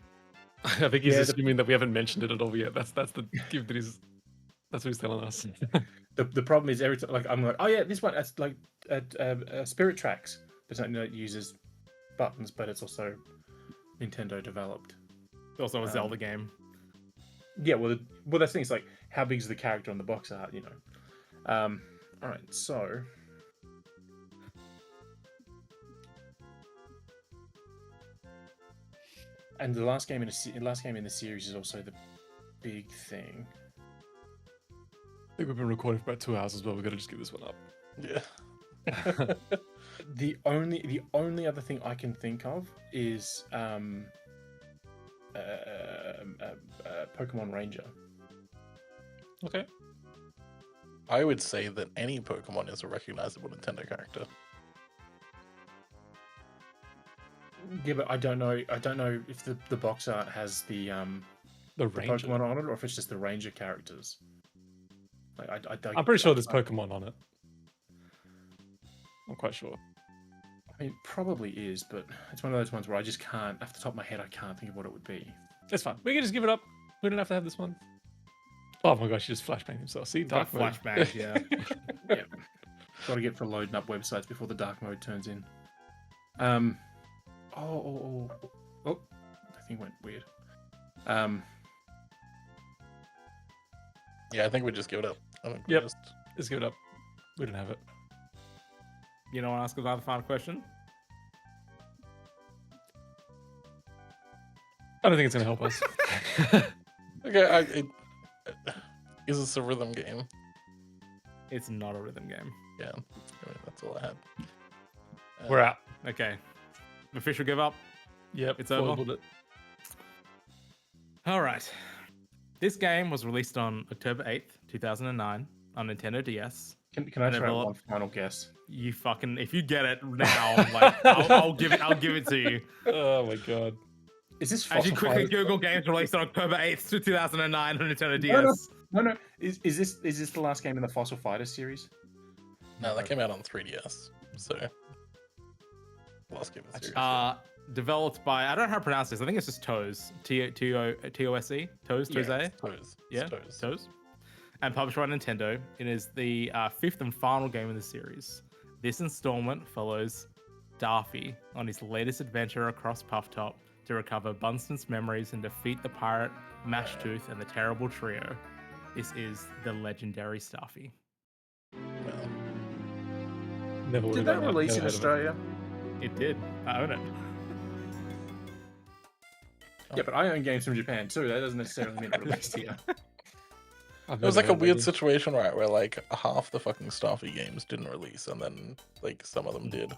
I think he's assuming that we haven't mentioned it at all yet. That's the gift that that's what he's telling us. The problem is every time, like, I'm like, oh yeah, this one, that's like Spirit Tracks. There's something that uses buttons, but it's also Nintendo developed. Also a Zelda game. Yeah, well, that's the thing. It's like, how big is the character on the box art? You know. All right, so. And the last game in the series is also the big thing. I think we've been recording for about 2 hours as well. We've got to just get this one up. Yeah. The only other thing I can think of is Pokemon Ranger. Okay. I would say that any Pokemon is a recognizable Nintendo character. Yeah, but I don't know if the box art has the Pokemon on it, or if it's just the Ranger characters. Like, I'm pretty sure there's Pokemon on it. I'm quite sure. I mean, probably is, but it's one of those ones where I just can't, off the top of my head, I can't think of what it would be. It's fine. We can just give it up. We don't have to have this one. Oh my gosh, he just flashbanged himself. See, dark mode. Flashbang, yeah. Yeah. Got to get for loading up websites before the dark mode turns in. Oh, the thing went weird. Yeah, I think we just give it up. Yep, let's give it up. We don't have it. You don't want to ask another final question? I don't think it's going to help us. Okay, is this a rhythm game? It's not a rhythm game. Yeah, that's all I had. We're out. Okay. Official give up? Yep, it's over. All right. This game was released on October 8th, 2009 on Nintendo DS. Can I throw one final guess? You fucking, if you get it now, like, I'll give it to you. Oh my god. Is this actually quickly Google games released on October 8th, 2009 on Nintendo DS? No. Is this the last game in the Fossil Fighter series? No, that came out on 3DS. So last game of the series. Developed by, I don't know how to pronounce this. I think it's just Toes. T-O-S-E? Toes? Yeah, Toes? Yeah, Toes. And published by Nintendo. It is the fifth and final game in the series. This installment follows Daffy on his latest adventure across Puff Top to recover Bunsen's memories and defeat the pirate Mashtooth and the terrible trio. This is the legendary Starfy. Well, Never Did that release in Australia? It did. I own it. Yeah, but I own games from Japan too. That doesn't necessarily mean it released here. it was like a weird situation, right, where like half the fucking Starfy games didn't release, and then like some of them did.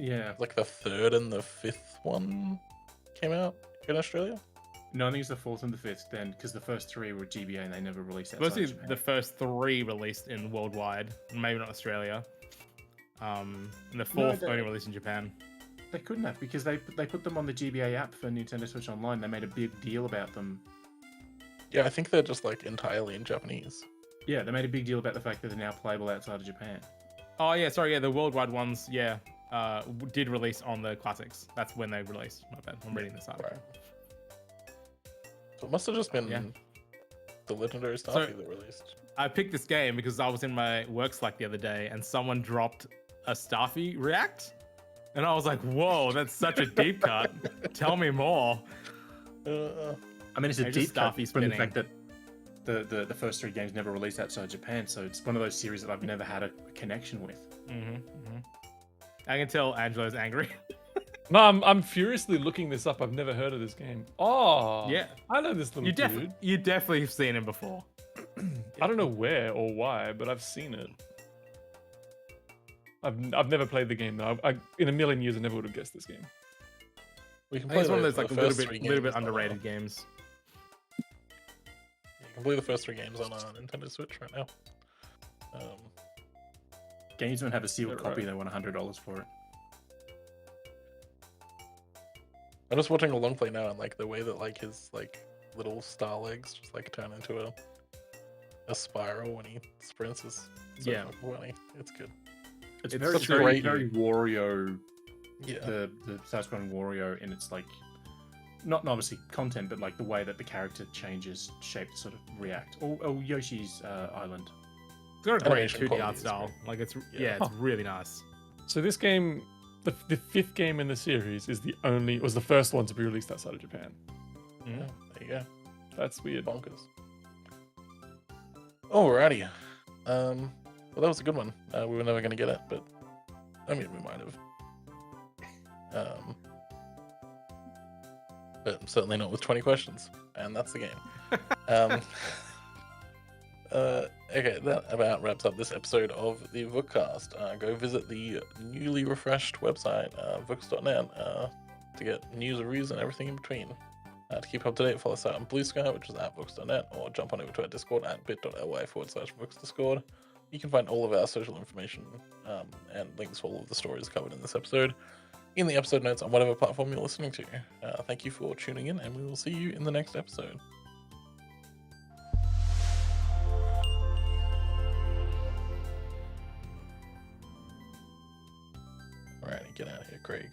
Yeah. Like the third and the fifth one came out in Australia. No, I think it's the fourth and the fifth then, because the first three were GBA and they never released outside Mostly Japan. the first three released in worldwide, maybe not Australia. And the fourth only released in Japan. They couldn't have, because they put them on the GBA app for Nintendo Switch Online. They made a big deal about them. Yeah, I think they're just like entirely in Japanese. Yeah, they made a big deal about the fact that they're now playable outside of Japan. Oh yeah, sorry, yeah, the worldwide ones, yeah, did release on the classics. That's when they released. My bad. I'm reading this article. Right. So it must have just been the legendary Starfy that released. I picked this game because I was in my work Slack the other day and someone dropped a Starfy React. And I was like, whoa, that's such a deep cut. Tell me more. I mean, it's a deep cut from the fact that the first three games never released outside Japan, so it's one of those series that I've never had a connection with. I can tell Angelo's angry. No, I'm furiously looking this up. I've never heard of this game. Oh, yeah, I know this little dude. You definitely have seen him before. I don't know where or why, but I've seen it. I've never played the game though. In a million years, I never would have guessed this game. We can play it's one of those like a little bit underrated games. You can play the first three games on Nintendo Switch right now. Games don't have a sealed copy. They want $100 for it. I'm just watching a long play now, and like the way that like his like little star legs just like turn into a spiral when he sprints is so funny. It's good. It's very Wario. Yeah, the side-scrolling Wario, and it's like not obviously content, but like the way that the character changes shape to sort of react. Or Yoshi's Island. It's got a great 2D art style. Like it's it's really nice. So this game, the fifth game in the series, was the first one to be released outside of Japan. Yeah, there you go. That's weird. Bonkers. Alrighty. Well, that was a good one. We were never going to get it, but I mean, we might have. But certainly not with 20 questions, and that's the game. Okay, that about wraps up this episode of the Vookcast. Go visit the newly refreshed website, Vooks.net, to get news, reviews, and everything in between. To keep up to date, follow us out on Blue Sky, which is at Vooks.net, or jump on over to our Discord at bit.ly/VooksDiscord. You can find all of our social information and links to all of the stories covered in this episode in the episode notes on whatever platform you're listening to. Thank you for tuning in, and we will see you in the next episode. Alrighty, get out of here, Craig.